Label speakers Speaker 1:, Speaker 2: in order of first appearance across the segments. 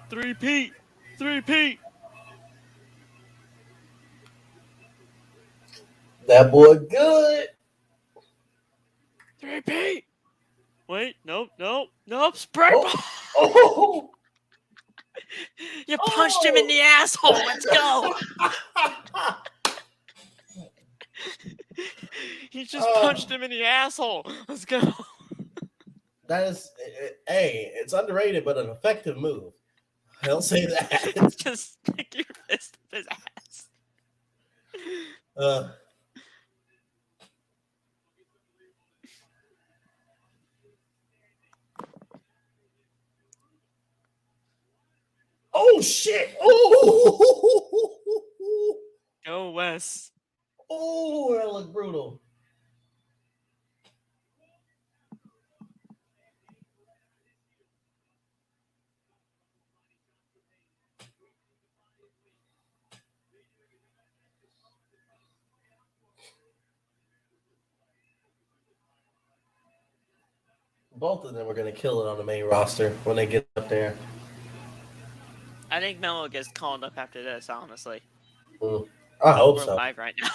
Speaker 1: Three-peat. Three-peat.
Speaker 2: That boy good.
Speaker 1: Three-peat. Wait, nope. Spray
Speaker 2: Oh,
Speaker 1: ball.
Speaker 2: oh,
Speaker 1: You punched him in the asshole. Let's go. You just punched him in the asshole. Let's go.
Speaker 2: That is, hey, it's underrated, but an effective move. I'll say that.
Speaker 1: Just stick your fist up his ass.
Speaker 2: Oh shit! Oh,
Speaker 1: Go Wes.
Speaker 2: Oh, that looked brutal. Both of them are going to kill it on the main roster when they get up there.
Speaker 1: I think Melo gets called up after this, honestly.
Speaker 2: I hope
Speaker 1: We're
Speaker 2: so.
Speaker 1: live right now.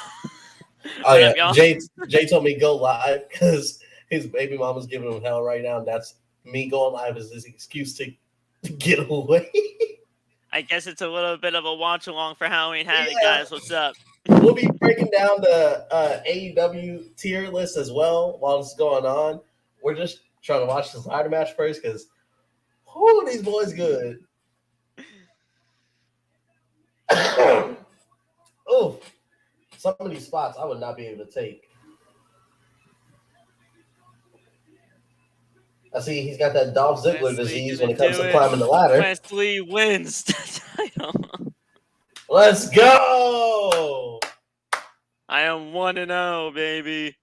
Speaker 2: Oh, yeah. Jay told me go live because his baby mama's giving him hell right now. And that's me going live is his excuse to get away.
Speaker 1: I guess it's a little bit of a watch along for Halloween Havoc, guys. What's up?
Speaker 2: We'll be breaking down the AEW tier list as well while this is going on. We're just trying to watch this ladder match first because these boys good. Oh, some of these spots I would not be able to take. I see he's got that Dolph Ziggler disease when it comes to climbing the ladder.
Speaker 1: Wesley wins the title.
Speaker 2: Let's go!
Speaker 1: I am 1-0, baby.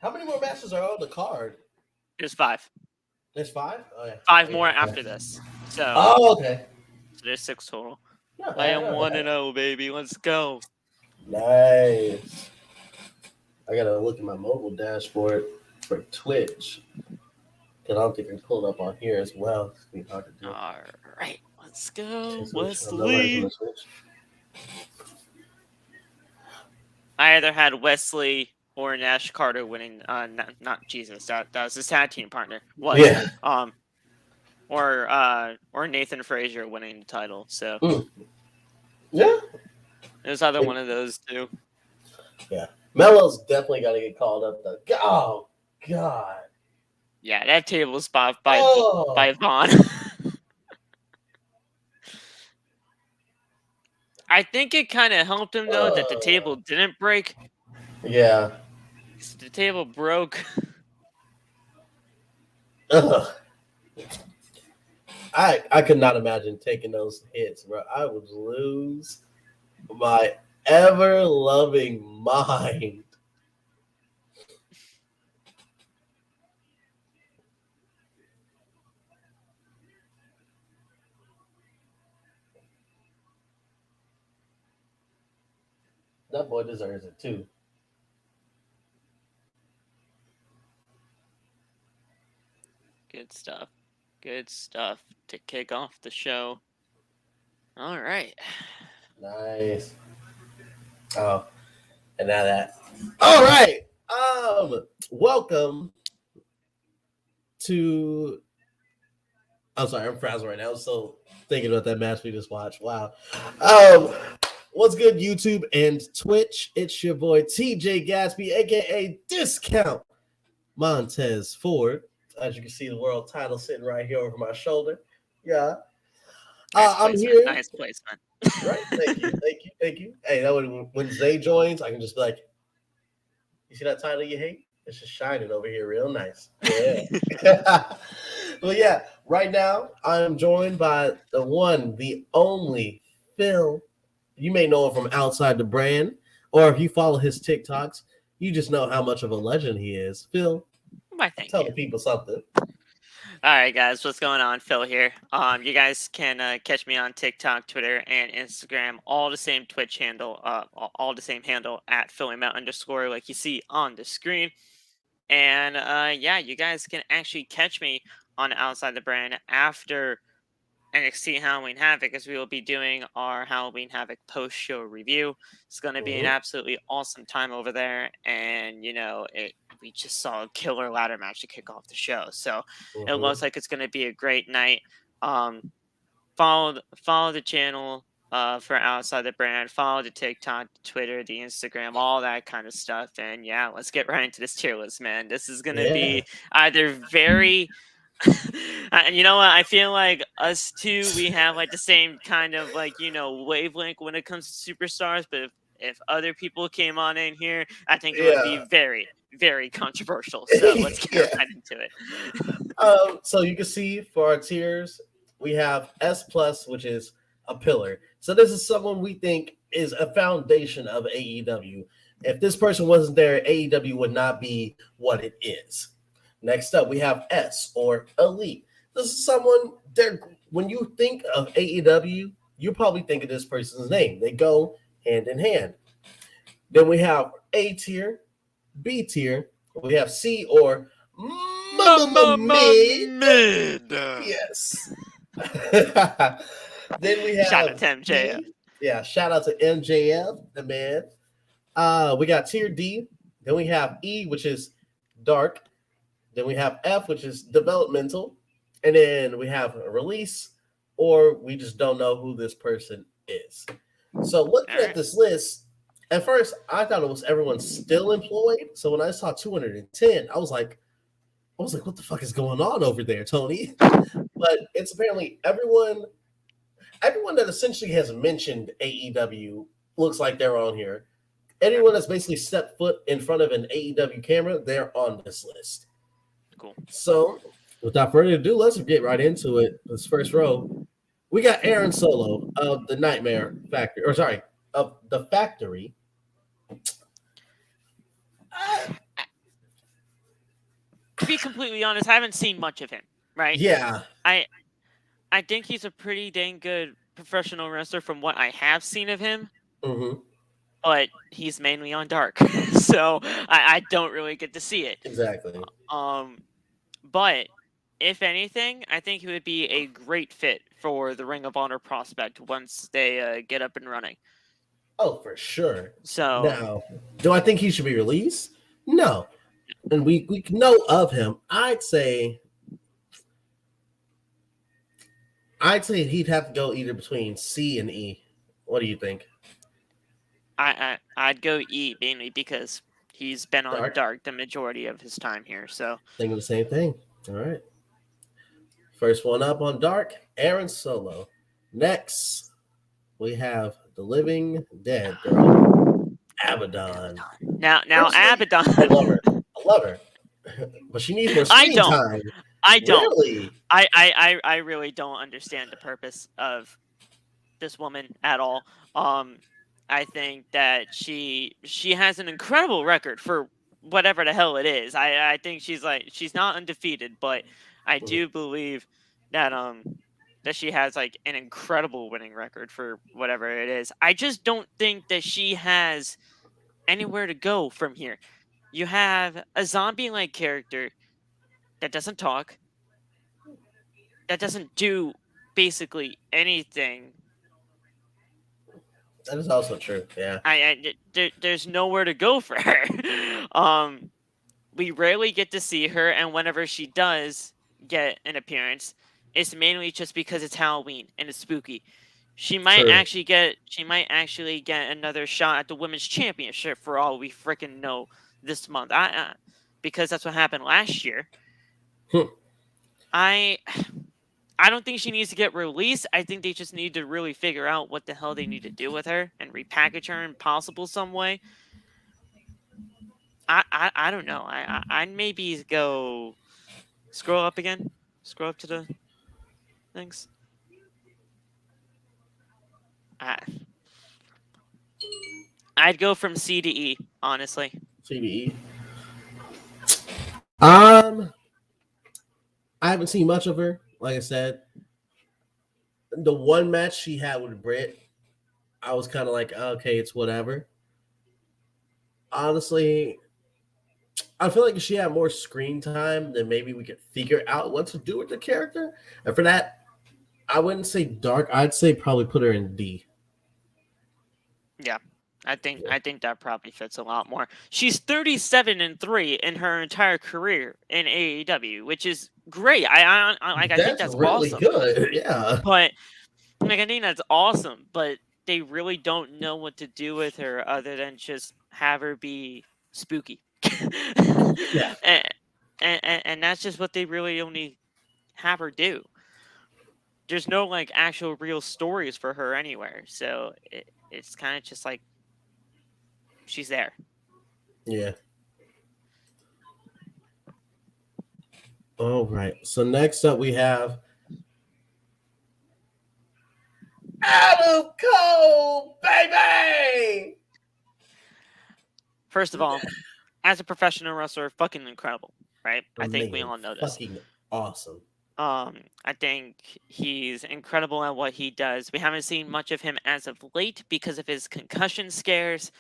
Speaker 2: How many more matches are on the card?
Speaker 1: There's 5.
Speaker 2: There's 5? Oh, yeah.
Speaker 1: 5 more after this. So,
Speaker 2: okay.
Speaker 1: So there's 6 total.
Speaker 2: Not
Speaker 1: I
Speaker 2: bad,
Speaker 1: am 1-0, baby. Let's go.
Speaker 2: Nice. I got to look at my mobile dashboard for Twitch. Because I don't think I can pull it up on here as well. It's going to be hard to do.
Speaker 1: All right. Let's go, Wesley. I either had Wesley or Nash Carter winning. Not Jesus. That was his tag team partner.
Speaker 2: Yeah.
Speaker 1: Or Nathan Frazier winning the title. So
Speaker 2: yeah,
Speaker 1: there's either one of those two.
Speaker 2: Yeah, Melo's definitely got to get called up. Oh God.
Speaker 1: Yeah, that table spot by Vaughn. I think it kind of helped him though that the table didn't break.
Speaker 2: Yeah.
Speaker 1: The table broke.
Speaker 2: I could not imagine taking those hits, bro. I would lose my ever-loving mind. That boy deserves it too.
Speaker 1: Good stuff. Good stuff to kick off the show. All right.
Speaker 2: Nice. Oh, and now that. All right. Welcome to. I'm sorry, I'm frazzled right now. I'm still thinking about that match we just watched. Wow. What's good, YouTube and Twitch? It's your boy TJ Gatsby, aka Discount Montez Ford. As you can see, the world title sitting right here over my shoulder. Yeah. I'm here.
Speaker 1: Nice placement.
Speaker 2: Right. Thank you. Hey, that when Zay joins, I can just be like, you see that title you hate? It's just shining over here real nice. Yeah. Well, yeah, right now I am joined by the one, the only Phil. You may know him from outside the brand, or if you follow his TikToks, you just know how much of a legend he is. Phil, tell the people something.
Speaker 1: All right, guys, what's going on? Phil here. You guys can catch me on TikTok, Twitter, and Instagram. All the same Twitch handle. All the same handle at @PhillyMount_, like you see on the screen. And yeah, you guys can actually catch me on Outside the Brand after NXT Halloween Havoc, as we will be doing our Halloween Havoc post-show review. It's going to be an
Speaker 2: Mhm,
Speaker 1: absolutely awesome time over there, and we just saw a killer ladder match to kick off the show, so it looks
Speaker 2: mhm.
Speaker 1: like it's going to be a great night. Follow the channel for Outside the Brand. Follow the TikTok, the Twitter, the Instagram, all that kind of stuff. And yeah, let's get right into this tier list, man. This is gonna
Speaker 2: Yeah.
Speaker 1: be either very and you know what? I feel like us two, we have like the same kind of wavelength when it comes to superstars. But if other people came on in here, I think it would be
Speaker 2: Yeah.
Speaker 1: very, very controversial. So let's get
Speaker 2: Yeah.
Speaker 1: right into it.
Speaker 2: So you can see for our tiers, we have S plus, which is a pillar. So this is someone we think is a foundation of AEW. If this person wasn't there, AEW would not be what it is. Next up, we have S or elite. This is someone there. When you think of AEW, you probably think of this person's name. They go hand in hand. Then we have A tier, B tier. We have C or mid.
Speaker 1: Mid.
Speaker 2: Yes. Then we
Speaker 1: Shout out
Speaker 2: have
Speaker 1: to MJF.
Speaker 2: D. Yeah, shout out to MJF, the man. We got tier D. Then we have E, which is dark. Then we have F, which is developmental. And then we have a release, or we just don't know who this person is. So
Speaker 1: All
Speaker 2: looking at
Speaker 1: right.
Speaker 2: this list, at first I thought it was everyone still employed. So when I saw 210, I was like, what the fuck is going on over there, Tony? But it's apparently everyone that essentially has mentioned AEW looks like they're on here. Anyone that's basically stepped foot in front of an AEW camera, they're on this list.
Speaker 1: Cool.
Speaker 2: So, without further ado, let's get right into it. This first row, we got Aaron Solo of the Nightmare Factory, or sorry, of the Factory.
Speaker 1: To be completely honest, I haven't seen much of him. Right.
Speaker 2: Yeah.
Speaker 1: I I think he's a pretty dang good professional wrestler from what I have seen of him.
Speaker 2: Mm-hmm.
Speaker 1: But he's mainly on dark, so I don't really get to see it.
Speaker 2: Exactly.
Speaker 1: But if anything, I think he would be a great fit for the Ring of Honor prospect once they get up and running.
Speaker 2: Oh, for sure.
Speaker 1: So
Speaker 2: Now, do I think he should be released? No. And we know of him. I'd say he'd have to go either between C and E. What do you think?
Speaker 1: I'd go E mainly because he's been on
Speaker 2: Dark?
Speaker 1: dark the majority of his time here. So
Speaker 2: Thinking the same thing. All right. First one up on Dark, Aaron Solo. Next, we have the Living Dead girl, Abaddon.
Speaker 1: now
Speaker 2: Personally,
Speaker 1: Abaddon.
Speaker 2: I love her. I love her. But she needs more screen time.
Speaker 1: I don't.
Speaker 2: Really?
Speaker 1: I really don't understand the purpose of this woman at all. I think that she has an incredible record for whatever the hell it is. I think she's not undefeated, but I do believe that that she has like an incredible winning record for whatever it is. I just don't think that she has anywhere to go from here. You have a zombie-like character that doesn't talk, that doesn't do basically anything.
Speaker 2: That is also true. Yeah.
Speaker 1: There's nowhere to go for her. We rarely get to see her, and whenever she does get an appearance, it's mainly just because it's Halloween and it's spooky. She might
Speaker 2: True.
Speaker 1: actually get another shot at the women's championship for all we freaking know this month. Because that's what happened last year.
Speaker 2: Hmm.
Speaker 1: I don't think she needs to get released. I think they just need to really figure out what the hell they need to do with her and repackage her in possible some way. I don't know. I'd maybe go scroll up again. Scroll up to the things. I'd go from C to E, honestly.
Speaker 2: CBE. Um, I haven't seen much of her. Like I said, the one match she had with Britt, I was kind of like, okay, it's whatever. Honestly, I feel like if she had more screen time, then maybe we could figure out what to do with the character. And for that, I wouldn't say dark. I'd say probably put her in D.
Speaker 1: Yeah.
Speaker 2: Yeah.
Speaker 1: I think that probably fits a lot more. She's 37-3 in her entire career in AEW, which is great. I think
Speaker 2: That's
Speaker 1: that's
Speaker 2: really
Speaker 1: awesome.
Speaker 2: good. Yeah.
Speaker 1: But like I think that's awesome, but they really don't know what to do with her other than just have her be spooky.
Speaker 2: Yeah.
Speaker 1: and, and that's just what they really only have her do. There's no like actual real stories for her anywhere. So it's kind of just like she's there.
Speaker 2: Yeah. All right. So next up we have Adam Cole, baby.
Speaker 1: First of all, as a professional wrestler, fucking incredible, right?
Speaker 2: The
Speaker 1: I think we
Speaker 2: man,
Speaker 1: all know this.
Speaker 2: fucking awesome.
Speaker 1: I think he's incredible at what he does. We haven't seen much of him as of late because of his concussion scares.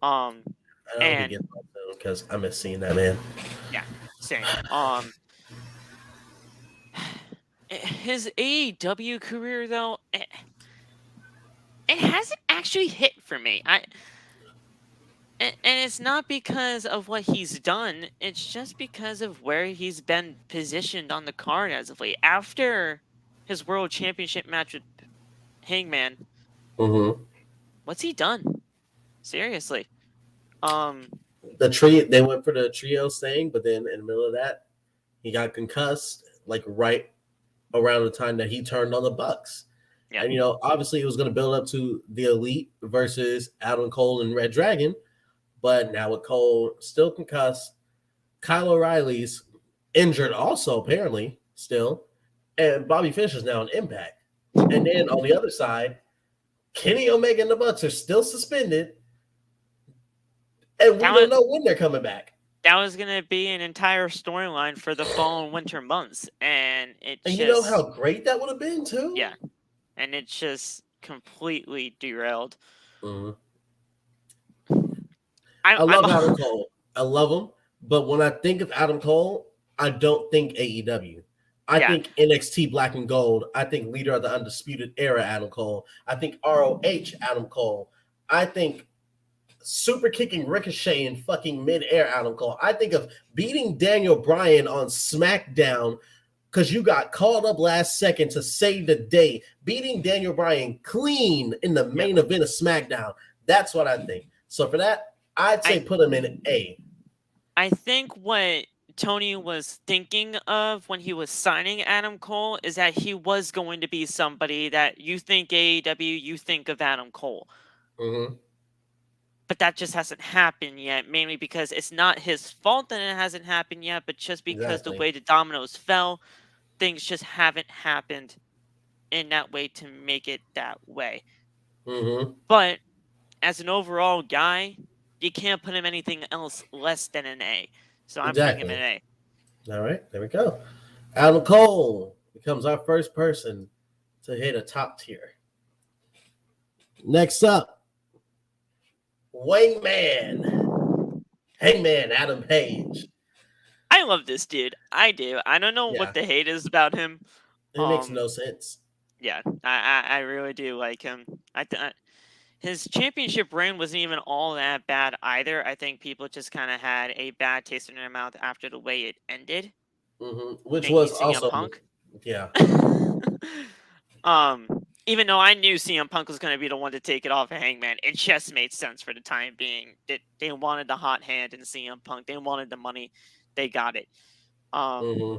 Speaker 1: Um,
Speaker 2: I hope he
Speaker 1: and
Speaker 2: gets back soon because I miss seeing that man.
Speaker 1: yeah, same. His AEW career though, it hasn't actually hit for me. And it's not because of what he's done. It's just because of where he's been positioned on the card as of late. After his world championship match with Hangman,
Speaker 2: Mm-hmm.
Speaker 1: what's he done? Seriously. Um,
Speaker 2: They went for the trios thing, but then in the middle of that, he got concussed, like right around the time that he turned on the Bucks.
Speaker 1: yeah.
Speaker 2: And obviously it was going to build up to the Elite versus Adam Cole and Red Dragon, but now with Cole still concussed, Kyle O'Reilly's injured also apparently still, and Bobby Fish is now an Impact. And then on the other side, Kenny Omega and the Bucks are still suspended, and we
Speaker 1: That
Speaker 2: don't
Speaker 1: was,
Speaker 2: know when they're coming back.
Speaker 1: that was going to be an entire storyline for the fall and winter months. And it
Speaker 2: And you know
Speaker 1: just,
Speaker 2: how great that would have been too.
Speaker 1: yeah. And it just completely derailed.
Speaker 2: Mhm.
Speaker 1: I,
Speaker 2: I
Speaker 1: I'm,
Speaker 2: love Adam Cole. I love him, but when I think of Adam Cole, I don't think AEW. I
Speaker 1: yeah.
Speaker 2: think NXT Black and Gold. I think Leader of the Undisputed Era Adam Cole. I think ROH Adam Cole. I think super kicking Ricochet in fucking midair Adam Cole. I think of beating Daniel Bryan on SmackDown because you got called up last second to save the day, beating Daniel Bryan clean in the main event of SmackDown. That's what I think. So for that, I'd say
Speaker 1: I,
Speaker 2: put him in A.
Speaker 1: I think what Tony was thinking of when he was signing Adam Cole is that he was going to be somebody that you think AEW, you think of Adam Cole.
Speaker 2: Mm-hmm.
Speaker 1: But that just hasn't happened yet, mainly because it's not his fault that it hasn't happened yet, but just because the
Speaker 2: Exactly.
Speaker 1: way the dominoes fell, things just haven't happened in that way to make it that way.
Speaker 2: Mm-hmm.
Speaker 1: But as an overall guy, you can't put him anything else less than an A. So I'm putting him in
Speaker 2: Exactly.
Speaker 1: an
Speaker 2: All right, there we go. Adam Cole becomes our first person to hit a top tier. Next up, Wingman, Hangman Adam Page.
Speaker 1: I love this dude. I do. I don't know
Speaker 2: Yeah,
Speaker 1: what the hate is about him.
Speaker 2: it makes
Speaker 1: Um,
Speaker 2: no sense.
Speaker 1: yeah, I really do like him. His championship reign wasn't even all that bad either. I think people just kind of had a bad taste in their mouth after the way it ended,
Speaker 2: Which
Speaker 1: making
Speaker 2: was
Speaker 1: CM
Speaker 2: also,
Speaker 1: Punk.
Speaker 2: yeah.
Speaker 1: um, Even though I knew CM Punk was going to be the one to take it off of Hangman, it just made sense for the time being. That they wanted the hot hand in CM Punk. They wanted the money. They got it. Um,
Speaker 2: Mm-hmm.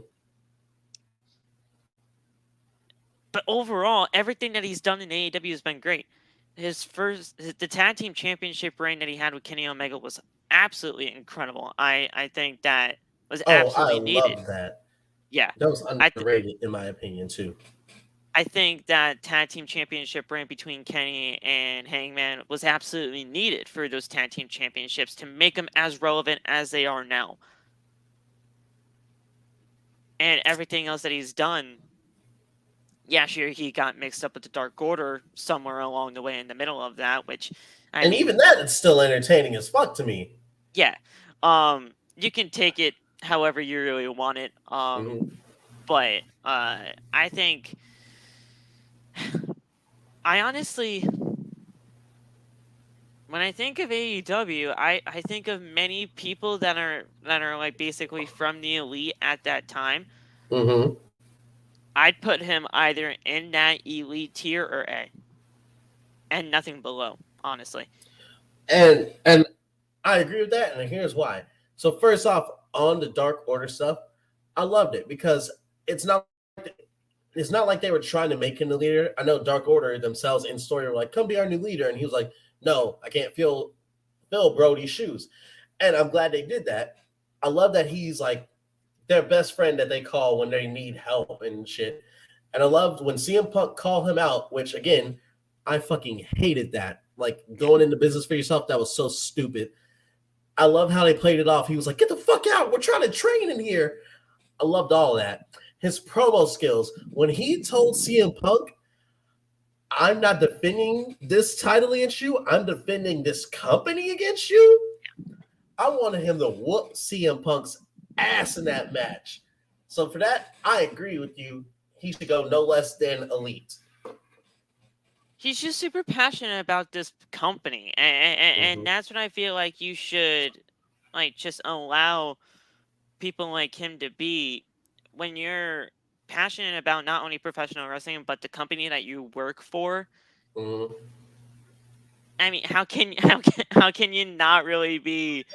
Speaker 1: but overall, everything that he's done in AEW has been great. The tag team championship reign that he had with Kenny Omega was absolutely incredible. I think that was
Speaker 2: Oh, I
Speaker 1: absolutely needed.
Speaker 2: love that.
Speaker 1: Yeah,
Speaker 2: That was
Speaker 1: I
Speaker 2: underrated in my opinion too.
Speaker 1: I think that tag team championship reign between Kenny and Hangman was absolutely needed for those tag team championships to make them as relevant as they are now. and everything else that he's done. Yeah, sure, he got mixed up with the Dark Order somewhere along the way in the middle of that, which, I
Speaker 2: And even
Speaker 1: mean,
Speaker 2: that, it's still entertaining as fuck to me.
Speaker 1: yeah, you can take it however you really want it.
Speaker 2: Mm-hmm.
Speaker 1: But I think I honestly, when I think of AEW, I think of many people that are like basically from the elite at that time.
Speaker 2: Mm-hmm.
Speaker 1: I'd put him either in that elite tier or A, and nothing below, honestly.
Speaker 2: And I agree with that, and here's why. So first off, on the Dark Order stuff, I loved it because it's not it's not like they were trying to make him the leader. I know Dark Order themselves in story were like, "Come be our new leader," and he was like, "No, I can't fill Brody's shoes," and I'm glad they did that. I love that he's like their best friend that they call when they need help and shit. And I loved when CM Punk called him out, which again, I fucking hated that. Like
Speaker 1: Yeah,
Speaker 2: going into business for yourself, that was so stupid. I love how they played it off. He was like, "Get the fuck out! We're trying to train in here." I loved all of that. His promo skills when he told CM Punk, "I'm not defending this title against you. I'm defending this company against you." I wanted him to whoop CM Punk's ass in that match. So for that, I agree with you. He should go no less than elite.
Speaker 1: he's just super passionate about this company, and
Speaker 2: Mm-hmm.
Speaker 1: that's what I feel like you should like just allow people like him to be when you're passionate about not only professional wrestling but the company that you work for.
Speaker 2: Mm-hmm.
Speaker 1: I mean, how can you not really be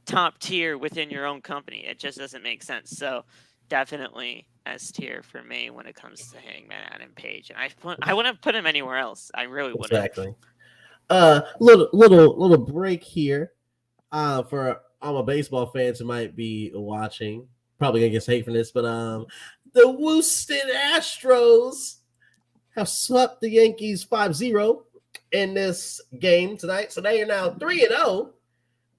Speaker 1: top tier within your own company? It just doesn't make sense. So definitely S tier for me when it comes to Hangman Adam Page, and I wouldn't put him anywhere else. I really wouldn't.
Speaker 2: Exactly. Little break here. For all my baseball fans who might be watching, probably gonna get hate from this, but the Houston Astros have swept the Yankees 5-0 in this game tonight. So they are now 3-0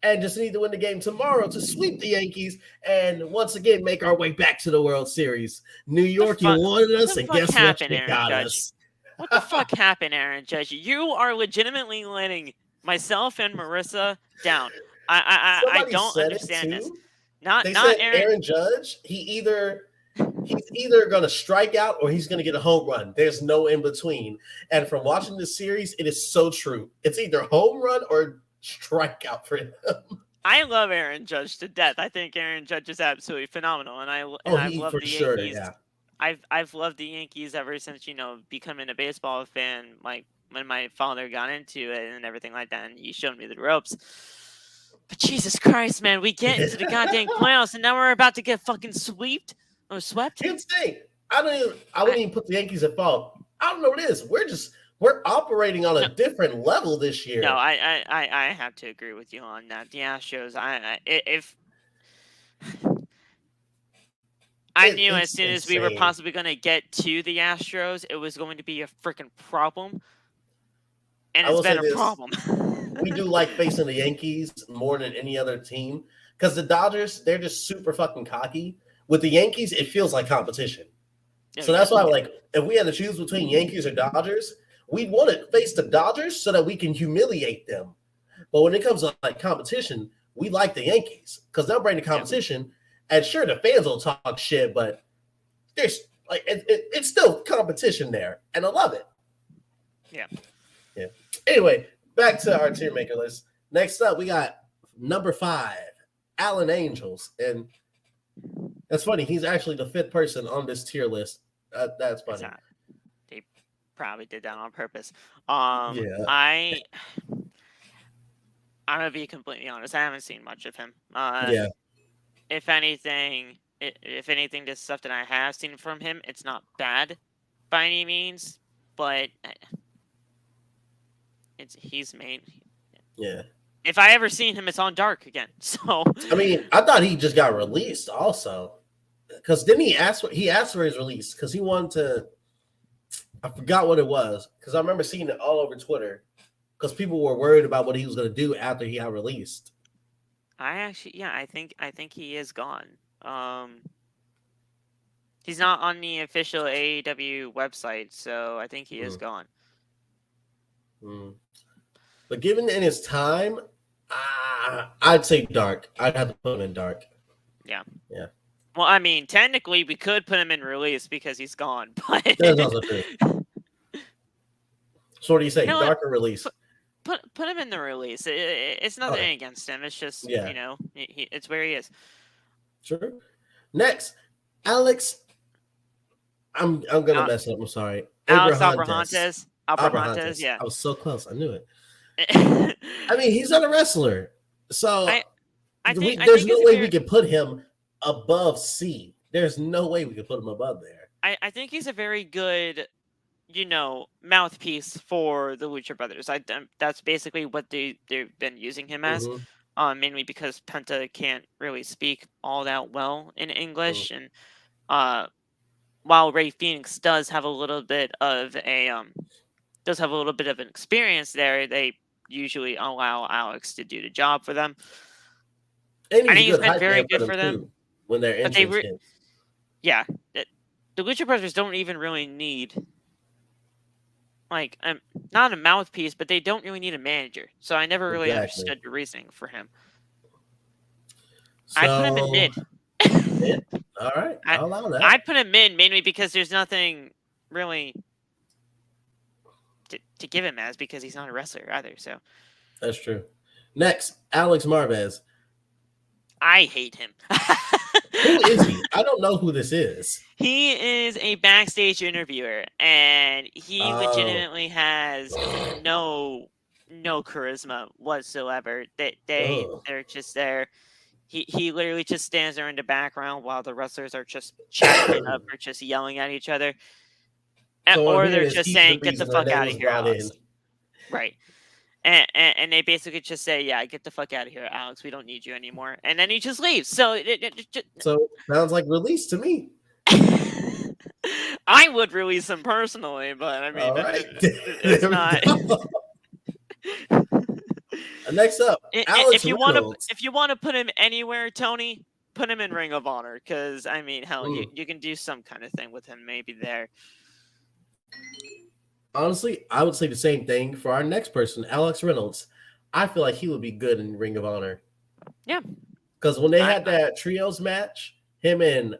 Speaker 2: and just need to win the game tomorrow to sweep the Yankees and once again make our way back to the World Series. New
Speaker 1: The
Speaker 2: York, you
Speaker 1: fuck?
Speaker 2: wanted
Speaker 1: What
Speaker 2: us,
Speaker 1: the
Speaker 2: and
Speaker 1: fuck
Speaker 2: guess what?
Speaker 1: happened,
Speaker 2: You
Speaker 1: Aaron
Speaker 2: got
Speaker 1: Judge?
Speaker 2: us.
Speaker 1: What the fuck happened, Aaron Judge? You are legitimately letting myself and Marissa down. I
Speaker 2: Somebody
Speaker 1: don't
Speaker 2: said it
Speaker 1: understand this.
Speaker 2: too.
Speaker 1: Not
Speaker 2: They
Speaker 1: not
Speaker 2: said
Speaker 1: Aaron.
Speaker 2: Aaron Judge, he's either going to strike out or he's going to get a home run. There's no in between. And from watching this series, it is so true. It's either home run or strikeout for him.
Speaker 1: I love Aaron Judge to death. I think Aaron Judge is absolutely phenomenal, and
Speaker 2: Oh,
Speaker 1: I've
Speaker 2: he
Speaker 1: loved
Speaker 2: for
Speaker 1: the
Speaker 2: sure,
Speaker 1: Yankees.
Speaker 2: yeah.
Speaker 1: I've loved the Yankees ever since becoming a baseball fan. Like when my father got into it and everything like that, and he showed me the ropes. But Jesus Christ, man, we get into the goddamn playoffs, and now we're about to get fucking swept or swept.
Speaker 2: Here's the thing. I
Speaker 1: I
Speaker 2: wouldn't even put the Yankees at fault. I don't know what it is. We're operating on
Speaker 1: no,
Speaker 2: a different level this
Speaker 1: no,
Speaker 2: year.
Speaker 1: I have to agree with you on that. The Astros, if I knew as
Speaker 2: It's
Speaker 1: soon as we were
Speaker 2: insane.
Speaker 1: possibly going to get to the Astros, it was going to be a freaking problem, and
Speaker 2: I
Speaker 1: it's
Speaker 2: will
Speaker 1: been
Speaker 2: say
Speaker 1: a
Speaker 2: this.
Speaker 1: problem.
Speaker 2: We do like facing the Yankees more than any other team because the Dodgers, they're just super fucking cocky. With the Yankees, it feels like competition.
Speaker 1: Oh
Speaker 2: So
Speaker 1: yeah,
Speaker 2: that's why,
Speaker 1: yeah,
Speaker 2: like, if we had to choose between Yankees or Dodgers, we'd want to face the Dodgers so that we can humiliate them. But when it comes to like competition, we like the Yankees because they'll bring the
Speaker 1: yeah,
Speaker 2: competition. And sure, the fans will talk shit, but there's like it's still competition there, and I love it.
Speaker 1: yeah.
Speaker 2: Yeah. Anyway, back to our tier maker list. Next up, we got number 5, Alan Angels, and that's funny. He's actually the 5th person on this tier list. That's
Speaker 1: It's
Speaker 2: funny.
Speaker 1: not. They probably did that on purpose.
Speaker 2: Yeah.
Speaker 1: I'm gonna be completely honest. I haven't seen much of him.
Speaker 2: Yeah.
Speaker 1: If anything, this stuff that I have seen from him, it's not bad by any means, but he's main.
Speaker 2: Yeah.
Speaker 1: If I ever seen him, it's on Dark again. So
Speaker 2: I mean, I thought he just got released also. Because didn't he asked for his release because he wanted to. I forgot what it was because I remember seeing it all over Twitter because people were worried about what he was going to do after he got released.
Speaker 1: I actually, yeah, I think he is gone. Um, He's not on the official AEW website, so I think he is
Speaker 2: Mm,
Speaker 1: gone.
Speaker 2: mm. But given in his time, I'd say dark. I'd have to put him in dark.
Speaker 1: Yeah.
Speaker 2: Yeah,
Speaker 1: Well, I mean, technically we could put him in release because he's gone, but
Speaker 2: that's also true. So what do you say,
Speaker 1: hell,
Speaker 2: dark or release?
Speaker 1: put him in the release. It's nothing
Speaker 2: Okay,
Speaker 1: against him. It's just
Speaker 2: yeah,
Speaker 1: it's where he is.
Speaker 2: sure. Next, Alex. I'm gonna
Speaker 1: Al-
Speaker 2: mess it up. I'm sorry.
Speaker 1: Alex
Speaker 2: Abrahantes.
Speaker 1: Abrahantes. Abrahantes,
Speaker 2: Abrahantes.
Speaker 1: yeah.
Speaker 2: I was so close. I knew it.
Speaker 1: I
Speaker 2: I mean, he's not a wrestler, so
Speaker 1: I
Speaker 2: there's
Speaker 1: think
Speaker 2: no
Speaker 1: he's a
Speaker 2: way we
Speaker 1: very
Speaker 2: can put him above C. There's no way we can put him above there.
Speaker 1: I think he's a very good mouthpiece for the Lucha Brothers. That's basically what they've been using him as,
Speaker 2: Mm-hmm.
Speaker 1: mainly because Penta can't really speak all that well in
Speaker 2: Mm-hmm.
Speaker 1: English, and while Ray Phoenix does have a little bit of an experience there, they usually allow Alex to do the job for them.
Speaker 2: And
Speaker 1: I
Speaker 2: he's a
Speaker 1: think he's
Speaker 2: good
Speaker 1: been
Speaker 2: hype
Speaker 1: very
Speaker 2: man for
Speaker 1: good
Speaker 2: them
Speaker 1: for them,
Speaker 2: too when their
Speaker 1: but
Speaker 2: entrance hits.
Speaker 1: yeah, the Lucha Brothers don't even really need like not a mouthpiece, but they don't really need a manager. So I never really
Speaker 2: Exactly.
Speaker 1: understood the reasoning for him. I'd put him in
Speaker 2: So,
Speaker 1: mid.
Speaker 2: mid. All right,
Speaker 1: I
Speaker 2: I'll allow that.
Speaker 1: I'd put him mid mainly because there's nothing really to give him as because he's not a wrestler either. So
Speaker 2: That's true. Next, Alex Marvez.
Speaker 1: I hate him.
Speaker 2: Who is he? I don't know who this is.
Speaker 1: He is a backstage interviewer, and he
Speaker 2: Oh,
Speaker 1: legitimately has no charisma whatsoever.
Speaker 2: oh.
Speaker 1: They're just there. He literally just stands there in the background while the wrestlers are just chatting it up or just yelling at each other,
Speaker 2: So what I'm
Speaker 1: or
Speaker 2: hearing
Speaker 1: they're
Speaker 2: is
Speaker 1: just
Speaker 2: he's the
Speaker 1: saying, "Get the
Speaker 2: reason
Speaker 1: fuck
Speaker 2: Renee
Speaker 1: out of
Speaker 2: was
Speaker 1: here,
Speaker 2: brought in.
Speaker 1: Alex." Right. And they basically just say, "Yeah, get the fuck out of here, Alex. We don't need you anymore." And then he just leaves. So
Speaker 2: So sounds like release to me.
Speaker 1: I would release him personally, but I mean,
Speaker 2: All right,
Speaker 1: it's
Speaker 2: there we
Speaker 1: not.
Speaker 2: go. Next up, Alex Reynolds.
Speaker 1: If you want to put him anywhere, Tony, put him in Ring of Honor because I mean, hell,
Speaker 2: Mm.
Speaker 1: you can do some kind of thing with him maybe there.
Speaker 2: Honestly, I would say the same thing for our next person, Alex Reynolds. I feel like he would be good in Ring of Honor.
Speaker 1: Yeah,
Speaker 2: Because when they
Speaker 1: I,
Speaker 2: had that trios match, him and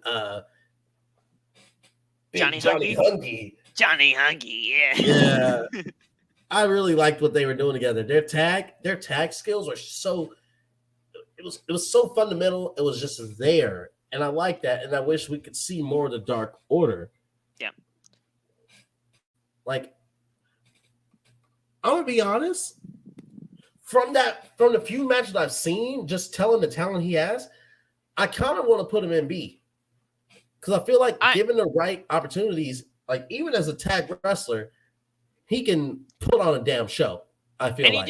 Speaker 2: Big Johnny Hungy.
Speaker 1: Johnny Hungy,
Speaker 2: Yeah.
Speaker 1: yeah.
Speaker 2: I really liked what they were doing together. Their tag skills are so it was so fundamental. It was just there. And I like that. And I wish we could see more of the Dark Order.
Speaker 1: Yeah.
Speaker 2: Like, I'm gonna be honest. From the few matches I've seen, just telling the talent he has, I kind of want to put him in B. Because I feel like given the right opportunities, like even as a tag wrestler, he can put on a damn show. I feel like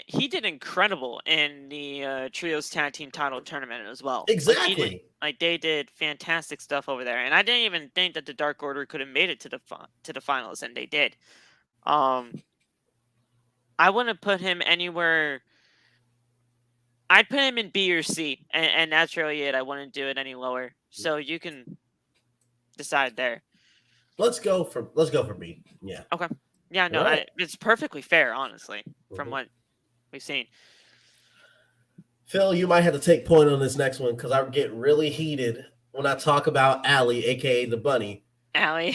Speaker 1: he did incredible in the trios tag team title tournament as well.
Speaker 2: Exactly.
Speaker 1: They did fantastic stuff over there, and I didn't even think that the Dark Order could have made it to the finals, and they did. I wouldn't put him anywhere. I'd put him in B or C, and that's really it. I wouldn't do it any lower. So you can decide there.
Speaker 2: Let's go for B. Yeah.
Speaker 1: Okay. Yeah, no,
Speaker 2: right.
Speaker 1: it's perfectly fair, honestly, from what we've seen.
Speaker 2: Phil, you might have to take point on this next one because I get really heated when I talk about Allie, aka the Bunny.
Speaker 1: Allie.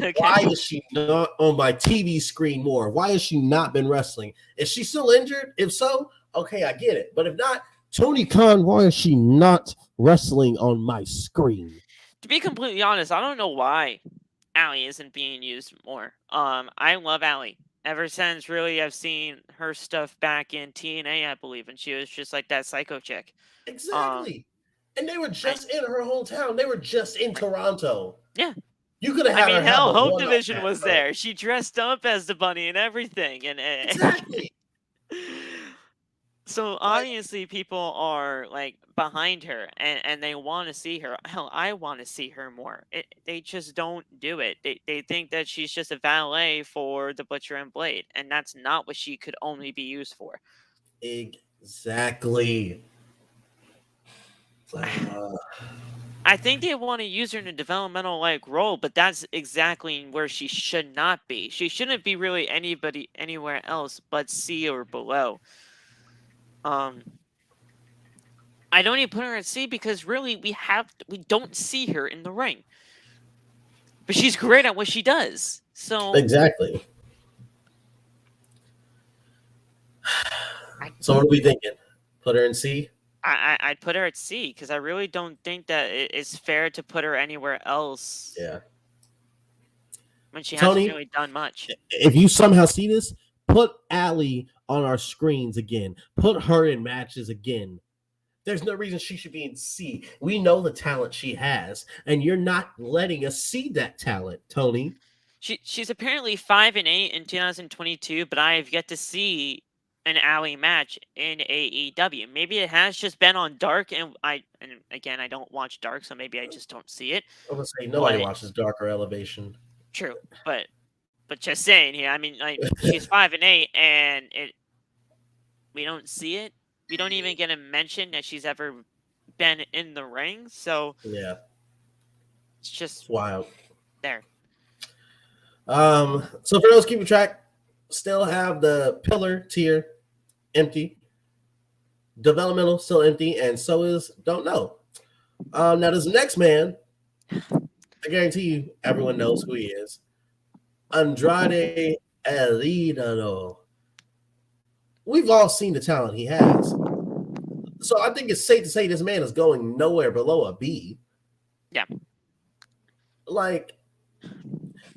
Speaker 2: Okay. Why is she not on my TV screen more? Why has she not been wrestling? Is she still injured? If so, okay, I get it. But if not, Tony Khan, why is she not wrestling on my screen?
Speaker 1: To be completely honest, I don't know why Allie isn't being used more. I love Allie. Ever since really I've seen her stuff back in TNA, I believe, and she was just like that psycho chick.
Speaker 2: Exactly. And they were just in her hometown. They were just in Toronto.
Speaker 1: Yeah.
Speaker 2: You could have had her
Speaker 1: hell, Hope Division was there. She dressed up as the bunny and everything. And
Speaker 2: exactly.
Speaker 1: So obviously people are like behind her and they want to see her. Hell, I want to see her more. They just don't do it. They think that she's just a valet for the Butcher and Blade, and that's not what she could only be used for.
Speaker 2: Exactly.
Speaker 1: I think they want to use her in a developmental like role, but that's exactly where she should not be. She shouldn't be really anybody anywhere else but C or below. Um, I don't even put her at C because really we don't see her in the ring, but she's great at what she does. So
Speaker 2: Exactly.
Speaker 1: I
Speaker 2: So what are we thinking? Put her in C?
Speaker 1: I'd put her at C because I really don't think that it's fair to put her anywhere else
Speaker 2: Yeah.
Speaker 1: when she hasn't
Speaker 2: Tony,
Speaker 1: really done much.
Speaker 2: if you somehow see this, put Allie on our screens again. Put her in matches again. There's no reason she should be in C. We know the talent she has, and you're not letting us see that talent, Tony.
Speaker 1: She's apparently 5-8 in 2022, but I have yet to see an Alley match in AEW. Maybe it has just been on Dark, and again I don't watch Dark, so maybe I just don't see it.
Speaker 2: I'm gonna say nobody
Speaker 1: But
Speaker 2: watches Darker Elevation.
Speaker 1: true, but just saying here, I mean, like she's 5-8, and we don't see it. We don't even get a mention that she's ever been in the ring, so
Speaker 2: Yeah,
Speaker 1: it's just
Speaker 2: it's wild.
Speaker 1: there.
Speaker 2: So for those keeping track, still have the pillar tier empty, developmental still empty, and so is don't know. Now this next man, I guarantee you, everyone knows who he is. Andrade El Idolo. We've all seen the talent he has. So I think it's safe to say this man is going nowhere below a B.
Speaker 1: Yeah.
Speaker 2: Like,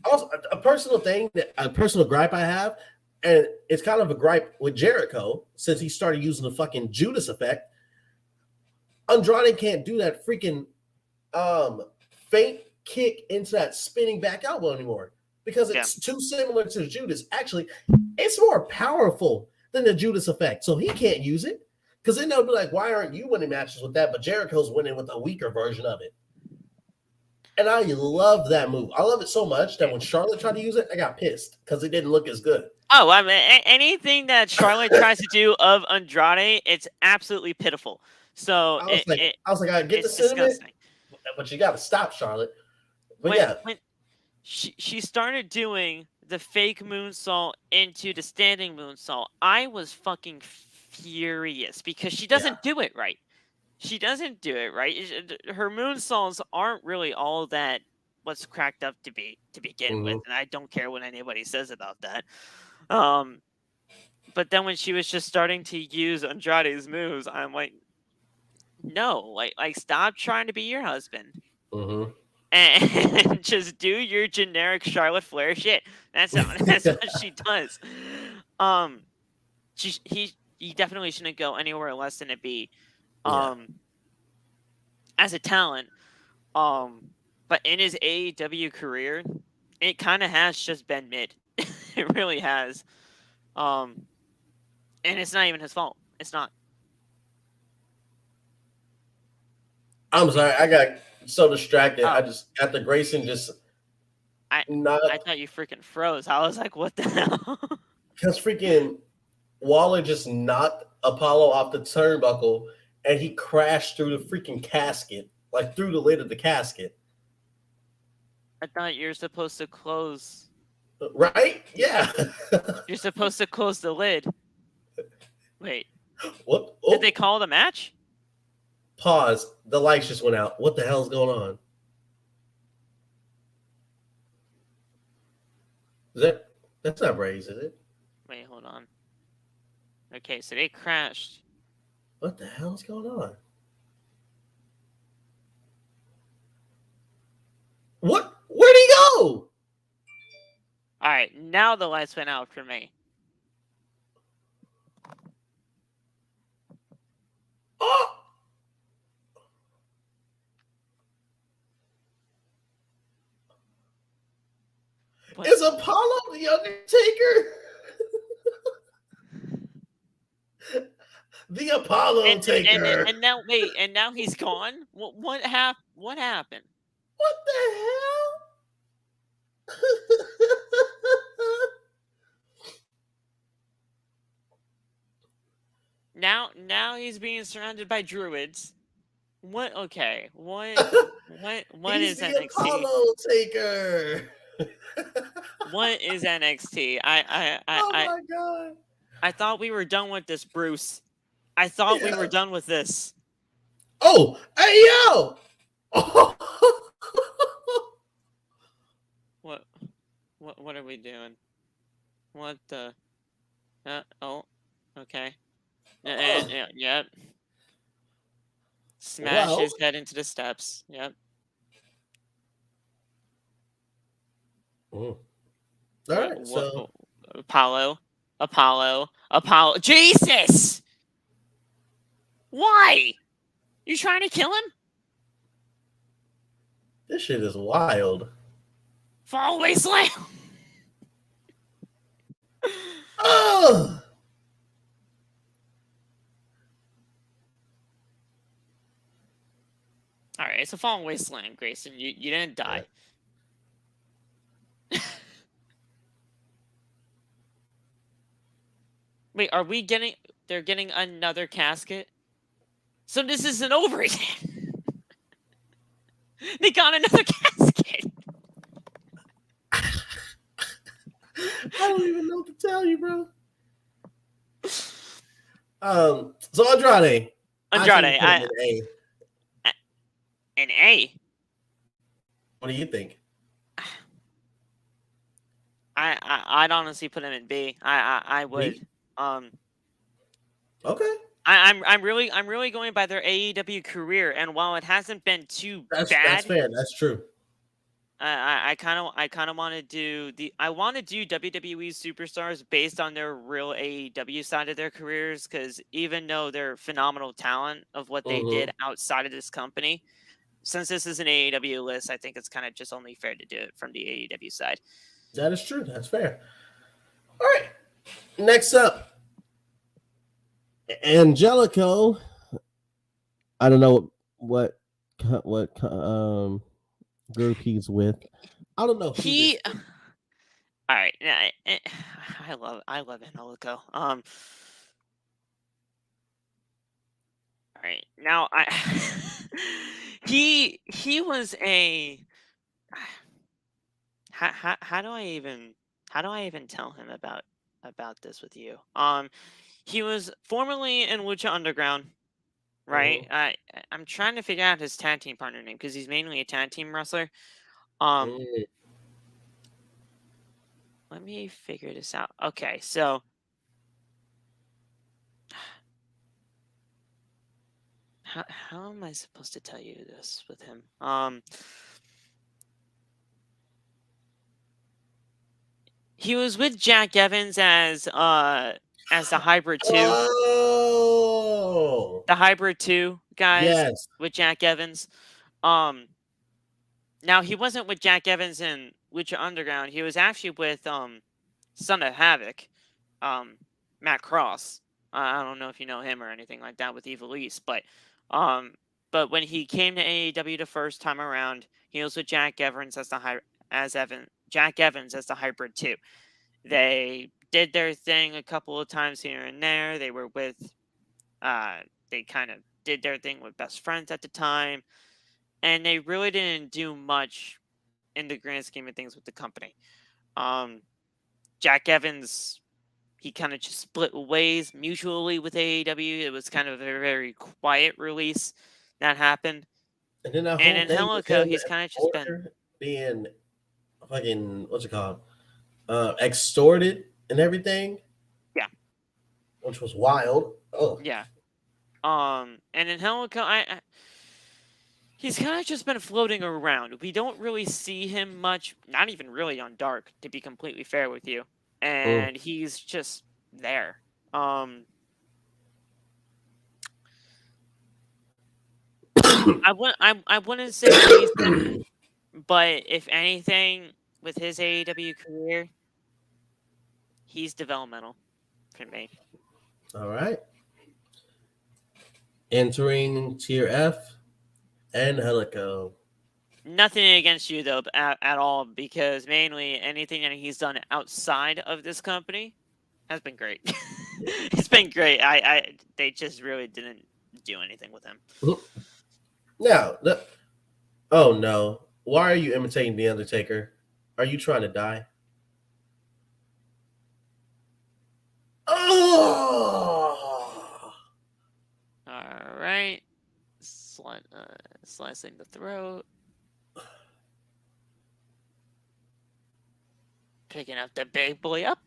Speaker 2: also a personal thing, a personal gripe I have, and it's kind of a gripe with Jericho since he started using the fucking Judas effect. Andrade can't do that freaking faint kick into that spinning back elbow anymore because it's too similar to Judas. Actually, it's more powerful than the Judas effect, so he can't use it. Because then they'll be like, why aren't you winning matches with that? But Jericho's winning with a weaker version of it. And I love that move. I love it so much that when Charlotte tried to use it, I got pissed because it didn't look as good.
Speaker 1: Oh, I mean, anything that Charlotte tries to do of Andrade, it's absolutely pitiful. So
Speaker 2: I was like, I get the
Speaker 1: it's
Speaker 2: sentiment,
Speaker 1: disgusting.
Speaker 2: but you got to stop Charlotte. But
Speaker 1: When she started doing the fake moonsault into the standing moonsault, I was fucking furious because she doesn't do it right. She doesn't do it right. Her moonsaults aren't really all that what's cracked up to begin with, and I don't care what anybody says about that. But then when she was just starting to use Andrade's moves, I'm like, no, like stop trying to be your husband. And just do your generic Charlotte Flair shit. That's what she does. He definitely shouldn't go anywhere less than a B. As a talent, but in his AEW career, it kind of has just been mid. It really has. And it's not even his fault. It's not.
Speaker 2: I'm sorry, I got so distracted. I just got the Grayson just.
Speaker 1: I thought you freaking froze. I was like, what the hell?
Speaker 2: Because freaking Waller just knocked Apollo off the turnbuckle and he crashed through the freaking casket, like through the lid of the casket.
Speaker 1: I thought you were supposed to close.
Speaker 2: Right? Yeah.
Speaker 1: You're supposed to close the lid. Wait.
Speaker 2: What?
Speaker 1: Did they call the match?
Speaker 2: Pause. The lights just went out. What the hell's going on? That's not Braves, is it?
Speaker 1: Wait, hold on. Okay, so they crashed.
Speaker 2: What the hell's going on? What? Where'd he go?
Speaker 1: All right, now the lights went out for me.
Speaker 2: Oh! What? Is Apollo the Undertaker? The Apollo Taker.
Speaker 1: And now wait, and now he's gone. What happened? What happened?
Speaker 2: What the hell?
Speaker 1: Now he's being surrounded by druids. What? Okay. What
Speaker 2: He's
Speaker 1: is
Speaker 2: the
Speaker 1: NXT?
Speaker 2: Apollo taker.
Speaker 1: What is NXT?
Speaker 2: Oh my god.
Speaker 1: I thought we were done with this, Bruce. I thought we were
Speaker 2: Yeah.
Speaker 1: done with this.
Speaker 2: Oh, hey yo.
Speaker 1: What? What are we doing? What the? Oh. Okay. Yep. Smash
Speaker 2: Well,
Speaker 1: his head into the steps. Yep.
Speaker 2: all
Speaker 1: What?
Speaker 2: right.
Speaker 1: What?
Speaker 2: So
Speaker 1: Apollo. Jesus! Why? You trying to kill him?
Speaker 2: this shit is wild.
Speaker 1: Fall away slam.
Speaker 2: Oh.
Speaker 1: All right, it's a fall away slam, Grayson. You didn't die. Wait, are we getting? They're getting another casket. So this isn't over again. They got another casket.
Speaker 2: I don't even know what to tell you, bro. So Andrade,
Speaker 1: Andrade, an A.
Speaker 2: What do you think?
Speaker 1: I'd honestly put him in B. I would.
Speaker 2: B?
Speaker 1: Um,
Speaker 2: Okay.
Speaker 1: I'm really going by their AEW career, and while it hasn't been too
Speaker 2: That's
Speaker 1: bad,
Speaker 2: fair. That's true.
Speaker 1: I kind of want to do WWE superstars based on their real AEW side of their careers, because even though they're phenomenal talent of what they did outside of this company, since this is an AEW list, I think it's kind of just only fair to do it from the AEW side.
Speaker 2: That is true. That's fair. All right. Next up, Angelico. I don't know what group he's with. I don't know.
Speaker 1: All right. I love Angelico. All right. Now he was a how do I even tell him about this with you? He was formerly in Lucha Underground, right? I'm trying to figure out his tag team partner name because he's mainly a tag team wrestler. Let me figure this out. Okay, so how am I supposed to tell you this with him? He was with Jack Evans as the Hybrid 2.
Speaker 2: Oh,
Speaker 1: The Hybrid 2 guys
Speaker 2: yes.
Speaker 1: with Jack Evans. Now he wasn't with Jack Evans in Lucha Underground. He was actually with Son of Havoc, Matt Cross. I don't know if you know him or anything like that with Evil East, but when he came to AEW the first time around, he was with Jack Evans as the Hybrid 2. They did their thing a couple of times here and there. They were with they kind of did their thing with Best Friends at the time, and they really didn't do much in the grand scheme of things with the company. Jack Evans, he kind of just split ways mutually with AEW. It was kind of a very quiet release that happened.
Speaker 2: And then that
Speaker 1: And
Speaker 2: whole
Speaker 1: in
Speaker 2: thing with
Speaker 1: Helico,
Speaker 2: him
Speaker 1: he's
Speaker 2: and
Speaker 1: kind of just been
Speaker 2: Porter being fucking what's it called? Extorted and everything.
Speaker 1: Yeah.
Speaker 2: Which was wild. Oh.
Speaker 1: Yeah. And in Helico, he's kind of just been floating around. We don't really see him much, not even really on Dark, to be completely fair with you. And he's just there. I wouldn't say recent, but if anything, with his AEW career, he's developmental for me.
Speaker 2: All right. Entering Tier F and Helico.
Speaker 1: Nothing against you though at all, because mainly anything that he's done outside of this company has been great. It's been great. They just really didn't do anything with him.
Speaker 2: Now, oh no. Why are you imitating The Undertaker? Are you trying to die? Oh!
Speaker 1: All right. Slicing the throat. Picking up the big boy up.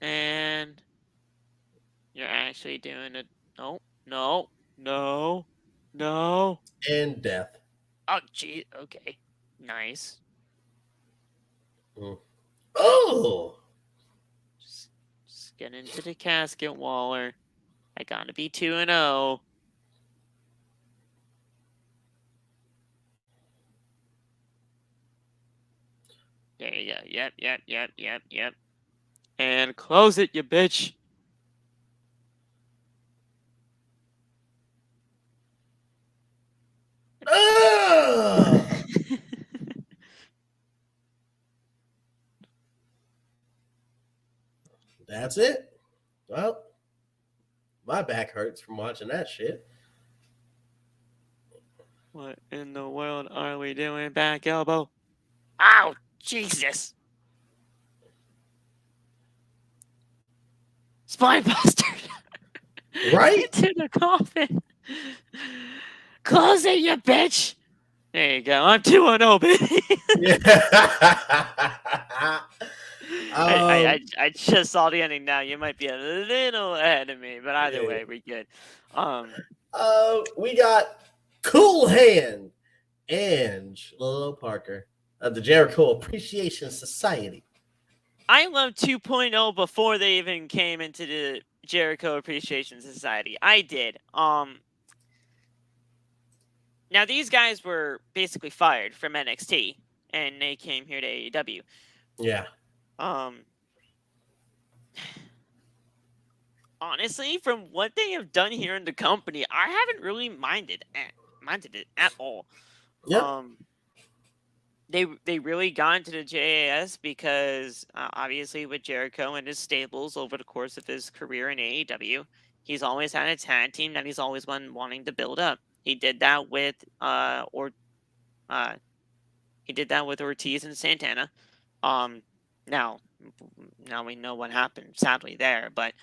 Speaker 1: And you're actually doing it. No, no, no, no.
Speaker 2: And death.
Speaker 1: Oh, gee. Okay. Nice.
Speaker 2: Mm. Oh!
Speaker 1: Just, just get into the casket, Waller. I gotta be 2-0. There you go. Yep, yep, yep, yep, yep. And close it, you bitch.
Speaker 2: Ah! That's it. Well, my back hurts from watching that shit.
Speaker 1: What in the world are we doing? Back elbow. Ow, Jesus. Spine buster.
Speaker 2: Right?
Speaker 1: Into the coffin. Close it, you bitch. There you go. I'm 2-0, baby.
Speaker 2: Yeah.
Speaker 1: I just saw the ending now. You might be a little ahead of me, but either way, we're good.
Speaker 2: We got Cool Hand and Lilo Parker of the Jericho Appreciation Society.
Speaker 1: I loved 2.0 before they even came into the Jericho Appreciation Society. I did. Now these guys were basically fired from NXT and they came here to AEW.
Speaker 2: Yeah.
Speaker 1: Honestly, from what they have done here in the company, I haven't really minded it at all.
Speaker 2: Yep.
Speaker 1: They really got into the JAS because obviously with Jericho and his stables over the course of his career in AEW, he's always had a tag team that he's always been wanting to build up. He did that with Ortiz and Santana. Now we know what happened sadly there, but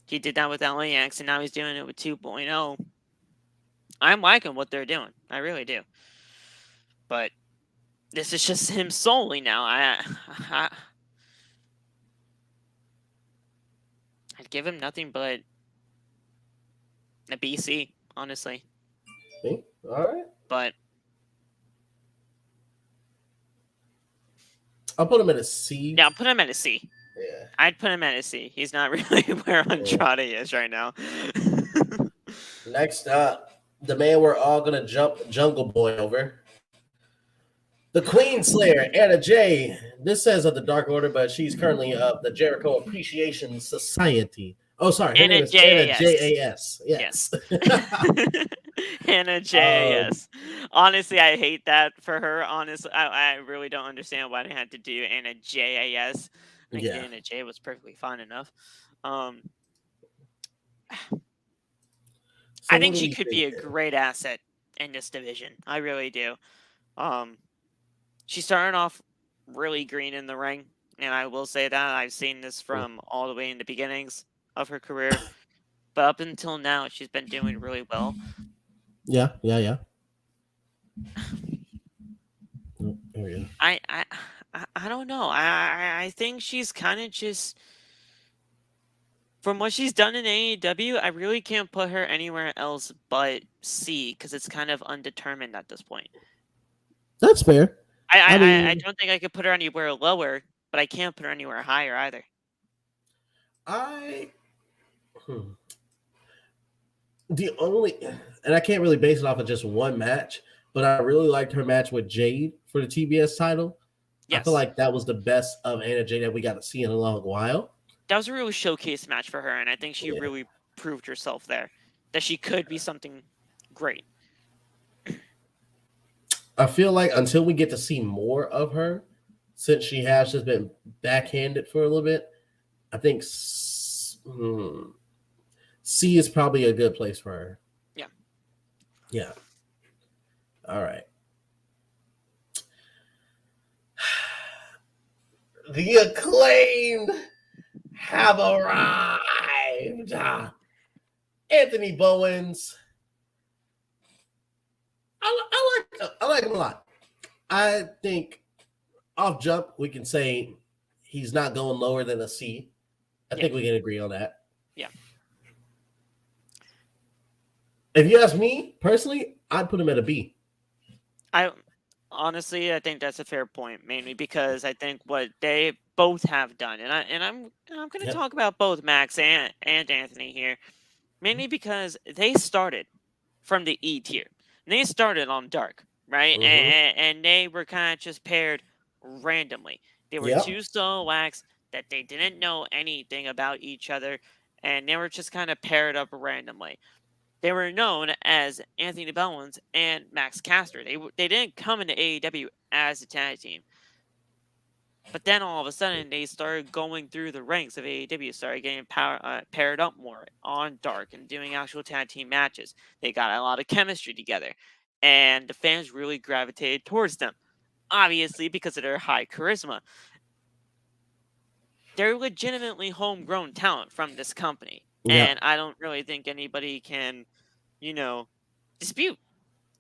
Speaker 1: he did that with LAX and now he's doing it with 2.0. I'm liking what they're doing. I really do. But this is just him solely now. I'd give him nothing but a BC, honestly.
Speaker 2: All right.
Speaker 1: But
Speaker 2: I'll put him at a C.
Speaker 1: yeah, I'll put him at a C.
Speaker 2: Yeah.
Speaker 1: I'd put him at a C. He's not really where Andrade is right now.
Speaker 2: Next up, the man we're all gonna jump Jungle Boy over. The Queen Slayer, Anna Jay. This says of the Dark Order, but she's currently of the Jericho Appreciation Society. Oh, sorry. Her name is Anna JAS. Yes.
Speaker 1: Anna JAS. Honestly, I hate that for her. Honestly, I really don't understand why they had to do Anna JAS. I think Anna J was perfectly fine enough. I think she could be a great asset in this division. I really do. She started off really green in the ring, and I will say that I've seen this from all the way in the beginnings of her career, but up until now, she's been doing really well.
Speaker 2: Yeah.
Speaker 1: I don't know. I think she's kind of just, from what she's done in AEW, I really can't put her anywhere else but C because it's kind of undetermined at this point.
Speaker 2: That's fair.
Speaker 1: I don't think I could put her anywhere lower, but I can't put her anywhere higher either.
Speaker 2: The only, and I can't really base it off of just one match, but I really liked her match with Jade for the TBS title. Yes. I feel like that was the best of Anna Jade that we got to see in a long while.
Speaker 1: That was a really showcase match for her, and I think she really proved herself there, that she could be something great.
Speaker 2: I feel like until we get to see more of her, since she has just been backhanded for a little bit, I think C is probably a good place for her.
Speaker 1: Yeah.
Speaker 2: Yeah. All right. The Acclaimed have arrived. Anthony Bowens. I like him a lot. I think off jump we can say he's not going lower than a C. I
Speaker 1: Yeah.
Speaker 2: think we can agree on that.
Speaker 1: Yeah.
Speaker 2: If you ask me personally, I'd put him at a B.
Speaker 1: I honestly, I think that's a fair point, mainly because I think what they both have done, and I'm going to
Speaker 2: Yep.
Speaker 1: talk about both Max and Anthony here, mainly because they started from the E tier. They started on Dark, right?
Speaker 2: Mm-hmm.
Speaker 1: And they were kind of just paired randomly. They were
Speaker 2: Yep.
Speaker 1: two solo acts that they didn't know anything about each other, and they were just kind of paired up randomly. They were known as Anthony Bellins and Max Caster. They didn't come into AEW as a tag team, but then all of a sudden they started going through the ranks of AEW, started getting paired up more on Dark and doing actual tag team matches. They got a lot of chemistry together, and the fans really gravitated towards them. Obviously, because of their high charisma, they're legitimately homegrown talent from this company, and
Speaker 2: Yep.
Speaker 1: I don't really think anybody can, you know, dispute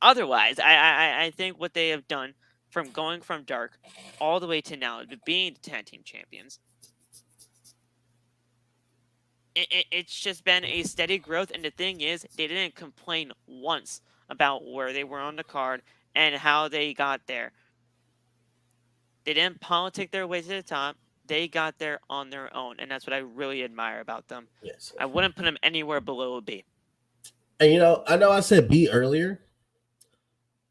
Speaker 1: otherwise. I think what they have done from going from Dark all the way to now to being the tag team champions, it's just been a steady growth. And the thing is, they didn't complain once about where they were on the card and how they got there. They didn't politic their way to the top. They got there on their own, and that's what I really admire about them.
Speaker 2: Yes.
Speaker 1: I wouldn't put them anywhere below a B.
Speaker 2: And I know I said B earlier,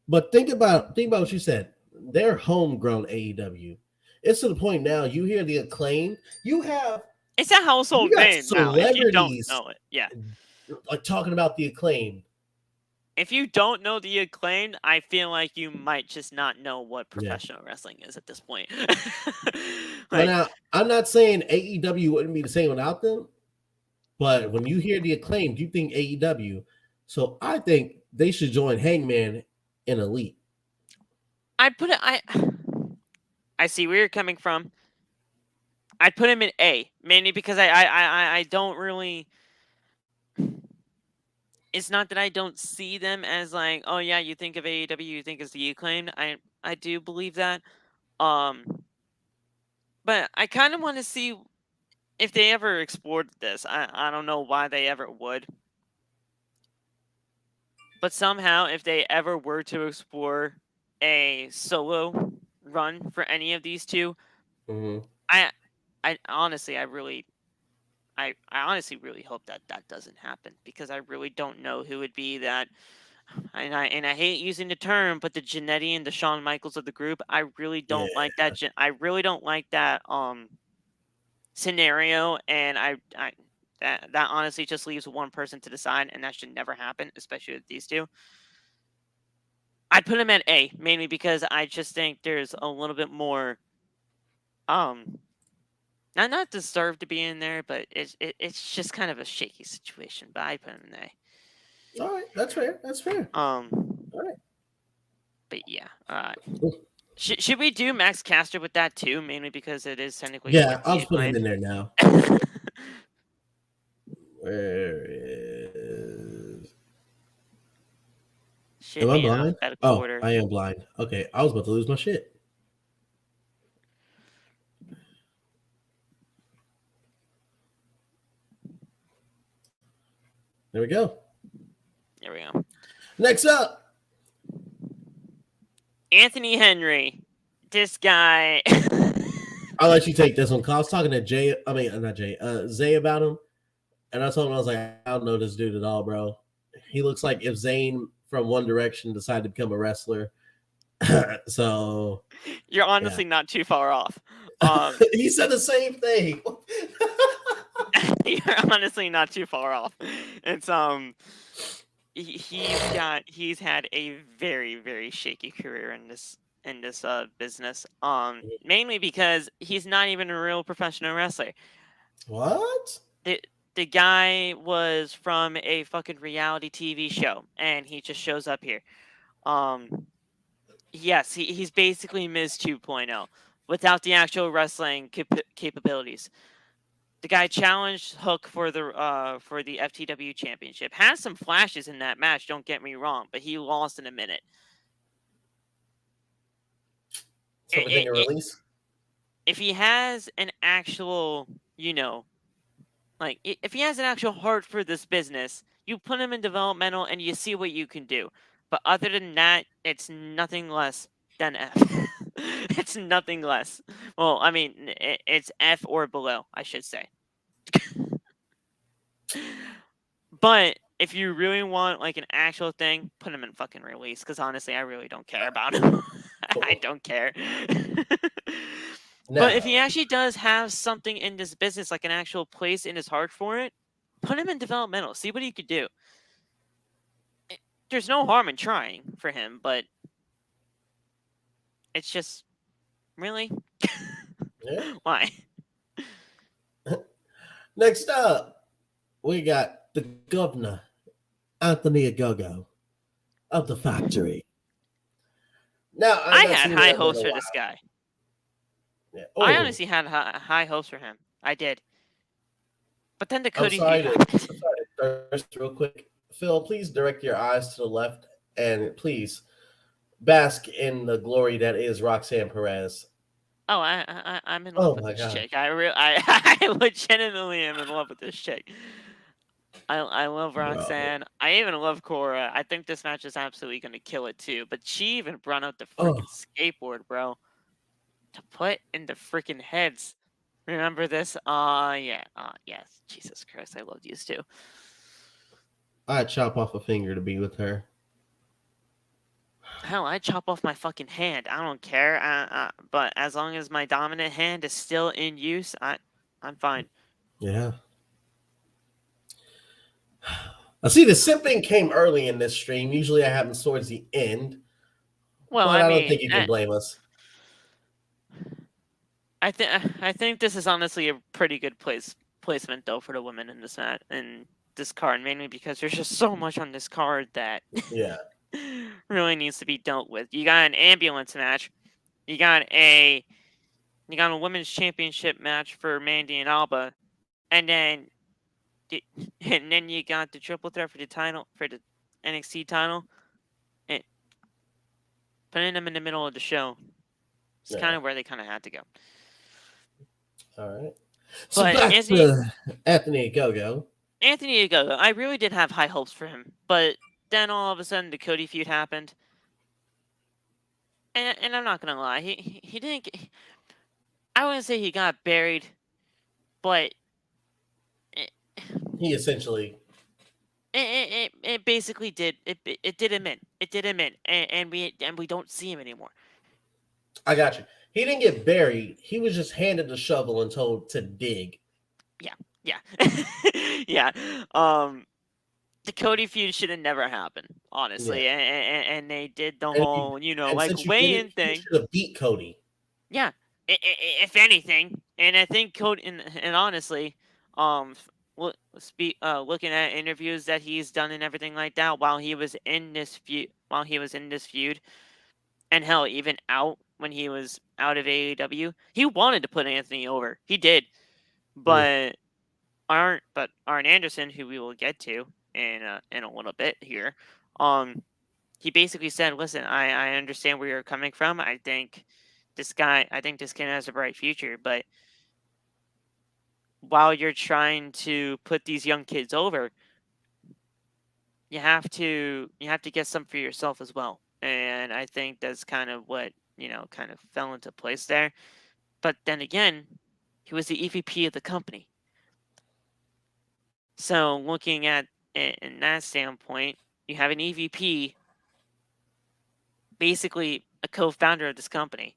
Speaker 2: but think about what you said. They're homegrown AEW. It's to the point now. You hear the Acclaim.
Speaker 1: It's a
Speaker 2: You
Speaker 1: household
Speaker 2: got
Speaker 1: name now. If you don't
Speaker 2: celebrities
Speaker 1: know it, yeah.
Speaker 2: like talking about the Acclaim.
Speaker 1: If you don't know the Acclaimed, I feel like you might just not know what
Speaker 2: Yeah.
Speaker 1: professional wrestling is at this point.
Speaker 2: But
Speaker 1: Like,
Speaker 2: now I'm not saying AEW wouldn't be the same without them. But when you hear the Acclaimed, you think AEW. So I think they should join Hangman in Elite.
Speaker 1: I put it. I see where you're coming from. I'd put him in A, mainly because I don't really. It's not that I don't see them as like, oh yeah, you think of AEW, you think as the Acclaimed. I do believe that. Um, but I kind of want to see if they ever explored this. I don't know why they ever would. But somehow, if they ever were to explore a solo run for any of these two,
Speaker 2: Mm-hmm.
Speaker 1: I, I honestly, I honestly really hope that that doesn't happen because I really don't know who would be that. And I hate using the term, but the Janetti and the Shawn Michaels of the group, I really
Speaker 2: Yeah.
Speaker 1: don't like that. I really don't like that scenario, and I that honestly just leaves one person to decide, and that should never happen, especially with these two. I'd put him at A, mainly because I just think there's a little bit more um not deserved to be in there, but it's just kind of a shaky situation. But I put him in A.
Speaker 2: All right, that's fair. That's fair. All right.
Speaker 1: But yeah, should we do Max Caster with that too? Mainly because it is technically with
Speaker 2: Yeah, I'll
Speaker 1: the
Speaker 2: just put him
Speaker 1: Acclaimed.
Speaker 2: in there now. Where is?
Speaker 1: Should
Speaker 2: Am I
Speaker 1: be in
Speaker 2: blind?
Speaker 1: alphabetical
Speaker 2: Oh,
Speaker 1: order.
Speaker 2: I am blind. Okay, I was about to lose my shit. There we go.
Speaker 1: There we go.
Speaker 2: Next up,
Speaker 1: Anthony Henry. This guy.
Speaker 2: I'll let you take this one. 'Cause I was talking to Jay. I mean, not Jay. Zay about him, and I told him I was like, I don't know this dude at all, bro. He looks like if Zayn from One Direction decided to become a wrestler. So
Speaker 1: You're
Speaker 2: yeah,
Speaker 1: honestly not too far off.
Speaker 2: he said the same thing.
Speaker 1: You're honestly not too far off. It's he's had a very shaky career in this business. Mainly because he's not even a real professional wrestler.
Speaker 2: What?
Speaker 1: the guy was from a fucking reality TV show, and he just shows up here. Um, yes, he's basically Miz 2.0 without the actual wrestling capabilities. The guy challenged Hook for the FTW championship. Has some flashes in that match, don't get me wrong, but he lost in a minute.
Speaker 2: So we think a release?
Speaker 1: If he has an actual, like if he has an actual heart for this business, you put him in developmental and you see what you can do. But other than that, it's nothing less than F. It's nothing less. Well, I mean, it's F or below, I should say. But if you really want like an actual thing, put him in fucking release. Because honestly, I really don't care about him. I don't care. But if
Speaker 2: Now,
Speaker 1: he actually does have something in this business, like an actual place in his heart for it, put him in developmental. See what he could do. There's no harm in trying for him, but it's just really
Speaker 2: yeah.
Speaker 1: why.
Speaker 2: Next up, we got the governor, Anthony Agogo of the factory. Now, I've
Speaker 1: I
Speaker 2: not
Speaker 1: had
Speaker 2: seen
Speaker 1: high
Speaker 2: him in
Speaker 1: hopes
Speaker 2: a
Speaker 1: for
Speaker 2: while.
Speaker 1: this guy.
Speaker 2: Yeah.
Speaker 1: I
Speaker 2: Oh,
Speaker 1: honestly had high hopes for him. I did. But then the
Speaker 2: I'm
Speaker 1: Cody feud
Speaker 2: sorry to,
Speaker 1: happened.
Speaker 2: I'm sorry to thirst real quick. Phil, please direct your eyes to the left and please bask in the glory that is Roxanne Perez.
Speaker 1: Oh, I'm in love
Speaker 2: Oh
Speaker 1: with
Speaker 2: my
Speaker 1: this
Speaker 2: gosh.
Speaker 1: chick. I legitimately am in love with this chick. I love
Speaker 2: Bro.
Speaker 1: Roxanne. I even love Cora. I think this match is absolutely gonna kill it too. But she even brought out the
Speaker 2: Oh,
Speaker 1: freaking skateboard, bro, to put in the freaking heads. Remember this? Yeah. Yes. Jesus Christ, I love these two.
Speaker 2: I'd chop off a finger to be with her.
Speaker 1: Hell, I chop off my fucking hand. I don't care. But as long as my dominant hand is still in use, I'm fine.
Speaker 2: Yeah. I see the simping came early in this stream. Usually I happens towards the end,
Speaker 1: Well,
Speaker 2: but
Speaker 1: I
Speaker 2: I don't
Speaker 1: mean,
Speaker 2: think you can blame us.
Speaker 1: I think this is honestly a pretty good placement though for the women in this match in this card, mainly because there's just so much on this card that
Speaker 2: Yeah.
Speaker 1: really needs to be dealt with. You got an ambulance match. You got a you got a women's championship match for Mandy and Alba, and then and then you got the triple threat for the title for the NXT title. And putting them in the middle of the show, it's
Speaker 2: Yeah.
Speaker 1: kind of where they kind of had to go.
Speaker 2: All right. So
Speaker 1: But
Speaker 2: back to Anthony Gogo.
Speaker 1: Anthony Ogogo, I really did have high hopes for him, but then all of a sudden the Cody feud happened, and I'm not gonna lie, he didn't. I wouldn't say he got buried, but it,
Speaker 2: He essentially,
Speaker 1: it basically did it did him in. It did him in, and we don't see him anymore.
Speaker 2: I got you. He didn't get buried. He was just handed the shovel and told to dig.
Speaker 1: Yeah, yeah, yeah. The Cody feud should have never happened,
Speaker 2: Yeah.
Speaker 1: honestly, and they did the
Speaker 2: And, you,
Speaker 1: whole
Speaker 2: and
Speaker 1: like
Speaker 2: since you did it,
Speaker 1: weigh-in
Speaker 2: he
Speaker 1: thing.
Speaker 2: should have beat Cody.
Speaker 1: Yeah, if anything, and I think Cody, and honestly, looking at interviews that he's done and everything like that while he was in this feud, and hell, even out when he was out of AEW, he wanted to put Anthony over. He did,
Speaker 2: Mm.
Speaker 1: but Arn Anderson, who we will get to in a little bit here, he basically said, "Listen, I understand where you're coming from. I think this kid has a bright future, but while you're trying to put these young kids over, you have to get some for yourself as well." And I think that's kind of what kind of fell into place there. But then again, he was the EVP of the company, so looking at it in that standpoint, you have an EVP, basically a co-founder of this company,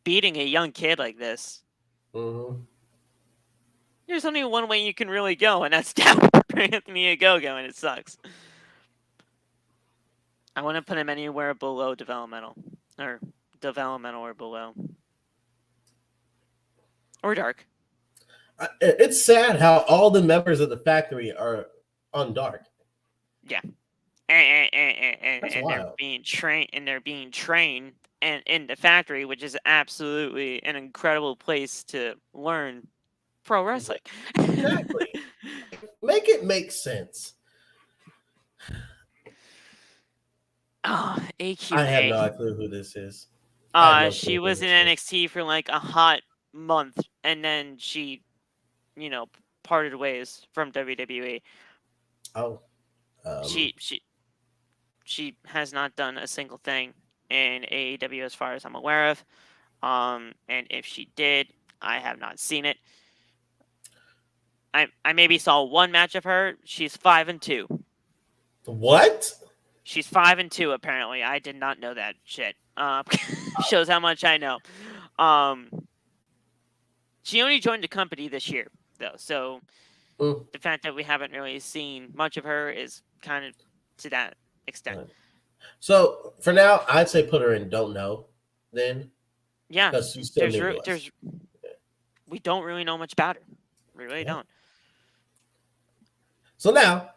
Speaker 1: beating a young kid like this.
Speaker 2: Mm-hmm.
Speaker 1: There's only one way you can really go, and that's down for Anthony Ogogo, and it sucks. I wouldn't put him anywhere below developmental, or developmental or below, or dark.
Speaker 2: It's sad how all the members of the factory are on Dark.
Speaker 1: Yeah,
Speaker 2: That's
Speaker 1: and they're
Speaker 2: wild.
Speaker 1: being trained, and in the factory, which is absolutely an incredible place to learn pro wrestling.
Speaker 2: Exactly. Make it make sense.
Speaker 1: Oh,
Speaker 2: I have
Speaker 1: AQA.
Speaker 2: no clue who this is. I have no
Speaker 1: She
Speaker 2: clue who
Speaker 1: was in
Speaker 2: this is.
Speaker 1: NXT for like a hot month, and then she, you know, parted ways from WWE.
Speaker 2: Oh,
Speaker 1: She she she has not done a single thing in AEW as far as I'm aware of. And if she did, I have not seen it. I maybe saw one match of her. She's 5-2.
Speaker 2: what?
Speaker 1: She's 5-2 apparently. I did not know that shit. Shows how much I know. Um, she only joined the company this year though, so
Speaker 2: Mm.
Speaker 1: the fact that we haven't really seen much of her is kind of to that extent.
Speaker 2: So for now, I'd say put her in don't know then
Speaker 1: Yeah,
Speaker 2: because she's still new to us.
Speaker 1: there's we don't really know much about her. We really
Speaker 2: Yeah.
Speaker 1: don't.
Speaker 2: So now,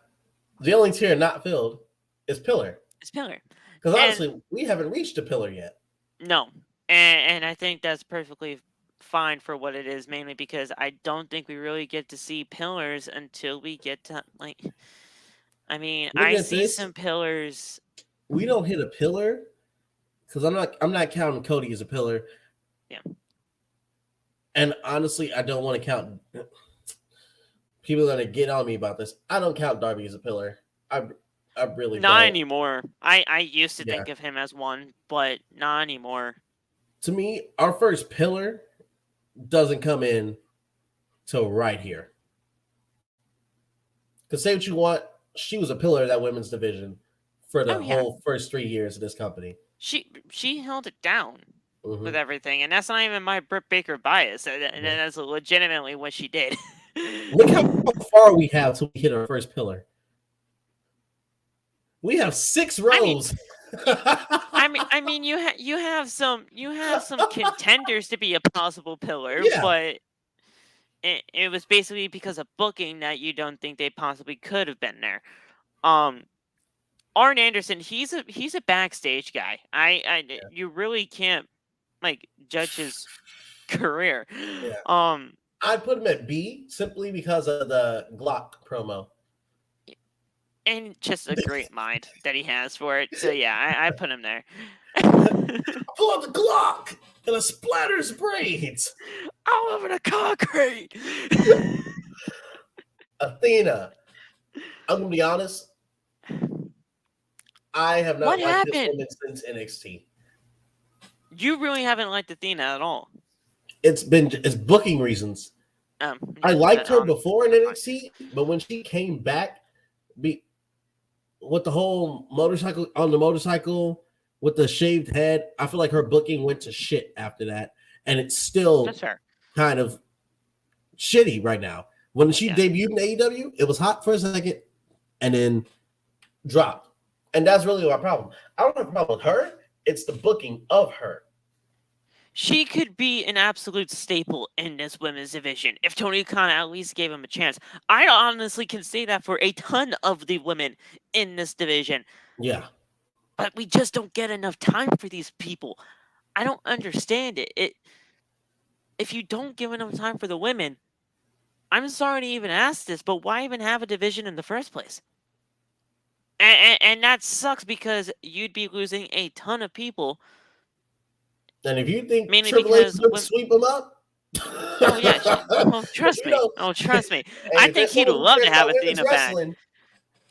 Speaker 2: the only tier not filled is Pillar.
Speaker 1: It's Pillar,
Speaker 2: Because
Speaker 1: and
Speaker 2: honestly, we haven't reached a Pillar yet.
Speaker 1: no, and I think that's perfectly fine for what it is. Mainly because I don't think we really get to see pillars until we get to like. I mean,
Speaker 2: Look
Speaker 1: I
Speaker 2: at
Speaker 1: see
Speaker 2: this.
Speaker 1: some pillars.
Speaker 2: We don't hit a pillar because I'm not counting Cody as a pillar.
Speaker 1: Yeah.
Speaker 2: And honestly, I don't want to count. People are gonna get on me about this. I don't count Darby as a pillar. I really
Speaker 1: Not
Speaker 2: don't.
Speaker 1: anymore. I used to
Speaker 2: Yeah.
Speaker 1: think of him as one, but not anymore.
Speaker 2: To me, our first pillar doesn't come in till right here. Because say what you want, she was a pillar of that women's division for the
Speaker 1: Oh yeah,
Speaker 2: whole first 3 years of this company.
Speaker 1: she held it down with
Speaker 2: Mm-hmm.
Speaker 1: everything, and that's not even my Britt Baker bias. And
Speaker 2: Yeah.
Speaker 1: that's legitimately what she did.
Speaker 2: Look how far we have till we hit our first pillar. We have 6
Speaker 1: I mean,
Speaker 2: rows.
Speaker 1: you have some contenders to be a possible pillar,
Speaker 2: Yeah.
Speaker 1: but it was basically because of booking that you don't think they possibly could have been there. Arn Anderson, he's a backstage guy. You really can't like judge his career.
Speaker 2: Yeah.
Speaker 1: Um,
Speaker 2: I'd put him at B simply because of the Glock promo.
Speaker 1: and just a great mind that he has for it. So yeah, I put him there.
Speaker 2: Pull out the Glock and it splatters braids.
Speaker 1: All over the concrete.
Speaker 2: Athena. I'm gonna be honest. I have not
Speaker 1: What
Speaker 2: liked this
Speaker 1: happened?
Speaker 2: woman since NXT.
Speaker 1: You really haven't liked Athena at all.
Speaker 2: It's booking reasons. I liked her before in NXT, but when she came back, with the whole motorcycle with the shaved head, I feel like her booking went to shit after that, and it's still
Speaker 1: That's fair.
Speaker 2: kind of shitty right now. When she debuted in AEW, it was hot for a second, and then dropped, and that's really my problem. I don't have a problem with her; it's the booking of her.
Speaker 1: She could be an absolute staple in this women's division if Tony Khan at least gave him a chance. I honestly can say that for a ton of the women in this division.
Speaker 2: Yeah.
Speaker 1: But we just don't get enough time for these people. I don't understand it. If you don't give enough time for the women, I'm sorry to even ask this, but why even have a division in the first place? And that sucks because you'd be losing a ton of people.
Speaker 2: And if you think
Speaker 1: Mainly
Speaker 2: Triple H
Speaker 1: because
Speaker 2: would sweep them up,
Speaker 1: oh yeah, trust me. Oh, trust me.
Speaker 2: Hey,
Speaker 1: I think he'd love to have Athena back.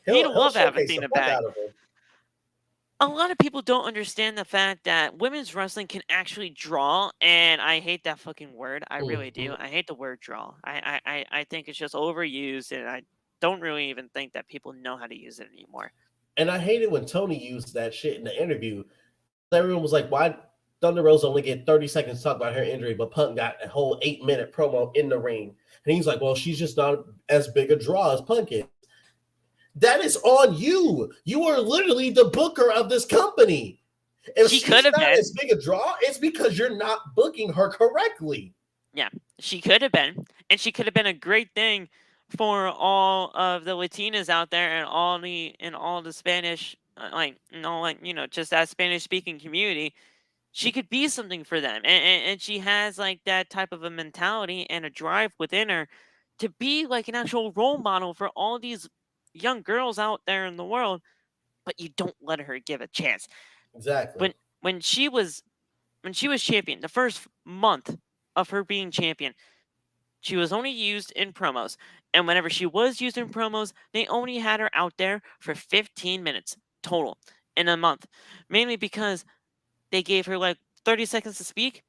Speaker 1: He'd love to have
Speaker 2: showcase
Speaker 1: Athena
Speaker 2: the fuck
Speaker 1: back.
Speaker 2: out of him.
Speaker 1: A lot of people don't understand the fact that women's wrestling can draw, and I hate that fucking word. I really do. I hate the word draw. I think it's just overused, and I don't really even think that people know how to use it anymore.
Speaker 2: And I hated when Tony used that shit in the interview. Everyone was like, why Thunder Rosa only get 30 seconds to talk about her injury, but Punk got a whole 8-minute promo in the ring. And he's like, well, she's just not as big a draw as Punk is. That is on you. You are literally the booker of this company. If
Speaker 1: She
Speaker 2: she's
Speaker 1: could have
Speaker 2: not
Speaker 1: been.
Speaker 2: as big a draw, it's because you're not booking her correctly.
Speaker 1: Yeah, she could have been. and she could have been a great thing for all of the Latinas out there and all the Spanish just that Spanish speaking community. She could be something for them, and she has like that type of a mentality and a drive within her to be like an actual role model for all these young girls out there in the world. But you don't let her give a chance.
Speaker 2: Exactly.
Speaker 1: When when she was when she was champion, the first month of her being champion, she was only used in promos. And whenever she was used in promos, they only had her out there for 15 minutes total in a month. Mainly because they gave her like 30 seconds to speak.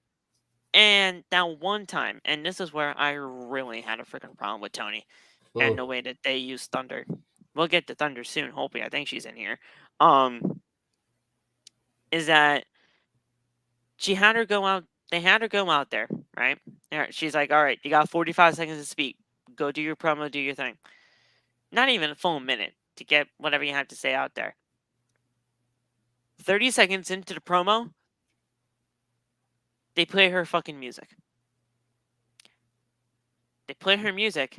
Speaker 1: And that one time, and this is where I really had a freaking problem with Tony and
Speaker 2: Mm.
Speaker 1: the way that they used Thunder. We'll get to Thunder soon, hopefully. I think she's in here. Um, is that she had her go out. They had her go out there, right? She's like, "All right, you got 45 seconds to speak. Go do your promo, do your thing." Not even a full minute to get whatever you have to say out there. 30 seconds into the promo, they play her fucking music. They play her music,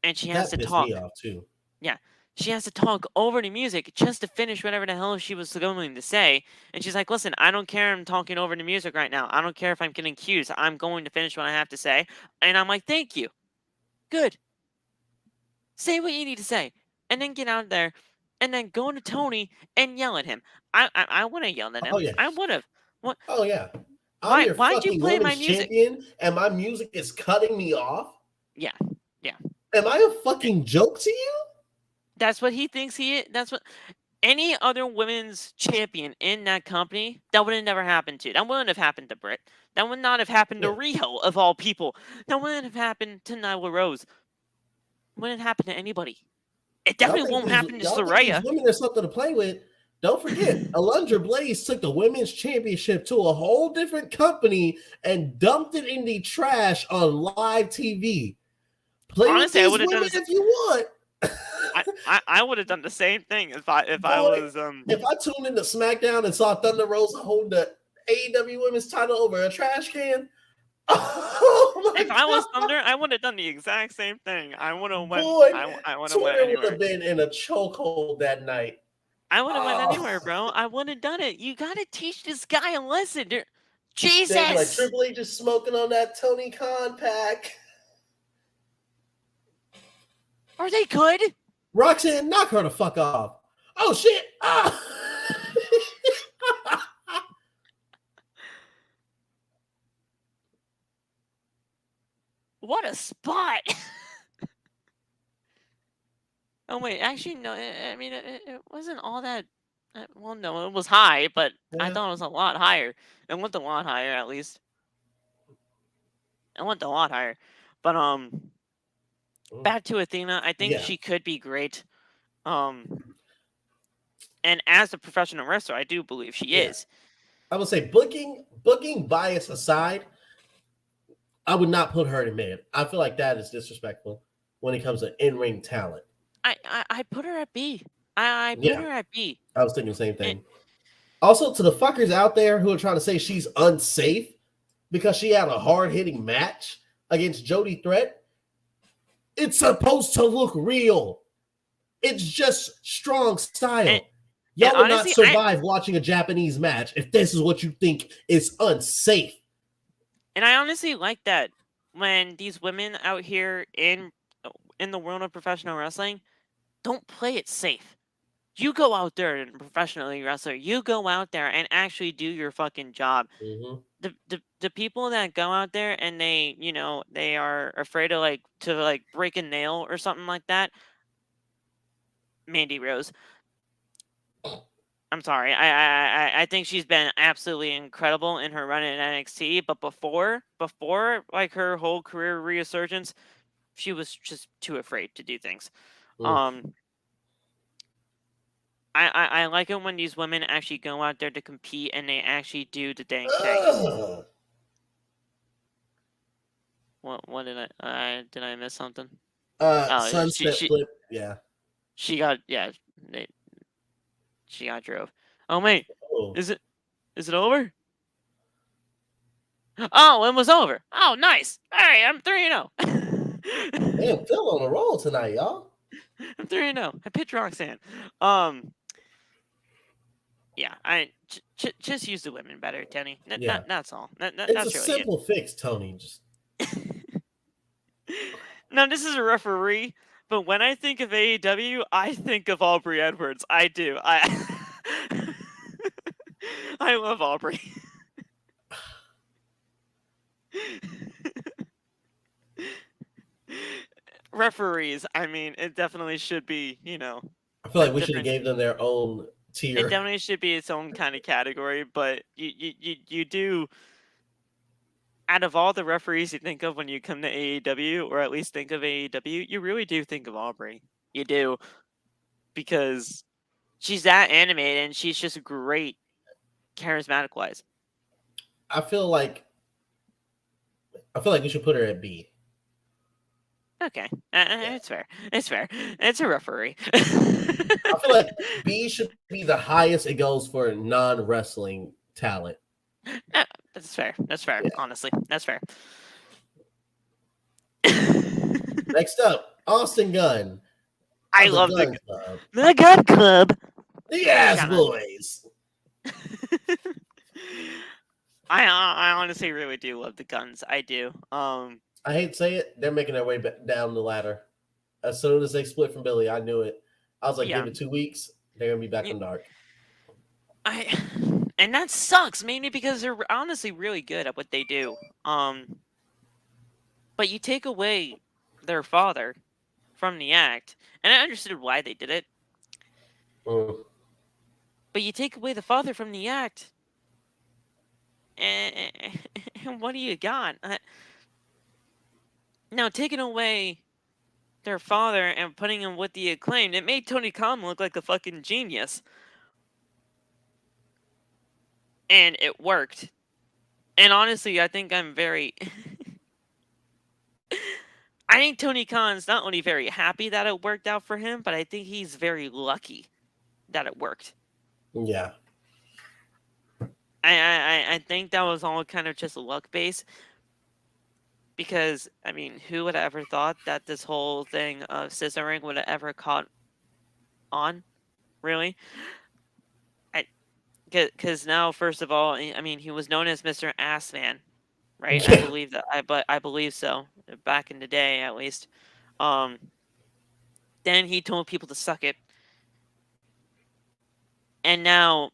Speaker 1: and she has
Speaker 2: That
Speaker 1: to
Speaker 2: pissed me
Speaker 1: talk.
Speaker 2: off too.
Speaker 1: Yeah, she has to talk over the music just to finish whatever the hell she was going to say. And she's like, "Listen, I don't care. I'm talking over the music right now. I don't care if I'm getting cues. I'm going to finish what I have to say." And I'm like, "Thank you. Good. Say what you need to say, and then get out there, and then go to Tony and yell at him." I would have yelled at
Speaker 2: Oh
Speaker 1: him.
Speaker 2: yeah.
Speaker 1: I would have. What?
Speaker 2: Oh yeah. I'm
Speaker 1: Why?
Speaker 2: your
Speaker 1: Why'd you
Speaker 2: fucking
Speaker 1: play my
Speaker 2: women's
Speaker 1: music?
Speaker 2: champion, and my music is cutting me off.
Speaker 1: Yeah, yeah.
Speaker 2: Am I a fucking joke to you?
Speaker 1: That's what he thinks he is. That's what any other women's champion in that company, that would have never happened to. That wouldn't have happened to Britt. That would not have happened to
Speaker 2: Yeah.
Speaker 1: Riho, of all people. That wouldn't have happened to Nyla Rose. Wouldn't happen to anybody. It definitely won't happen to
Speaker 2: Y'all think these
Speaker 1: Soraya.
Speaker 2: women are something to play with? Don't forget, Alundra Blaze took the women's championship to a whole different company and dumped it in the trash on live TV. Play with
Speaker 1: Honestly, I
Speaker 2: these
Speaker 1: would have done
Speaker 2: women
Speaker 1: this.
Speaker 2: if you want.
Speaker 1: I would have done the same thing if I
Speaker 2: Boy,
Speaker 1: was
Speaker 2: if I tuned into SmackDown and saw Thunder Rosa hold the AEW Women's title over a trash can, oh my
Speaker 1: if I was
Speaker 2: god,
Speaker 1: Thunder, I would have done the exact same thing. I would have went.
Speaker 2: boy,
Speaker 1: I would have went
Speaker 2: Twitter would
Speaker 1: anywhere.
Speaker 2: have been in a chokehold that night.
Speaker 1: I would have went anywhere,
Speaker 2: Oh,
Speaker 1: bro. I would have done it. You gotta teach this guy a lesson.
Speaker 2: they'd be like
Speaker 1: Jesus.
Speaker 2: Triple H is smoking on that Tony Khan pack.
Speaker 1: Are they good?
Speaker 2: Roxanne, knock her the fuck off. Oh shit! Ah.
Speaker 1: What a spot. Oh wait, actually no. I mean, it wasn't all that. Well, no, it was high, but I
Speaker 2: Yeah.
Speaker 1: thought it was a lot higher. It went a lot higher, at least. It went a lot higher. But back to Athena. I think
Speaker 2: Yeah.
Speaker 1: she could be great. And as a professional wrestler, I do believe she
Speaker 2: Yeah.
Speaker 1: is.
Speaker 2: I would say booking bias aside, I would not put her in mid. I feel like that is disrespectful when it comes to in-ring talent.
Speaker 1: I put her at B. I put
Speaker 2: Yeah,
Speaker 1: her at B.
Speaker 2: I was thinking the same
Speaker 1: And,
Speaker 2: thing. Also, to the fuckers out there who are trying to say she's unsafe because she had a hard-hitting match against Jody Threat, it's supposed to look real. It's just strong style.
Speaker 1: and, and
Speaker 2: Y'all would not
Speaker 1: honestly,
Speaker 2: survive watching a Japanese match if this is what you think is unsafe.
Speaker 1: I honestly like that when these women out here in the world of professional wrestling don't play it safe. You go out there and professionally wrestler. You go out there and actually do your fucking job.
Speaker 2: Mm-hmm.
Speaker 1: The people that go out there and they are afraid to break a nail or something like that. Mandy Rose. I'm sorry. I think she's been absolutely incredible in her run in NXT. But before like her whole career resurgence, she was just too afraid to do things.
Speaker 2: Mm.
Speaker 1: I like it when these women actually go out there to compete and they actually do the dang thing. What did I miss something? Oh,
Speaker 2: Sunset flip. Yeah.
Speaker 1: she got she got drove. Oh wait,
Speaker 2: Oh.
Speaker 1: is it over? Oh, it was over. Oh, nice. All right, I'm 3-0.
Speaker 2: Damn, Phil on a roll tonight, y'all.
Speaker 1: I'm 3-0. I picked Roxanne. Um, yeah, just use the women better, Tenny.
Speaker 2: Yeah,
Speaker 1: That's all.
Speaker 2: it's a
Speaker 1: That's really it.
Speaker 2: simple fix, Tony. Just
Speaker 1: Now, this is a referee, but when I think of AEW, I think of Aubrey Edwards. I do. I love Aubrey. Referees, I mean, it definitely should be,
Speaker 2: I feel
Speaker 1: a
Speaker 2: like we should have
Speaker 1: different.
Speaker 2: gave them their own
Speaker 1: It
Speaker 2: tier.
Speaker 1: definitely should be its own kind of category, but you do. Out of all the referees you think of when you come to AEW, or at least think of AEW, you really do think of Aubrey. You do, because she's that animated and she's just great, charismatic wise.
Speaker 2: I feel like we should put her at B.
Speaker 1: Okay,
Speaker 2: Yeah.
Speaker 1: it's fair. It's fair. It's a referee.
Speaker 2: I feel like B should be the highest it goes for non-wrestling talent.
Speaker 1: That's fair. That's fair.
Speaker 2: Yeah.
Speaker 1: Honestly, that's fair.
Speaker 2: Next up, Austin Gunn
Speaker 1: I
Speaker 2: of the
Speaker 1: love
Speaker 2: Gun Club.
Speaker 1: the Gun Club.
Speaker 2: The Ass
Speaker 1: Shout out.
Speaker 2: Boys.
Speaker 1: I honestly really do love the Guns. I do.
Speaker 2: I hate to say it, they're making their way down the ladder. As soon as they split from Billy, I knew it. I was like,
Speaker 1: Yeah.
Speaker 2: give it 2 weeks, they're gonna be back
Speaker 1: Y-
Speaker 2: on dark.
Speaker 1: I and that sucks mainly because they're honestly really good at what they do. But you take away their father from the act, and I understood why they did it.
Speaker 2: Mm.
Speaker 1: But you take away the father from the act, and, and what do you got? Now taking away their father and putting him with the Acclaimed, it made Tony Khan look like a fucking genius, and it worked. And honestly, I think I'm very. I think Tony Khan's not only very happy that it worked out for him, but I think he's very lucky that it worked.
Speaker 2: Yeah.
Speaker 1: I think that was all kind of just luck based. Because, I mean, who would have ever thought that this whole thing of scissoring would have ever caught on? Really? Because now, first of all, I mean, he was known as Mr. Assman, right? I believe that. I believe so. Back in the day, at least. Then he told people to suck it, and now,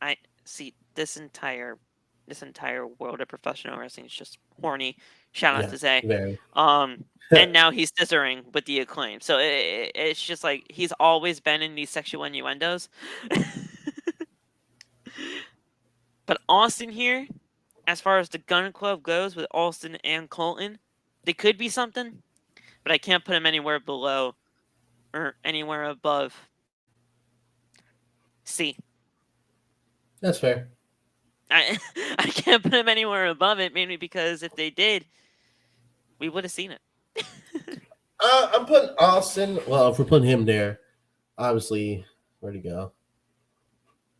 Speaker 1: I see this entire world of professional wrestling is just horny. Shout out
Speaker 2: Yeah.
Speaker 1: to Zay.
Speaker 2: Very.
Speaker 1: And now he's scissoring with the Acclaim. So it's just like he's always been in these sexual innuendos. But Austin here, as far as the Gun Club goes with Austin and Colton, they could be something, but I can't put them anywhere below or anywhere above C.
Speaker 2: That's fair.
Speaker 1: I I can't put them anywhere above it, mainly because if they did, we would have seen it.
Speaker 2: I'm putting Austin. Well, if we're putting him there, obviously, where'd he go?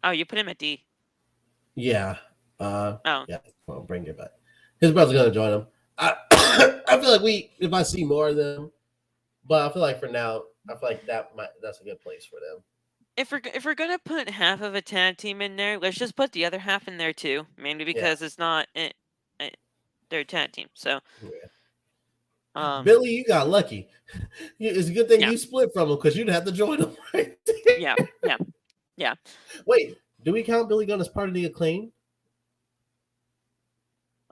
Speaker 1: Oh, you put him at D.
Speaker 2: Yeah.
Speaker 1: Oh.
Speaker 2: Yeah. Well, bring it back. His brother's gonna join him. I I feel like if I see more of them, but I feel like for now, I feel like that's a good place for them.
Speaker 1: If we're gonna put half of a tag team in there, let's just put the other half in there too. Mainly because it's not they're a tag team. So
Speaker 2: Billy, you got lucky. It's a good thing
Speaker 1: Yeah.
Speaker 2: you split from him because you'd have to join him. Right?
Speaker 1: Yeah.
Speaker 2: Wait, do we count Billy Gunn as part of the Acclaim?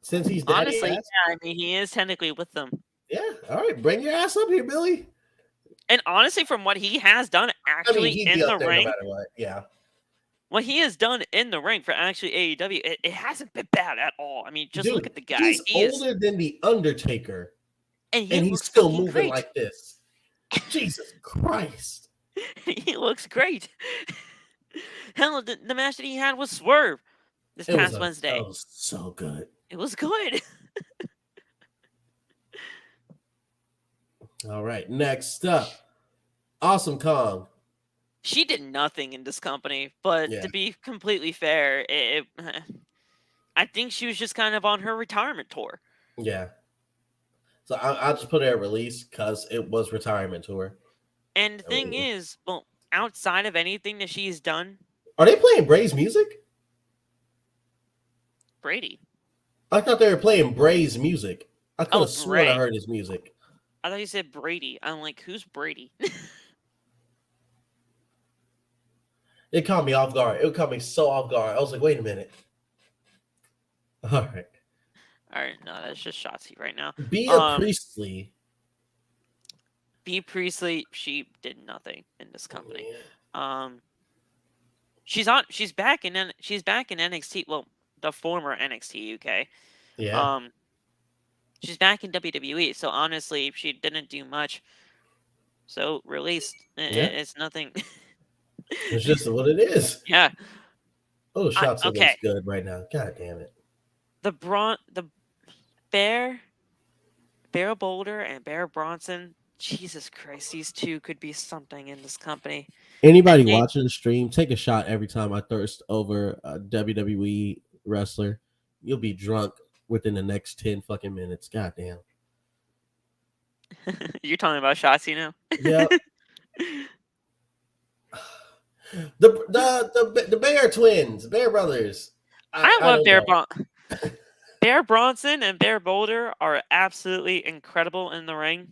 Speaker 2: Since he's daddy
Speaker 1: Honestly,
Speaker 2: ass?
Speaker 1: yeah, I mean he is technically with them.
Speaker 2: Yeah. All right, bring your ass up here, Billy.
Speaker 1: And honestly, from what he has done actually
Speaker 2: he'd
Speaker 1: in
Speaker 2: be
Speaker 1: the
Speaker 2: up there
Speaker 1: ring,
Speaker 2: no matter what. Yeah.
Speaker 1: what he has done in the ring for actually AEW, it hasn't been bad at all. I mean, just
Speaker 2: Dude,
Speaker 1: look at the guy.
Speaker 2: He's
Speaker 1: He
Speaker 2: older than the Undertaker,
Speaker 1: and
Speaker 2: he's
Speaker 1: looks
Speaker 2: still
Speaker 1: fucking
Speaker 2: moving
Speaker 1: great.
Speaker 2: like this. Jesus Christ.
Speaker 1: He looks great. Hell, the match that he had was Swerve this past Wednesday.
Speaker 2: That was so good.
Speaker 1: It was good.
Speaker 2: All right, next up, Awesome Kong.
Speaker 1: She did nothing in this company, but to be completely fair, I think she was just kind of on her retirement tour.
Speaker 2: Yeah. So I'll just put it at release because it was retirement tour.
Speaker 1: And the
Speaker 2: I
Speaker 1: thing
Speaker 2: mean,
Speaker 1: is, well, outside of anything that she's done,
Speaker 2: are they playing Bray's music?
Speaker 1: Brady.
Speaker 2: I thought they were playing Bray's music. I could
Speaker 1: Oh,
Speaker 2: have sworn I
Speaker 1: Bray.
Speaker 2: heard his music.
Speaker 1: I thought you said Brady. I'm like, who's Brady?
Speaker 2: It caught me off guard. It caught me so off guard. I was like, wait a minute. All right.
Speaker 1: All right, no, that's just Shotzi right now.
Speaker 2: Bea Priestley.
Speaker 1: B Priestley, she did nothing in this company. She's back in NXT. Well, the former NXT UK.
Speaker 2: Yeah.
Speaker 1: She's back in WWE. So honestly, she didn't do much. So released.
Speaker 2: Yeah.
Speaker 1: It's nothing.
Speaker 2: It's just what it is.
Speaker 1: Yeah.
Speaker 2: Oh, Shotzi
Speaker 1: Okay.
Speaker 2: looks good right now. God damn it.
Speaker 1: The Bear Boulder and Bear Bronson. Jesus Christ, these two could be something in this company.
Speaker 2: Anybody watching the stream, take a shot every time I thirst over a WWE wrestler. You'll be drunk within the next 10 fucking minutes. God damn.
Speaker 1: You're talking about Shotzi now?
Speaker 2: Yeah. The Bear twins, Bear brothers.
Speaker 1: I love Bear Bronson and Bear Boulder are absolutely incredible in the ring.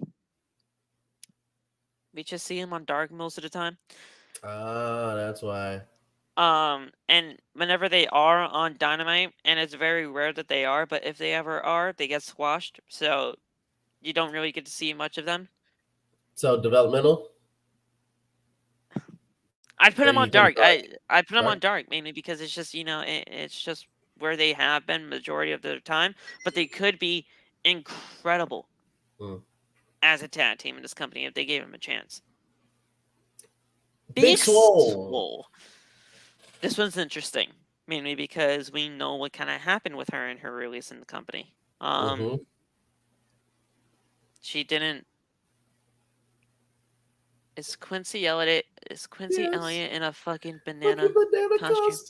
Speaker 1: We just see him on Dark most of the time.
Speaker 2: Ah, that's why.
Speaker 1: And whenever they are on Dynamite, and it's very rare that they are, but if they ever are, they get squashed. So you don't really get to see much of them.
Speaker 2: So developmental.
Speaker 1: I'd put them on Dark. I put them on Dark mainly because it's just it's just where they have been majority of the time, but they could be incredible as a tag team in this company if they gave them a chance.
Speaker 2: Big Swole.
Speaker 1: This one's interesting, mainly because we know what kind of happened with her in her release in the company. She didn't. Is Quincy Elliott in a fucking banana costume?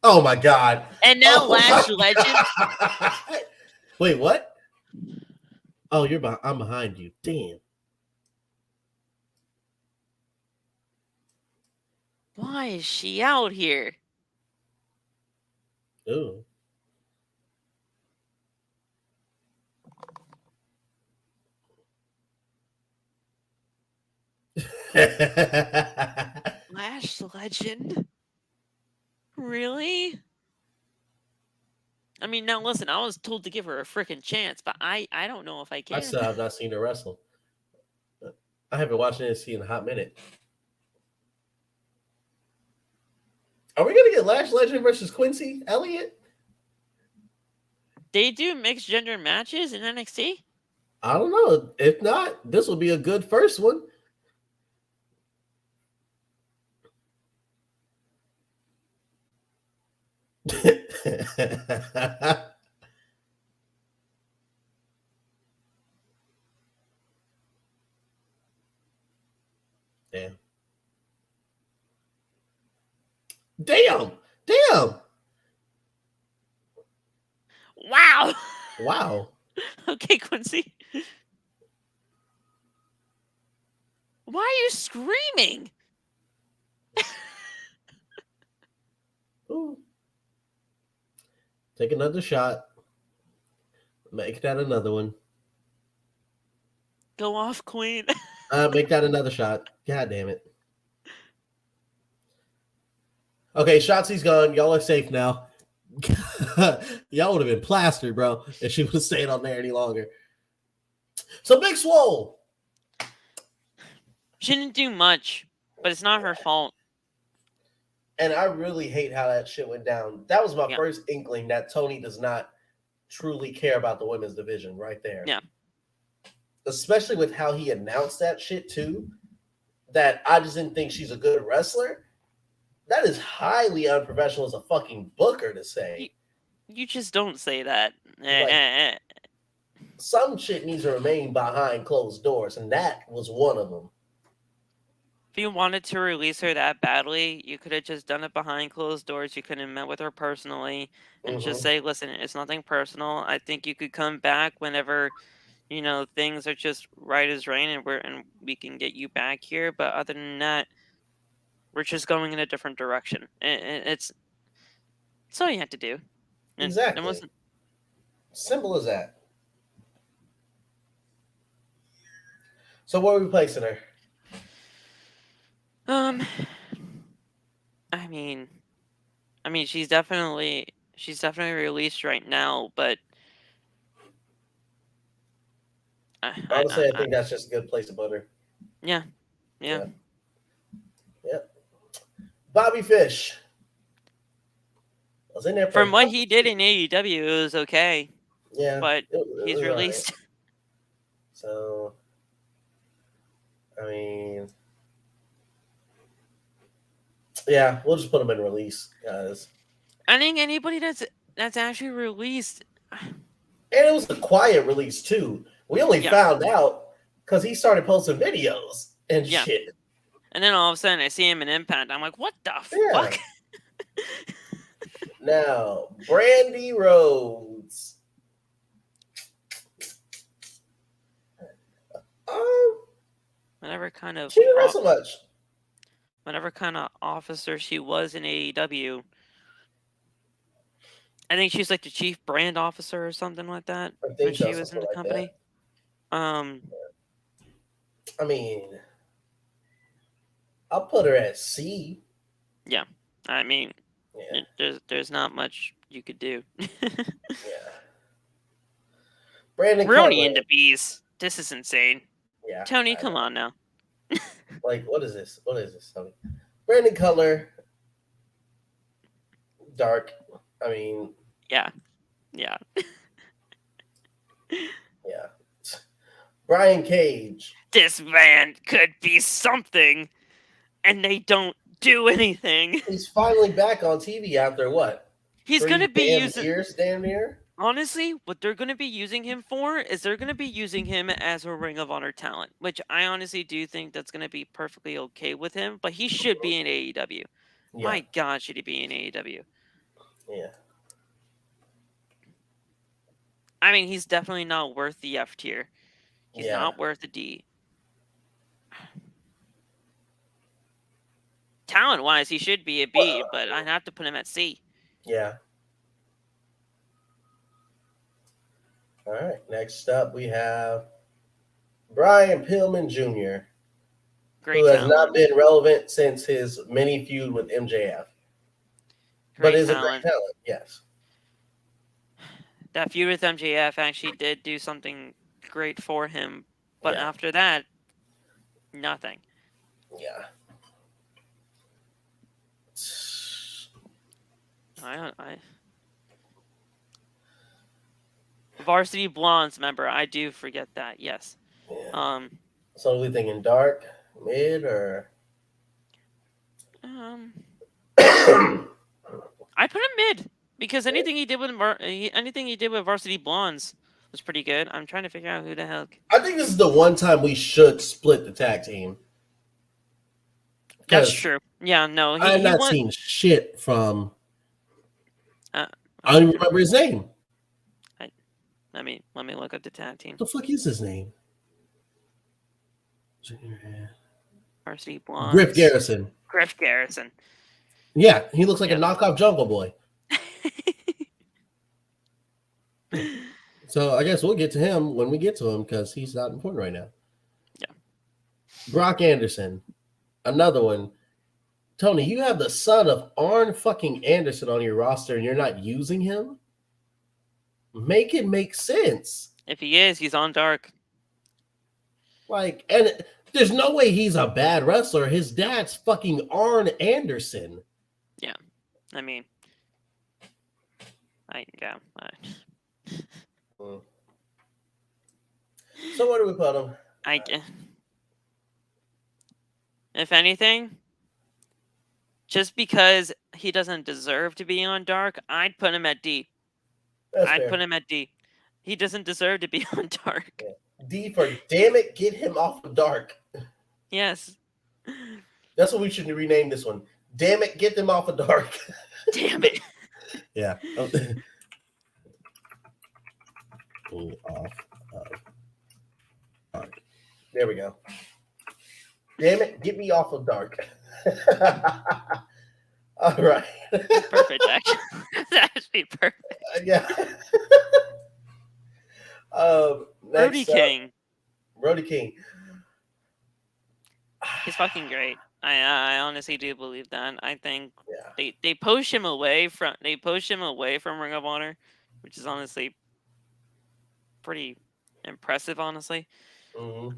Speaker 2: Oh my god!
Speaker 1: And now Lash Legend.
Speaker 2: Wait, what? Oh, I'm behind you. Damn.
Speaker 1: Why is she out here?
Speaker 2: Ooh.
Speaker 1: Lash Legend? Really? I mean, now listen, I was told to give her a freaking chance, but I don't know if I can.
Speaker 2: I still have not seen her wrestle. I haven't watched NXT in a hot minute. Are we gonna get Lash Legend versus Quincy Elliott?
Speaker 1: They do mixed gender matches in NXT?
Speaker 2: I don't know. If not, this will be a good first one. Damn. Damn. Damn.
Speaker 1: Wow.
Speaker 2: Wow.
Speaker 1: Okay, Quincy. Why are you screaming?
Speaker 2: Ooh. Take another shot. Make that another one.
Speaker 1: Go off, Queen.
Speaker 2: Make that another shot. God damn it. Okay, Shotzi's gone. Y'all are safe now. Y'all would have been plastered, bro, if she would have stayed on there any longer. So Big Swole.
Speaker 1: She didn't do much, but it's not her fault.
Speaker 2: And I really hate how that shit went down. That was my first inkling that Tony does not truly care about the women's division right there.
Speaker 1: Yeah.
Speaker 2: Especially with how he announced that shit too, that I just didn't think she's a good wrestler. That is highly unprofessional as a fucking booker to say.
Speaker 1: You just don't say that.
Speaker 2: Like, some shit needs to remain behind closed doors, and that was one of them.
Speaker 1: If you wanted to release her that badly, you could have just done it behind closed doors. You could have met with her personally and just
Speaker 2: Mm-hmm.
Speaker 1: say, listen, it's nothing personal. I think you could come back whenever, things are just right as rain and we can get you back here. But other than that, we're just going in a different direction. And it's all you had to do. And it
Speaker 2: Exactly.
Speaker 1: wasn't.
Speaker 2: Simple as that. So where are we placing her?
Speaker 1: Um, I mean, she's definitely released right now, but I, I, I,
Speaker 2: Honestly, I
Speaker 1: I
Speaker 2: think that's just a good place to put her.
Speaker 1: yeah, yeah.
Speaker 2: Yeah. Yep. Bobby Fish. I was in there for a
Speaker 1: From what
Speaker 2: couple
Speaker 1: he did
Speaker 2: of
Speaker 1: in AEW, it was okay,
Speaker 2: Yeah,
Speaker 1: but
Speaker 2: it
Speaker 1: he's
Speaker 2: was all right.
Speaker 1: released.
Speaker 2: So, I mean, yeah, we'll just put him in release, guys.
Speaker 1: I think anybody that's actually released,
Speaker 2: And it was a quiet release too. We only
Speaker 1: yeah,
Speaker 2: found out because he started posting videos and
Speaker 1: yeah.
Speaker 2: shit.
Speaker 1: And then all of a sudden, I see him in Impact. I'm like, what the
Speaker 2: Yeah.
Speaker 1: fuck?
Speaker 2: Now, Brandy Rhodes. Um,
Speaker 1: whatever kind of
Speaker 2: she didn't wrestle much.
Speaker 1: whatever kind of officer she was in AEW. I think she's like the chief brand officer or something like that
Speaker 2: I
Speaker 1: when
Speaker 2: think so,
Speaker 1: she was in
Speaker 2: something
Speaker 1: the
Speaker 2: like that.
Speaker 1: company. Um,
Speaker 2: I mean, I'll put her at C.
Speaker 1: yeah. I mean,
Speaker 2: Yeah,
Speaker 1: there's not much you could do.
Speaker 2: yeah. Brandon
Speaker 1: Brony
Speaker 2: Cutler.
Speaker 1: into bees. This is insane.
Speaker 2: Yeah,
Speaker 1: Tony,
Speaker 2: I
Speaker 1: come
Speaker 2: know.
Speaker 1: on now.
Speaker 2: Like, what is this? What is this? Tony? Brandon Cutler, dark. I mean,
Speaker 1: Yeah, yeah.
Speaker 2: yeah. Brian Cage.
Speaker 1: This man could be something, and they don't do anything.
Speaker 2: He's finally back on TV after what?
Speaker 1: He's gonna
Speaker 2: 3
Speaker 1: be
Speaker 2: damn
Speaker 1: using.
Speaker 2: years, damn near.
Speaker 1: Honestly, what they're gonna be using him for is they're gonna be using him as a Ring of Honor talent, which I honestly do think that's gonna be perfectly okay with him. But he should be in AEW.
Speaker 2: Yeah,
Speaker 1: My God, should he be in AEW?
Speaker 2: yeah,
Speaker 1: I mean, he's definitely not worth the F tier. He's
Speaker 2: yeah,
Speaker 1: not worth the D. Talent wise, he should be a B, but I'd have to put him at C.
Speaker 2: yeah. All right. Next up, we have Brian Pillman Jr., who
Speaker 1: Great
Speaker 2: has not
Speaker 1: talent.
Speaker 2: been relevant since his mini feud with MJF, but
Speaker 1: Great
Speaker 2: is a great
Speaker 1: talent.
Speaker 2: talent. Yes.
Speaker 1: That feud with MJF actually did do something great for him, but
Speaker 2: Yeah.
Speaker 1: after that, nothing.
Speaker 2: Yeah.
Speaker 1: I Varsity Blondes member. I do forget that. Yes.
Speaker 2: Yeah. So are we thinking dark, mid, or?
Speaker 1: I put him mid because anything he did with Varsity Blondes was pretty good. I'm trying to figure out who the hell.
Speaker 2: I think this is the one time we should split the tag team.
Speaker 1: That's
Speaker 2: Because
Speaker 1: true. Yeah, no,
Speaker 2: I have
Speaker 1: he
Speaker 2: not
Speaker 1: won.
Speaker 2: seen shit from.
Speaker 1: I
Speaker 2: I don't even remember his name.
Speaker 1: let me look up the tag team.
Speaker 2: What the fuck is his name?
Speaker 1: Varsity Blondes.
Speaker 2: Griff Garrison.
Speaker 1: Griff Garrison.
Speaker 2: Yeah, he looks like a knockoff Jungle Boy. So I guess we'll get to him when we get to him because he's not important right now.
Speaker 1: Yeah.
Speaker 2: Brock Anderson, another one. Tony, you have the son of Arn fucking Anderson on your roster and you're not using him? Make it make sense.
Speaker 1: If he is, he's on Dark.
Speaker 2: Like, and there's no way he's a bad wrestler. His dad's fucking Arn Anderson.
Speaker 1: Yeah. I mean, yeah.
Speaker 2: So where do we put him?
Speaker 1: If anything, just because he doesn't deserve to be on Dark, I'd put him at D. I'd put him at D. He doesn't deserve to be on Dark.
Speaker 2: Yeah. D for damn it, get him off of Dark.
Speaker 1: Yes.
Speaker 2: That's what we should rename this one. Damn it, get them off of dark.
Speaker 1: Damn it.
Speaker 2: Yeah. Me off of dark. There we go. Damn it, get me off of dark. All right.
Speaker 1: That's perfect, actually. That's actually perfect.
Speaker 2: Yeah.
Speaker 1: Brody
Speaker 2: Next up,
Speaker 1: King.
Speaker 2: Brody King.
Speaker 1: He's fucking great. I honestly do believe that. I think
Speaker 2: Yeah.
Speaker 1: they push him away from Ring of Honor, which is honestly pretty impressive, honestly.
Speaker 2: Mm-hmm.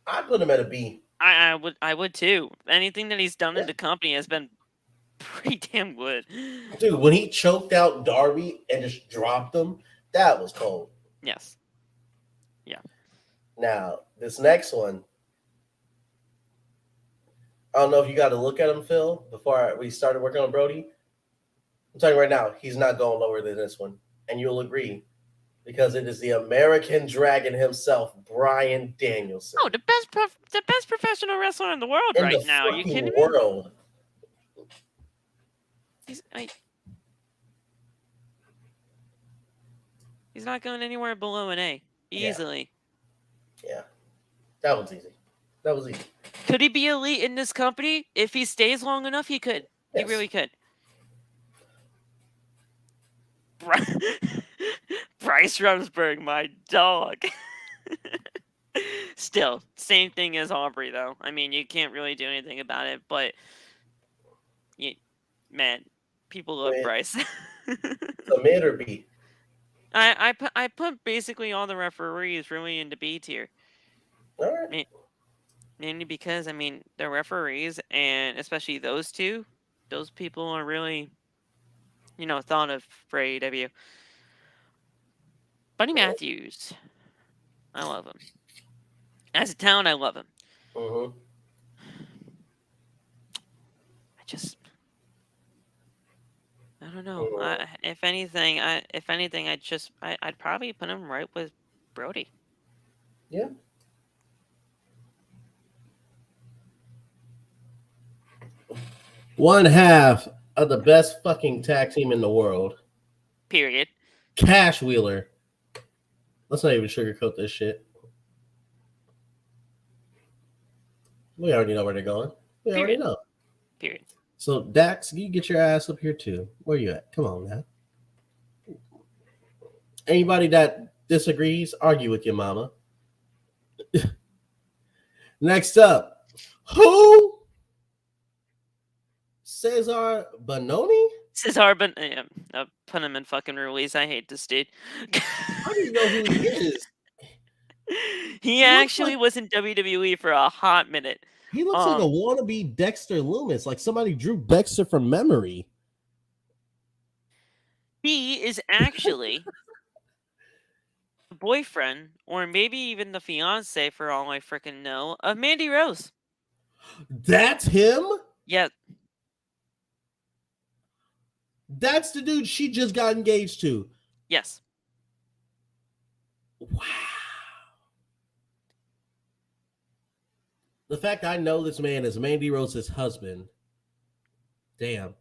Speaker 2: I put him at a B.
Speaker 1: I would too. Anything that he's done in the company has been pretty damn good.
Speaker 2: Dude, when he choked out Darby and just dropped him, that was cold.
Speaker 1: Yes. Yeah.
Speaker 2: Now, this next one, I don't know if you got to look at him, Phil, before we started working on Brody. I'm telling you right now, he's not going lower than this one. And you'll agree, because it is the American Dragon himself, Bryan Danielson.
Speaker 1: Oh, the best professional wrestler in the world
Speaker 2: In
Speaker 1: right
Speaker 2: the
Speaker 1: now. Are you
Speaker 2: fucking
Speaker 1: kidding me?
Speaker 2: world.
Speaker 1: He's not going anywhere below an A. Easily.
Speaker 2: Yeah. That was easy. That was easy.
Speaker 1: Could he be elite in this company? If he stays long enough, he could.
Speaker 2: Yes.
Speaker 1: He really could. Bryce Rumsberg, my dog. Still, same thing as Aubrey, though. I mean, you can't really do anything about it, but man, people love Bryce.
Speaker 2: A mid or B?
Speaker 1: I put basically all the referees really into B tier.
Speaker 2: All right.
Speaker 1: Mainly because, I mean, the referees, and especially those two, those people are really, thought of for AEW. Buddy Matthews. I love him. As a talent, I love him.
Speaker 2: Mm-hmm.
Speaker 1: I don't know. If anything, I'd probably put him right with Brody.
Speaker 2: Yeah. One half of the best fucking tag team in the world.
Speaker 1: Period.
Speaker 2: Cash Wheeler. Let's not even sugarcoat this shit. We already know where they're going. We already know.
Speaker 1: Period.
Speaker 2: So, Dax, you get your ass up here too. Where you at? Come on now. Anybody that disagrees, argue with your mama. Next up, who? Cesar Bononi?
Speaker 1: Cesar Bononi. I'll put him in fucking Ruiz. I hate this dude.
Speaker 2: I don't even know who he is.
Speaker 1: He actually was in WWE for a hot minute.
Speaker 2: He looks like a wannabe Dexter Loomis, like somebody drew Dexter from memory.
Speaker 1: He is actually the boyfriend, or maybe even the fiance, for all I freaking know, of Mandy Rose.
Speaker 2: That's him?
Speaker 1: Yeah.
Speaker 2: That's the dude she just got engaged to.
Speaker 1: Yes.
Speaker 2: Wow. The fact I know this man is Mandy Rose's husband. Damn.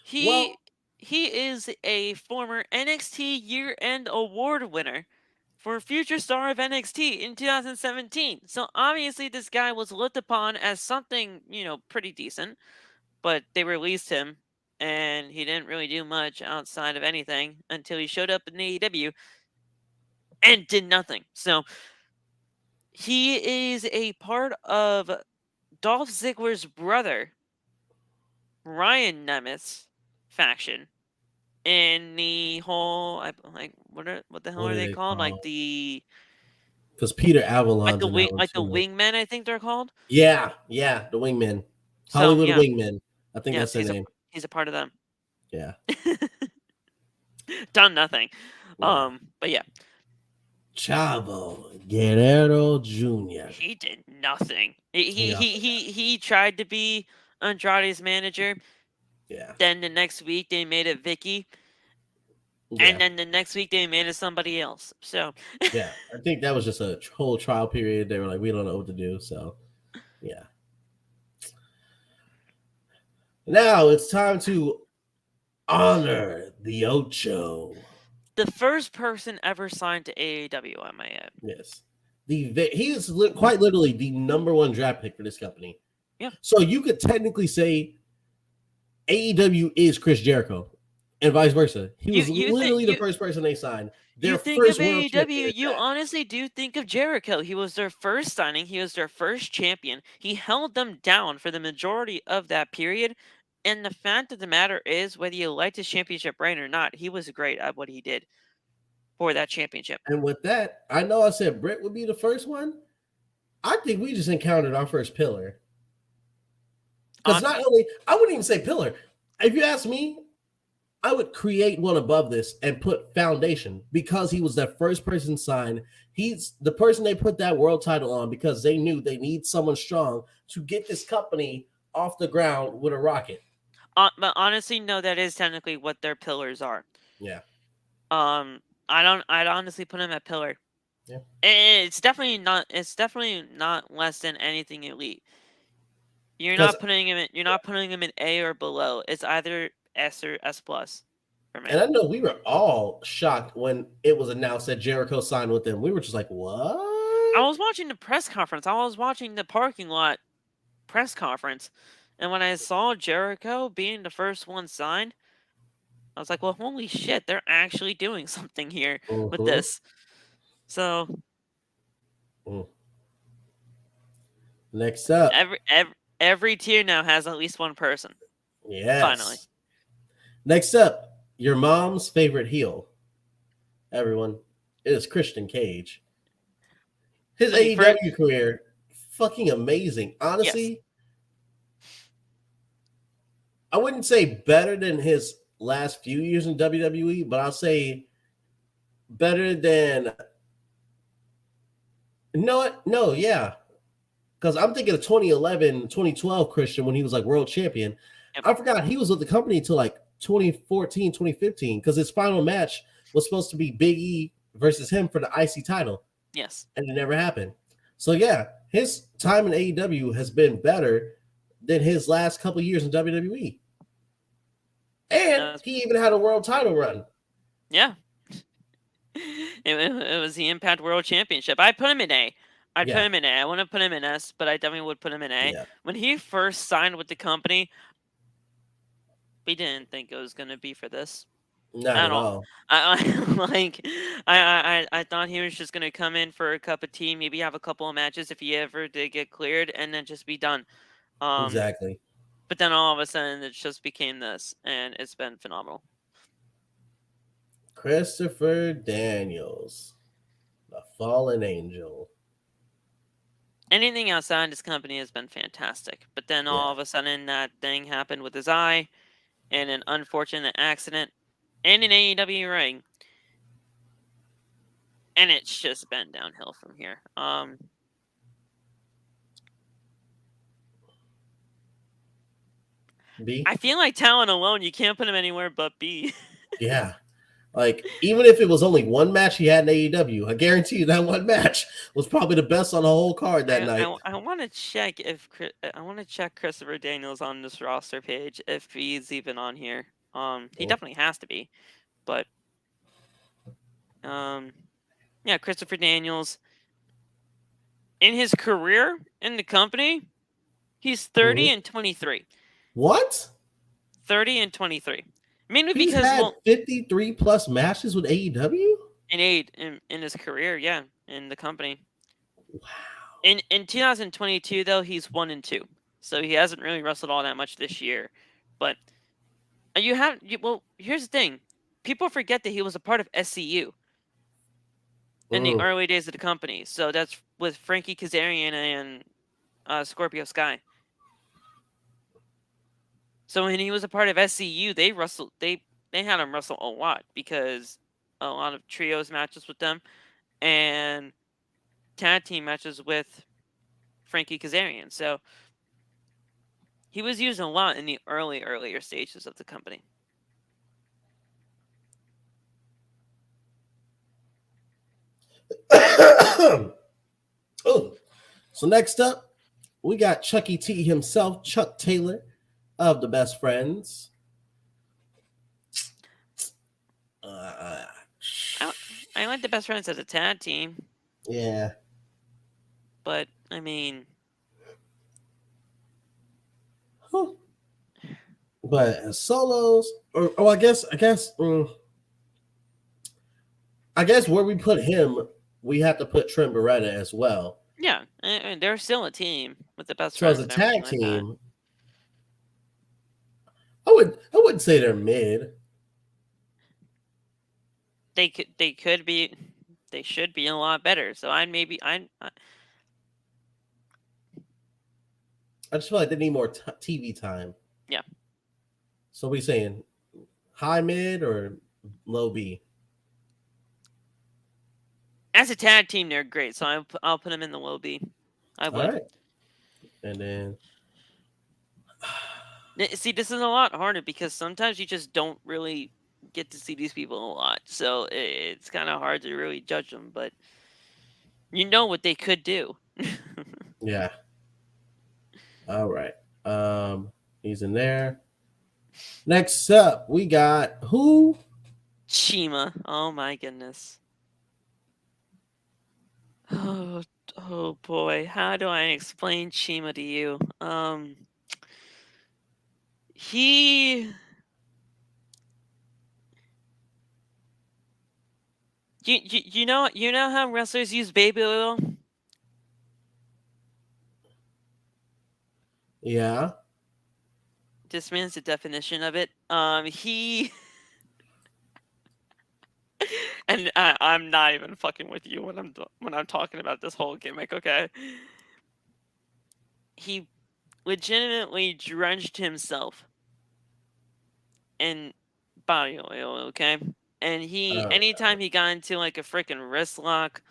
Speaker 1: He is a former NXT year-end award winner for Future Star of NXT in 2017. So obviously this guy was looked upon as something, pretty decent, but they released him and he didn't really do much outside of anything until he showed up in AEW and did nothing. So he is a part of Dolph Ziggler's brother, Ryan Nemeth's faction, in the whole what the hell are they called? Like
Speaker 2: because Peter Avalon's
Speaker 1: the wingmen, I think they're called.
Speaker 2: Yeah, the wingmen. Hollywood wingmen. I think that's their name.
Speaker 1: He's a part of them.
Speaker 2: Yeah.
Speaker 1: Done nothing. Yeah. But yeah.
Speaker 2: Chavo Guerrero Jr.
Speaker 1: He did nothing. He tried to be Andrade's manager.
Speaker 2: Yeah.
Speaker 1: Then the next week they made it Vicky. And
Speaker 2: Yeah,
Speaker 1: then the next week they made it somebody else. So
Speaker 2: yeah. I think that was just a whole trial period. They were like, we don't know what to do. So yeah. Now it's time to honor the Ocho.
Speaker 1: the first person ever signed to AEW, I might add.
Speaker 2: Yes. He is quite literally the number one draft pick for this company.
Speaker 1: Yeah.
Speaker 2: So you could technically say AEW is Chris Jericho, and vice versa. He
Speaker 1: You
Speaker 2: was
Speaker 1: you think
Speaker 2: literally the
Speaker 1: you
Speaker 2: first person they signed.
Speaker 1: you
Speaker 2: Their
Speaker 1: think of
Speaker 2: first world
Speaker 1: AEW,
Speaker 2: champion at
Speaker 1: you
Speaker 2: that.
Speaker 1: honestly do think of Jericho. He was their first signing, he was their first champion. He held them down for the majority of that period. And the fact of the matter is, whether you liked his championship reign or not, he was great at what he did for that championship.
Speaker 2: And with that, I know I said Britt would be the first one. I think we just encountered our first pillar. Because
Speaker 1: On
Speaker 2: not only, I wouldn't even say pillar. If you ask me, I would create one above this and put foundation because he was that first person signed. He's the person they put that world title on because they knew they need someone strong to get this company off the ground with a rocket.
Speaker 1: but honestly, no, that is technically what their pillars are.
Speaker 2: Yeah.
Speaker 1: Um, I'd honestly put him at pillar.
Speaker 2: Yeah.
Speaker 1: It's definitely not. It's definitely not less than anything elite. You're
Speaker 2: Because
Speaker 1: not putting him in. You're not putting him in A or below. It's either S or S plus for me.
Speaker 2: and I know we were all shocked when it was announced that Jericho signed with them. We were just like,
Speaker 1: I
Speaker 2: what?
Speaker 1: was watching the press conference. I was watching the parking lot press conference, and when I saw Jericho being the first one signed, I was like, "Well, holy shit! They're actually doing something here with
Speaker 2: Mm-hmm.
Speaker 1: this." So
Speaker 2: Mm. Next up,
Speaker 1: every tier now has at least one person. Finally,
Speaker 2: yes. Next up, your mom's favorite heel, everyone, is Christian Cage. His
Speaker 1: when he first,
Speaker 2: AEW career, fucking amazing.
Speaker 1: yes,
Speaker 2: Honestly, I wouldn't say better than his last few years in WWE, but I'll say better than. No, no, yeah. Because I'm thinking of 2011, 2012 Christian when he was like world champion.
Speaker 1: yep,
Speaker 2: I forgot he was with the company till like 2014, 2015 because his final match was supposed to be Big E versus him for the IC title,
Speaker 1: yes.
Speaker 2: and it never happened. So yeah, his time in AEW has been better than his last couple years in WWE, and
Speaker 1: That's,
Speaker 2: he even had a world title run.
Speaker 1: yeah. It was the Impact World Championship. I put him in A. I'd put
Speaker 2: Yeah,
Speaker 1: him in A. I wouldn't put him in S, but I definitely would put him in A.
Speaker 2: yeah,
Speaker 1: When he first signed with the company, we didn't think it was gonna be for this
Speaker 2: not
Speaker 1: at
Speaker 2: at
Speaker 1: all.
Speaker 2: all.
Speaker 1: Like I thought he was just gonna come in for a cup of tea, maybe have a couple of matches if he ever did get cleared, and then just be done. Um,
Speaker 2: Exactly.
Speaker 1: but then all of a sudden it just became this, and it's been phenomenal.
Speaker 2: Christopher Daniels, the fallen angel.
Speaker 1: Anything outside this company has been fantastic. But then
Speaker 2: Yeah,
Speaker 1: all of a sudden that thing happened with his eye and an unfortunate accident and an AEW ring. And it's just been downhill from here.
Speaker 2: B.
Speaker 1: I feel like talent alone, you can't put him anywhere but B.
Speaker 2: Yeah. Like, even if it was only one match he had in AEW, I guarantee you that one match was probably the best on the whole card that night.
Speaker 1: I want to check if I want to check Christopher Daniels on this roster page if he's even on here. He
Speaker 2: Mm.
Speaker 1: definitely has to be, but um, yeah, Christopher Daniels in his career in the company, he's 30
Speaker 2: Mhm.
Speaker 1: and 23.
Speaker 2: What?
Speaker 1: 30 and 23. Mainly
Speaker 2: He's
Speaker 1: because,
Speaker 2: had
Speaker 1: well,
Speaker 2: 53 plus matches with AEW?
Speaker 1: in eight in his career, yeah, in the company.
Speaker 2: Wow.
Speaker 1: In 2022 though, he's 1-2, so he hasn't really wrestled all that much this year. But well, here's the thing: people forget that he was a part of SCU in the
Speaker 2: Mm.
Speaker 1: early days of the company. So that's with Frankie Kazarian and Scorpio Sky. So when he was a part of SCU, they wrestled. They had him wrestle a lot because a lot of trios matches with them and tag team matches with Frankie Kazarian. So he was used a lot in the earlier stages of the company.
Speaker 2: Oh, so next up, we got Chucky T himself, Chuck Taylor of the Best Friends. Uh,
Speaker 1: I, I like the best friends as a tag team,
Speaker 2: yeah,
Speaker 1: but I mean,
Speaker 2: huh. But as solos, or I guess where we put him, we have to put Trent Beretta as well.
Speaker 1: yeah, they're still a team with the best
Speaker 2: So as
Speaker 1: friends
Speaker 2: a
Speaker 1: and everything
Speaker 2: tag
Speaker 1: like that.
Speaker 2: team, I wouldn't say they're mid.
Speaker 1: They could be, they should be a lot better. So
Speaker 2: I just feel like they need more TV time.
Speaker 1: yeah.
Speaker 2: So we saying high mid or low B?
Speaker 1: As a tag team, they're great. So I'll put them in the low B. I
Speaker 2: All
Speaker 1: would.
Speaker 2: right, and then
Speaker 1: See, this is a lot harder because sometimes you just don't really get to see these people a lot. So it's kind of hard to really judge them, but you know what they could do.
Speaker 2: yeah, all right. He's in there. Next up, we got who?
Speaker 1: Chima. Oh my goodness. Oh, oh boy. How do I explain Chima to you? He you know how wrestlers use baby oil?
Speaker 2: Yeah.
Speaker 1: This man's the definition of it. He and I'm not even fucking with you when I'm talking about this whole gimmick. Okay, he legitimately drenched himself in body oil. Okay, and he
Speaker 2: Uh,
Speaker 1: anytime he got into like a freaking wrist lock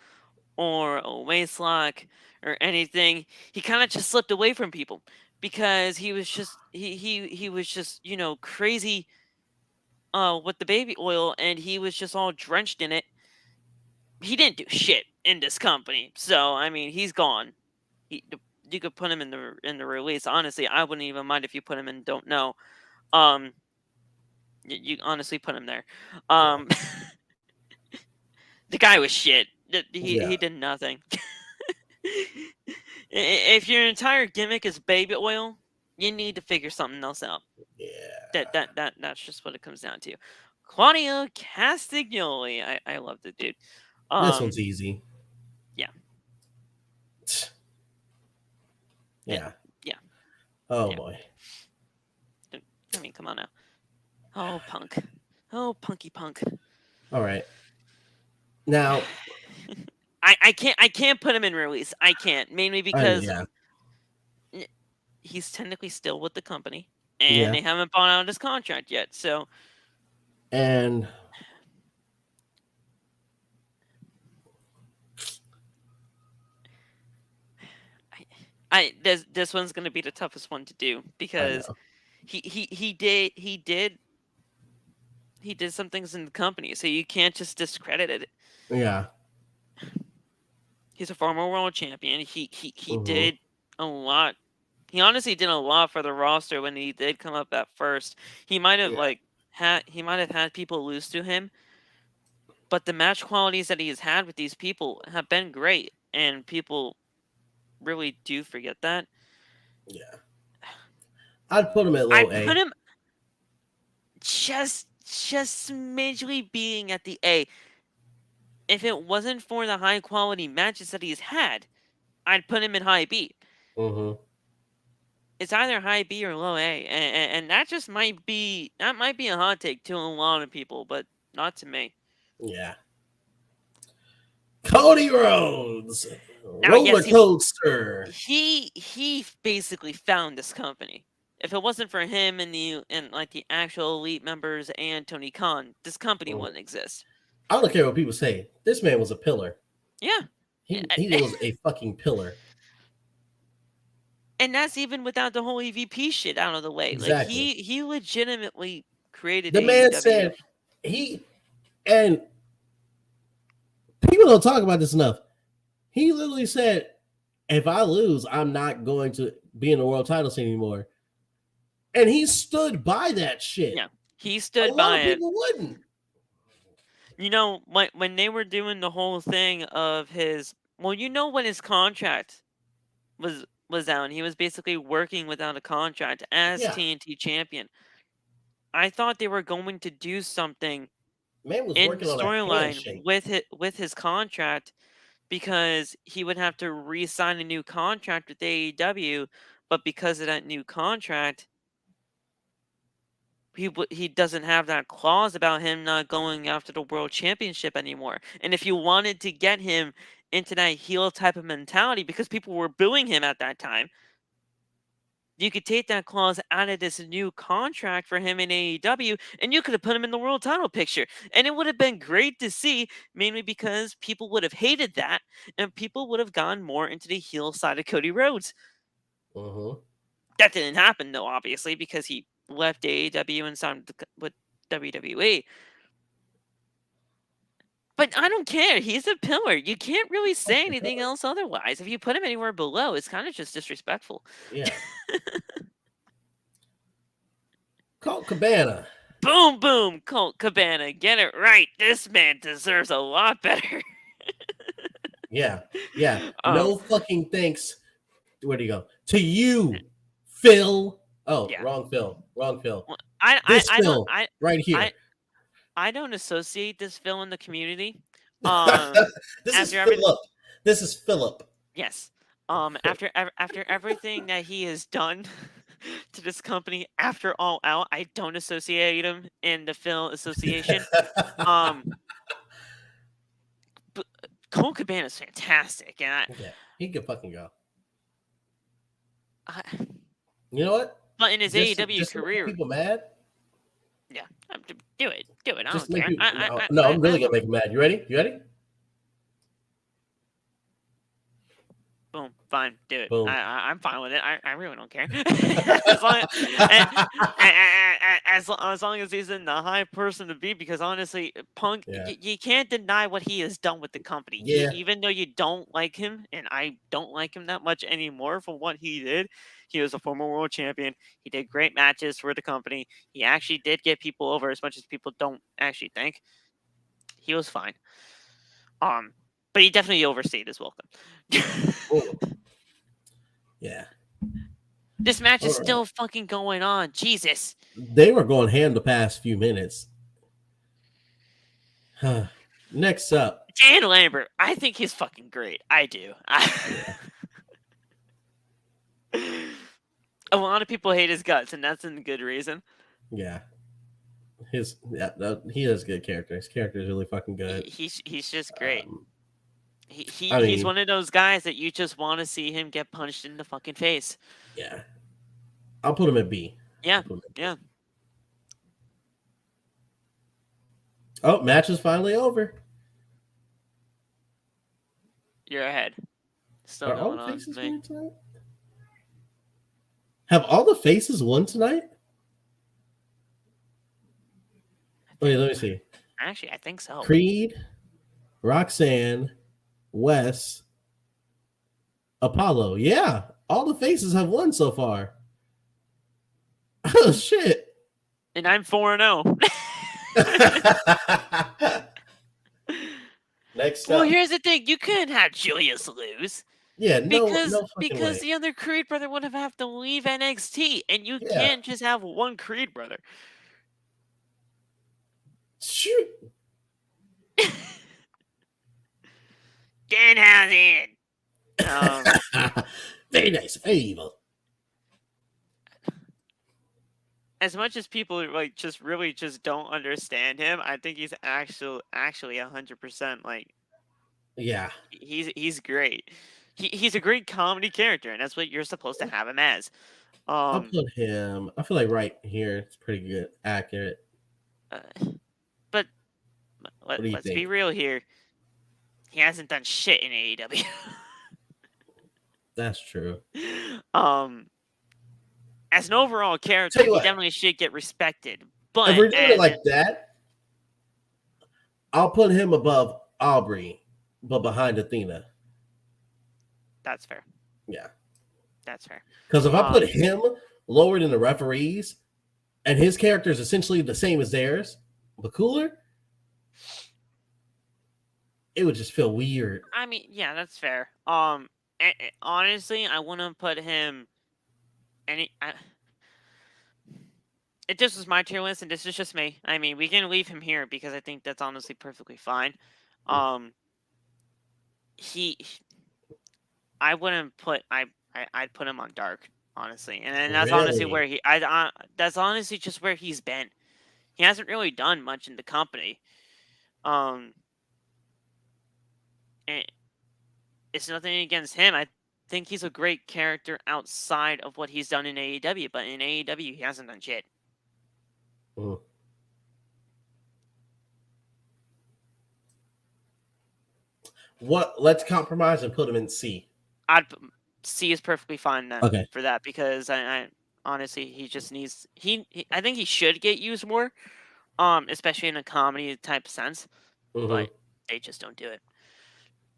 Speaker 1: or a waist lock or anything, he kind of just slipped away from people because he was just crazy with the baby oil, and he was just all drenched in it. He didn't do shit in this company, so I mean he's gone. He, you could put him in the release. Honestly, I wouldn't even mind if you put him in. Don't know. Um, you honestly put him there. Um, the guy was shit. He
Speaker 2: yeah,
Speaker 1: did nothing. If your entire gimmick is baby oil, you need to figure something else out.
Speaker 2: yeah.
Speaker 1: That's just what it comes down to. Claudio Castagnoli, I love the dude.
Speaker 2: This
Speaker 1: Um,
Speaker 2: one's easy.
Speaker 1: yeah, it,
Speaker 2: Yeah.
Speaker 1: yeah,
Speaker 2: Oh
Speaker 1: yeah.
Speaker 2: boy.
Speaker 1: I mean, come on now. Oh, punk. Oh, punky punk.
Speaker 2: All right. Now,
Speaker 1: I can't put him in release. I can't, mainly because
Speaker 2: yeah,
Speaker 1: he's technically still with the company and
Speaker 2: yeah,
Speaker 1: they haven't bought out his contract yet. So
Speaker 2: and
Speaker 1: this one's gonna be the toughest one to do
Speaker 2: I
Speaker 1: because
Speaker 2: know.
Speaker 1: he did some things in the company, so you can't just discredit it.
Speaker 2: Yeah.
Speaker 1: He's a former world champion. He
Speaker 2: Mm-hmm.
Speaker 1: did a lot. He honestly did a lot for the roster when he did come up at first. He might have
Speaker 2: Yeah.
Speaker 1: he might have had people lose to him, but the match qualities that he has had with these people have been great, and people really do forget that.
Speaker 2: Yeah. I'd put him at
Speaker 1: I
Speaker 2: low
Speaker 1: put
Speaker 2: A.
Speaker 1: him just smidgely being at the A. If it wasn't for the high quality matches that he's had, I'd put him in high B.
Speaker 2: Mm-hmm.
Speaker 1: It's either high B or low A, and that just might be a hot take to a lot of people, but not to me.
Speaker 2: Yeah. Cody Rhodes,
Speaker 1: Now,
Speaker 2: roller
Speaker 1: yes,
Speaker 2: coaster.
Speaker 1: he basically found this company. If it wasn't for him and like the actual elite members and Tony Khan, this company
Speaker 2: Mm.
Speaker 1: wouldn't exist.
Speaker 2: I don't care what people say. This man was a pillar.
Speaker 1: Yeah,
Speaker 2: He was a fucking pillar.
Speaker 1: and that's even without the whole EVP shit out of the way. Like
Speaker 2: Exactly.
Speaker 1: he legitimately created
Speaker 2: The man
Speaker 1: AEW.
Speaker 2: said he and people People don't talk about this enough. He literally said, "If I lose, I'm not going to be in the world title scene anymore." And he stood by that shit.
Speaker 1: Yeah, he
Speaker 2: A
Speaker 1: stood
Speaker 2: lot
Speaker 1: by
Speaker 2: of
Speaker 1: it.
Speaker 2: people wouldn't.
Speaker 1: You know, when they were doing the whole thing of his, well, you know, when his contract was out, and he was basically working without a contract as
Speaker 2: Yeah,
Speaker 1: TNT champion. I thought they were going to do something
Speaker 2: man was
Speaker 1: in the
Speaker 2: working on a
Speaker 1: storyline
Speaker 2: handshake.
Speaker 1: with his contract, because he would have to re-sign a new contract with AEW, but because of that new contract, he doesn't have that clause about him not going after the world championship anymore. And if you wanted to get him into that heel type of mentality, because people were booing him at that time, you could take that clause out of this new contract for him in AEW, and you could have put him in the world title picture. And it would have been great to see, mainly because people would have hated that, and people would have gone more into the heel side of Cody Rhodes.
Speaker 2: Uh-huh.
Speaker 1: That didn't happen, though, obviously, because he left AEW and signed with WWE. But I don't care. He's a pillar. You can't really say anything else otherwise. If you put him anywhere below, it's kind of just disrespectful.
Speaker 2: Yeah. Colt Cabana.
Speaker 1: Boom, boom, Colt Cabana. Get it right. This man deserves a lot better.
Speaker 2: Yeah. Yeah.
Speaker 1: um,
Speaker 2: No fucking thanks. Where do you go? To you, Phil. Oh,
Speaker 1: yeah.
Speaker 2: wrong Phil. Wrong Phil.
Speaker 1: Well,
Speaker 2: This
Speaker 1: I don't,
Speaker 2: Phil right here.
Speaker 1: I don't associate this Phil in the community.
Speaker 2: This is
Speaker 1: After every,
Speaker 2: Philip. This is Philip.
Speaker 1: yes. After everything that he has done to this company after All Out, I don't associate him in the Phil association. But Colt Cabana is fantastic, and
Speaker 2: Yeah, he could fucking go.
Speaker 1: I,
Speaker 2: You know what?
Speaker 1: but in his AEW
Speaker 2: Just to make
Speaker 1: career,
Speaker 2: people mad.
Speaker 1: yeah, do it. I
Speaker 2: Just
Speaker 1: don't
Speaker 2: to make
Speaker 1: care.
Speaker 2: people. No, I'm really gonna make him mad. You ready? You ready?
Speaker 1: Boom, fine, do it.
Speaker 2: Boom.
Speaker 1: I'm fine with it. I really don't care. as, long, as long as he's in the high person to be, because honestly, Punk,
Speaker 2: Yeah.
Speaker 1: you can't deny what he has done with the company.
Speaker 2: Yeah.
Speaker 1: Even though you don't like him, and I don't like him that much anymore for what he did. He was a former world champion. He did great matches for the company. He actually did get people over, as much as people don't actually think. He was fine. But he definitely overstayed his welcome.
Speaker 2: Yeah.
Speaker 1: This match is
Speaker 2: All right.
Speaker 1: still fucking going on. Jesus.
Speaker 2: They were going ham the past few minutes. Next up,
Speaker 1: Dan Lambert. I think he's fucking great. I do. A lot of people hate his guts, and that's in good reason.
Speaker 2: yeah. He has good character. His character is really fucking good.
Speaker 1: He's just great. He's
Speaker 2: mean,
Speaker 1: one of those guys that you just want to see him get punched in the fucking face.
Speaker 2: Yeah. I'll put him at B.
Speaker 1: Yeah. Yeah.
Speaker 2: Oh, match is finally over.
Speaker 1: You're ahead. Still
Speaker 2: Are all
Speaker 1: going
Speaker 2: the
Speaker 1: on
Speaker 2: faces
Speaker 1: with me.
Speaker 2: winning tonight? Have all the faces won tonight? Wait, let me see.
Speaker 1: Actually, I think so.
Speaker 2: Creed, Roxanne, Wes, Apollo. Yeah, all the faces have won so far. Oh, shit.
Speaker 1: And I'm 4-0.
Speaker 2: Next up.
Speaker 1: Well, here's the thing. You couldn't have Julius lose.
Speaker 2: Yeah,
Speaker 1: Because
Speaker 2: way.
Speaker 1: the other Creed brother would have to leave NXT, and you
Speaker 2: Yeah.
Speaker 1: can't just have one Creed brother.
Speaker 2: Shoot.
Speaker 1: Danhausen.
Speaker 2: Very nice, very evil.
Speaker 1: As much as people like just really just don't understand him, I think he's actually 100% like.
Speaker 2: Yeah,
Speaker 1: he's great. He's a great comedy character, and that's what you're supposed to have him as.
Speaker 2: I'll put him. I feel like right here it's pretty good, accurate.
Speaker 1: But let's be real here. He hasn't done shit in AEW.
Speaker 2: That's true.
Speaker 1: As an overall character, he definitely should get respected. But
Speaker 2: if we're doing it like that, I'll put him above Aubrey but behind Athena.
Speaker 1: That's fair.
Speaker 2: Yeah.
Speaker 1: That's fair.
Speaker 2: Because if I put
Speaker 1: Um,
Speaker 2: him lower than the referees and his character is essentially the same as theirs, but cooler, it would just feel weird.
Speaker 1: I mean, yeah, that's fair. Honestly, I wouldn't put him any. It just was my tier list, and this is just me. I mean, we can leave him here because I think that's honestly perfectly fine. Um, he, I wouldn't put I'd put him on dark, honestly, and that's honestly
Speaker 2: Really?
Speaker 1: where that's honestly just where he's been. He hasn't really done much in the company. Um, and it's nothing against him. I think he's a great character outside of what he's done in AEW, but in AEW he hasn't done shit.
Speaker 2: Mm. What? Let's compromise and put him in C.
Speaker 1: C is perfectly fine then
Speaker 2: Okay.
Speaker 1: for that because I honestly he just needs I think he should get used more, especially in a comedy type sense, but they just don't do it.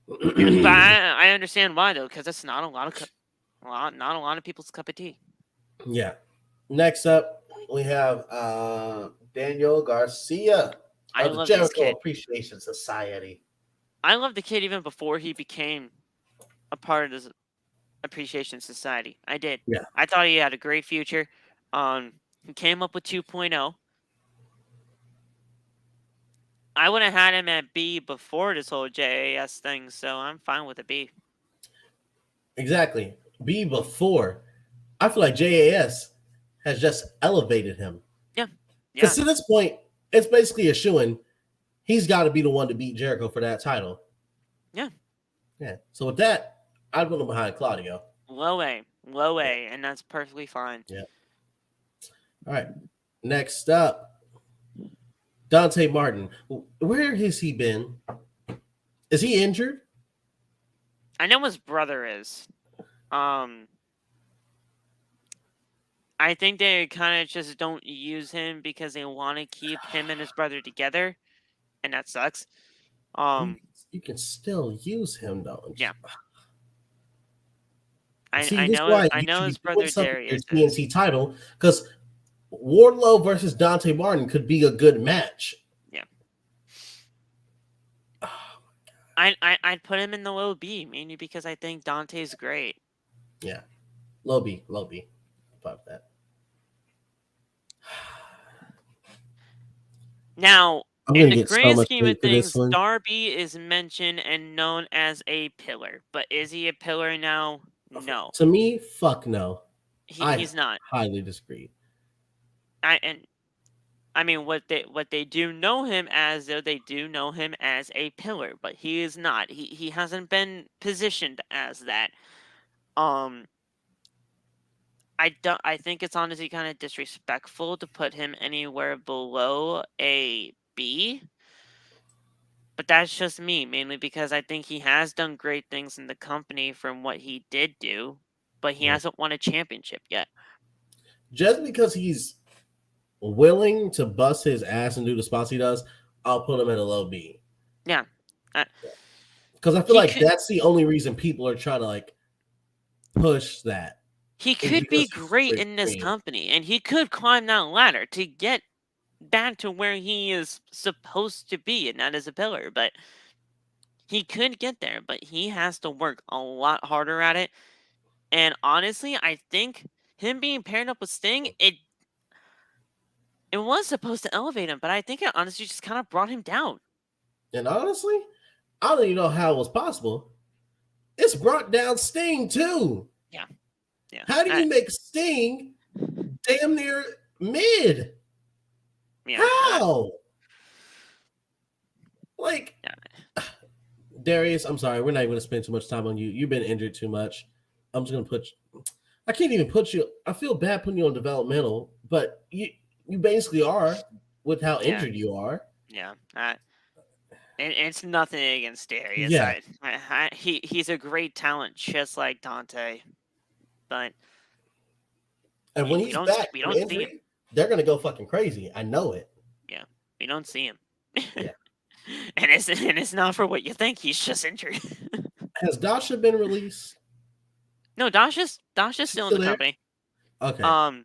Speaker 1: But I understand why though, because it's not a lot of not a lot of people's cup of tea.
Speaker 2: Yeah. Next up, we have Daniel Garcia
Speaker 1: I
Speaker 2: of the
Speaker 1: love this
Speaker 2: Jericho
Speaker 1: kid.
Speaker 2: Appreciation Society.
Speaker 1: I love the kid even before he became a part of this appreciation society. I did.
Speaker 2: Yeah.
Speaker 1: I thought he had a great future. He came up with 2.0. I would have had him at B before this whole JAS thing, so I'm fine with a B.
Speaker 2: Exactly. B before. I feel like JAS has just elevated him.
Speaker 1: Yeah.
Speaker 2: Because to this point, it's basically a shoo-in. He's got to be the one to beat Jericho for that title.
Speaker 1: Yeah.
Speaker 2: Yeah. So with that, I'd put him behind Claudio.
Speaker 1: Low A, and that's perfectly fine.
Speaker 2: Yeah. All right. Next up, Dante Martin. Where has he been? Is he injured?
Speaker 1: I know his brother is. I think they kind of just don't use him because they want to keep him and his brother together, and that sucks.
Speaker 2: You can still use him though.
Speaker 1: Yeah.
Speaker 2: See, this is why
Speaker 1: I
Speaker 2: you
Speaker 1: know
Speaker 2: should
Speaker 1: his
Speaker 2: be doing
Speaker 1: brother
Speaker 2: something
Speaker 1: Darius
Speaker 2: for your TNT title, because Wardlow versus Dante Martin could be a good match.
Speaker 1: Yeah. I'd put him in the low B, mainly because I think Dante's great.
Speaker 2: Yeah. Low B. About that.
Speaker 1: Now,
Speaker 2: I'm
Speaker 1: in
Speaker 2: gonna
Speaker 1: the
Speaker 2: get so
Speaker 1: grand
Speaker 2: much
Speaker 1: scheme of
Speaker 2: hate for this
Speaker 1: things,
Speaker 2: one.
Speaker 1: Darby is mentioned and known as a pillar. But is he a pillar now? No.
Speaker 2: To me, fuck no.
Speaker 1: He's not.
Speaker 2: Highly disagree.
Speaker 1: I mean, what they do know him as, though, they do know him as a pillar, but he is not. He hasn't been positioned as that. I think it's honestly kind of disrespectful to put him anywhere below a B. But that's just me, mainly because I think he has done great things in the company from what he did do, but he hasn't won a championship yet.
Speaker 2: Just because he's willing to bust his ass and do the spots he does, I'll put him at a low B.
Speaker 1: Yeah.
Speaker 2: Because I feel like that's the only reason people are trying to like push that.
Speaker 1: He could be great in this company, and he could climb that ladder to get back to where he is supposed to be, and that is a pillar. But he could get there, but he has to work a lot harder at it. And honestly, I think him being paired up with Sting, it was supposed to elevate him, but I think it honestly just kind of brought him down.
Speaker 2: And honestly, I don't even know how it was possible. It's brought down Sting too.
Speaker 1: Yeah.
Speaker 2: How do you make Sting damn near mid?
Speaker 1: Yeah.
Speaker 2: How? Darius, I'm sorry, we're not even going to spend too much time on you. You've been injured too much. I'm just going to put you. I can't even put you. I feel bad putting you on developmental, but you basically are with how injured you are.
Speaker 1: Yeah. And it's nothing against Darius.
Speaker 2: Yeah.
Speaker 1: He's a great talent, just like Dante. But
Speaker 2: and when he's back from injury, they're gonna go fucking crazy. I know it.
Speaker 1: Yeah, we don't see him.
Speaker 2: Yeah.
Speaker 1: and it's not for what you think. He's just injured.
Speaker 2: Has Dasha been released?
Speaker 1: No, Dasha's
Speaker 2: She's
Speaker 1: still in
Speaker 2: still
Speaker 1: the
Speaker 2: there.
Speaker 1: company.
Speaker 2: Okay.
Speaker 1: Um,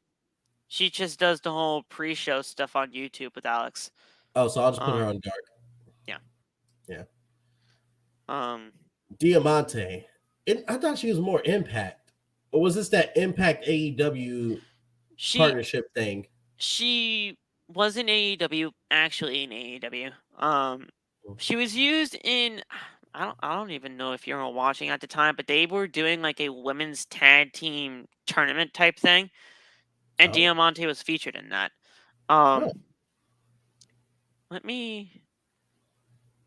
Speaker 1: she just does the whole pre-show stuff on YouTube with Alex.
Speaker 2: Oh, so I'll just put her
Speaker 1: Um,
Speaker 2: on dark.
Speaker 1: yeah.
Speaker 2: Yeah.
Speaker 1: Um,
Speaker 2: Diamante. I thought she was more Impact, or was this that Impact AEW
Speaker 1: she
Speaker 2: partnership thing?
Speaker 1: she was in AEW, actually in AEW. She was used in. I don't even know if you were watching at the time, but they were doing like a women's tag team tournament type thing, and
Speaker 2: Oh,
Speaker 1: Diamante was featured in that.
Speaker 2: oh.
Speaker 1: Let me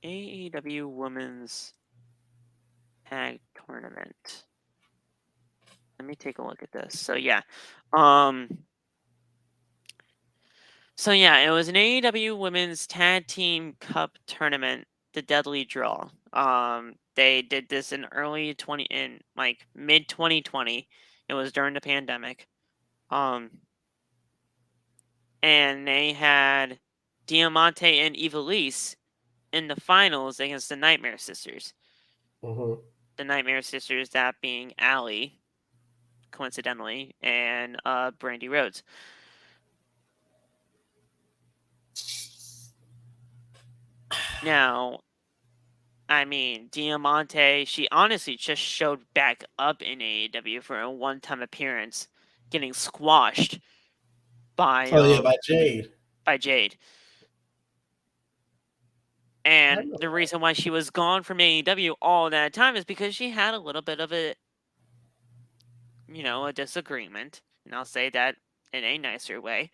Speaker 1: AEW Women's Tag Tournament. Let me take a look at this. Um, it was an AEW Women's Tag Team Cup Tournament, the Deadly Draw. They did this in like mid 2020. It was during the pandemic. Um, and they had Diamante and Ivelisse in the finals against the Nightmare Sisters.
Speaker 2: Mm-hmm.
Speaker 1: The Nightmare Sisters, that being Allie, coincidentally, and Brandy Rhodes. Now, I mean, Diamante, she honestly just showed back up in AEW for a one-time appearance, getting squashed by
Speaker 2: Oh yeah, by Jade.
Speaker 1: Jade.
Speaker 2: I
Speaker 1: And
Speaker 2: know
Speaker 1: the
Speaker 2: that.
Speaker 1: reason why she was gone from AEW all that time is because she had a little bit of a disagreement, and I'll say that in a nicer way,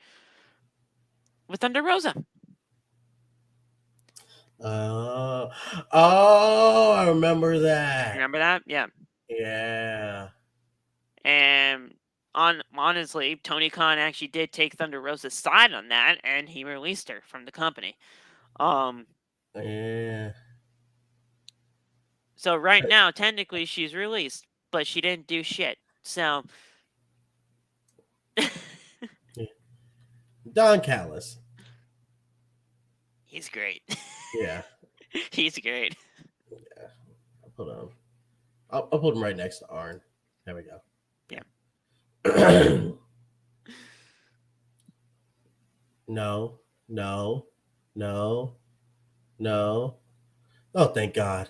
Speaker 1: with Thunder Rosa.
Speaker 2: Oh, I remember that.
Speaker 1: Remember that? Yeah.
Speaker 2: Yeah.
Speaker 1: And honestly, Tony Khan actually did take Thunder Rosa's side on that, and he released her from the company. Um,
Speaker 2: Yeah.
Speaker 1: so right now, technically, she's released, but she didn't do shit. So
Speaker 2: Don Callis.
Speaker 1: he's great.
Speaker 2: Yeah.
Speaker 1: He's great.
Speaker 2: Yeah. I'll put him. I'll put him right next to Arn. There we
Speaker 1: Yeah.
Speaker 2: go. No. No. No. No. Oh, thank God.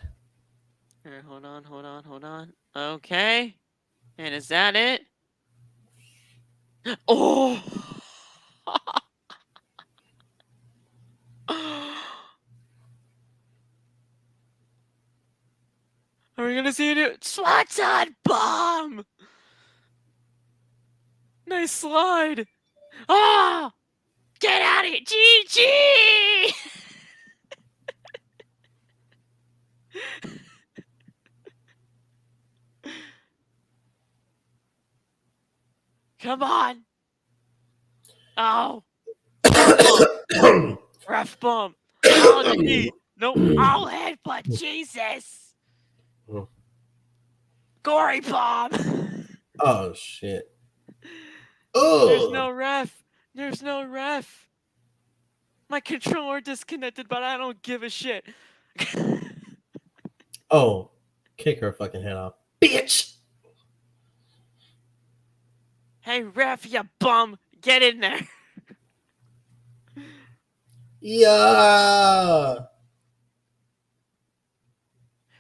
Speaker 1: Here, hold on. Okay. And is that it? Oh. Are we gonna see it? Swanson bomb. Nice slide. Ah! Get out of here! GG! Come on! Oh! Ref bump! Ref bump! Oh, the knee! Nope! Oh, headbutt! Jesus! Gory bomb!
Speaker 2: Oh shit.
Speaker 1: There's
Speaker 2: Oh.
Speaker 1: no ref! There's no ref! My controller disconnected, but I don't give a shit.
Speaker 2: Oh. Kick her fucking head off, bitch.
Speaker 1: Hey, ref, you bum! Get in there!
Speaker 2: Yeah.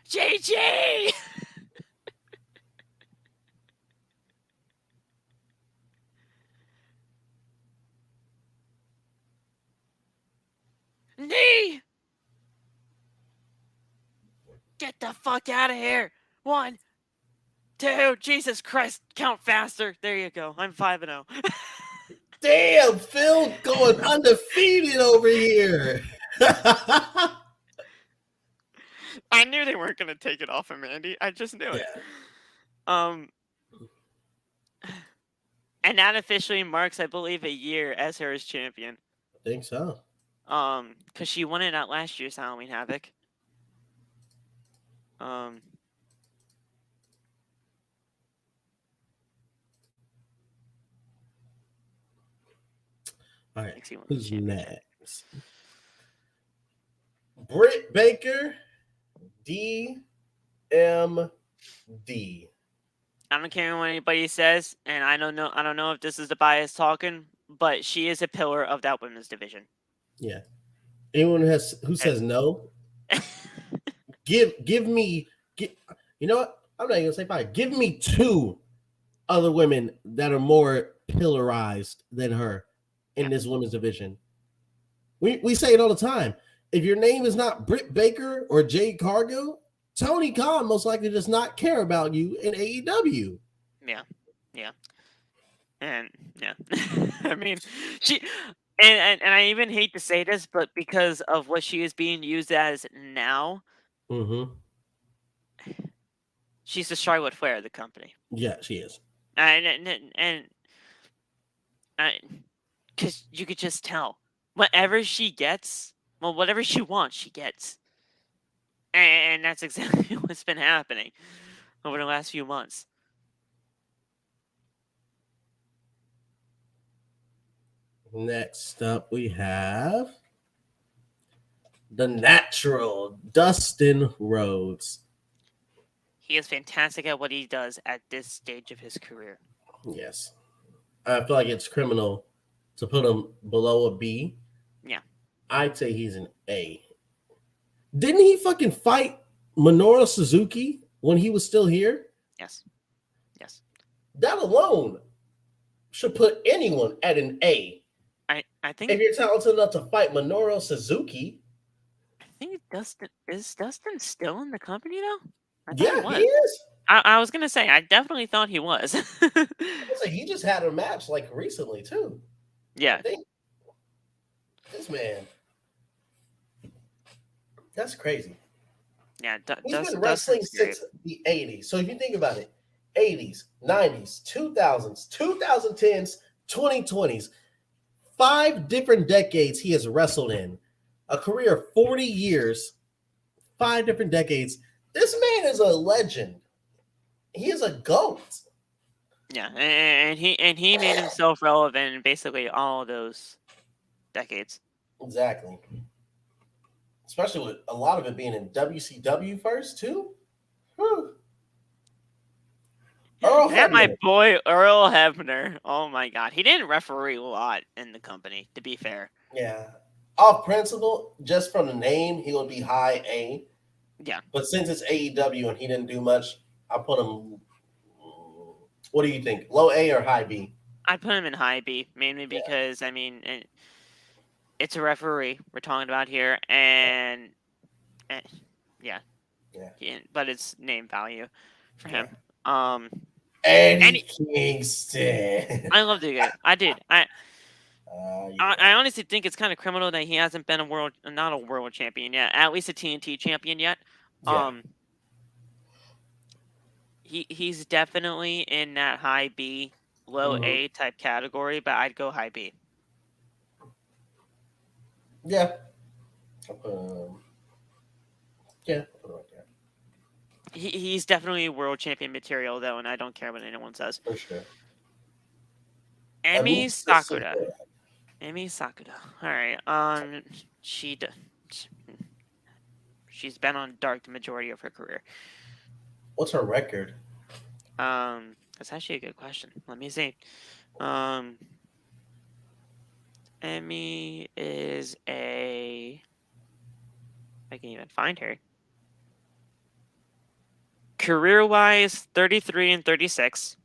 Speaker 1: GG! Knee! Get the fuck out of here! 1, 2, Jesus Christ, count faster. There you go. I'm 5-0.
Speaker 2: Damn, Phil going undefeated over here.
Speaker 1: I knew they weren't gonna take it off of Mandy. I just knew it.
Speaker 2: Yeah.
Speaker 1: Um, and that officially marks, I believe, a year as her as champion.
Speaker 2: I think so.
Speaker 1: Because she won it at last year's Halloween Havoc. Um,
Speaker 2: All right.
Speaker 1: Dixie won the
Speaker 2: Who's
Speaker 1: championship.
Speaker 2: next? Britt Baker, DMD.
Speaker 1: I don't care what anybody says, and I don't know. I don't know if this is the bias talking, but she is a pillar of that women's division.
Speaker 2: Yeah. Anyone who says no, give me. You know what? I'm not even gonna say five. Give me two other women that are more pillarized than her in this women's division. We say it all the time. If your name is not Britt Baker or Jade Cargill, Tony Khan most likely does not care about you in AEW.
Speaker 1: Yeah, yeah, and yeah. I mean, she and I even hate to say this, but because of what she is being used as now,
Speaker 2: Mm-hmm.
Speaker 1: she's the Charlotte Flair of the company.
Speaker 2: Yeah, she is.
Speaker 1: And because you could just tell whatever she gets, well, whatever she wants, she gets, and that's exactly what's been happening over the last few months.
Speaker 2: Next up, we have the natural Dustin Rhodes.
Speaker 1: He is fantastic at what he does at this stage of his career.
Speaker 2: Yes. I feel like it's criminal to put him below a B.
Speaker 1: Yeah.
Speaker 2: I'd say he's an A. Didn't he fucking fight Minoru Suzuki when he was still here?
Speaker 1: Yes. Yes.
Speaker 2: That alone should put anyone at an A.
Speaker 1: I think
Speaker 2: If you're talented enough to fight Minoru Suzuki.
Speaker 1: I think Dustin still in the company though? I thought
Speaker 2: Yeah,
Speaker 1: he was.
Speaker 2: he is.
Speaker 1: I was gonna say I definitely thought he was.
Speaker 2: He just had a match like recently too.
Speaker 1: Yeah.
Speaker 2: This man. That's crazy.
Speaker 1: Yeah,
Speaker 2: He's been wrestling since the 80s. So if you think about it, 80s, 90s, 2000s, 2010s, 2020s, 5 different decades he has wrestled in. A career of 40 years, 5 different decades. This man is a legend. He is a GOAT.
Speaker 1: Yeah, and he made himself relevant in basically all of those decades.
Speaker 2: Exactly. Especially with a lot of it being in WCW first, too. Whew.
Speaker 1: My boy Earl Hebner. Oh my god. He didn't referee a lot in the company, to be fair.
Speaker 2: Yeah. Off principle, just from the name, he would be high A.
Speaker 1: Yeah.
Speaker 2: But since it's AEW and he didn't do much, I'll put him. What do you think? Low A or high B?
Speaker 1: I'd put him in high B, mainly because, I mean, it's a referee we're talking about here, and yeah. But it's name value for him.
Speaker 2: Eddie Kingston.
Speaker 1: I love the guy. I did. I honestly think it's kind of criminal that he hasn't been not a world champion yet, at least a TNT champion yet.
Speaker 2: Yeah.
Speaker 1: He's definitely in that high B, low A type category, but I'd go high B.
Speaker 2: Yeah. Yeah.
Speaker 1: He's definitely world champion material though, and I don't care what anyone says.
Speaker 2: For sure.
Speaker 1: Emi Sakura. All right. She's been on Dark the majority of her career.
Speaker 2: What's her record?
Speaker 1: That's actually a good question. Let me see. Emi is I can even find her. Career-wise, 33 and 36.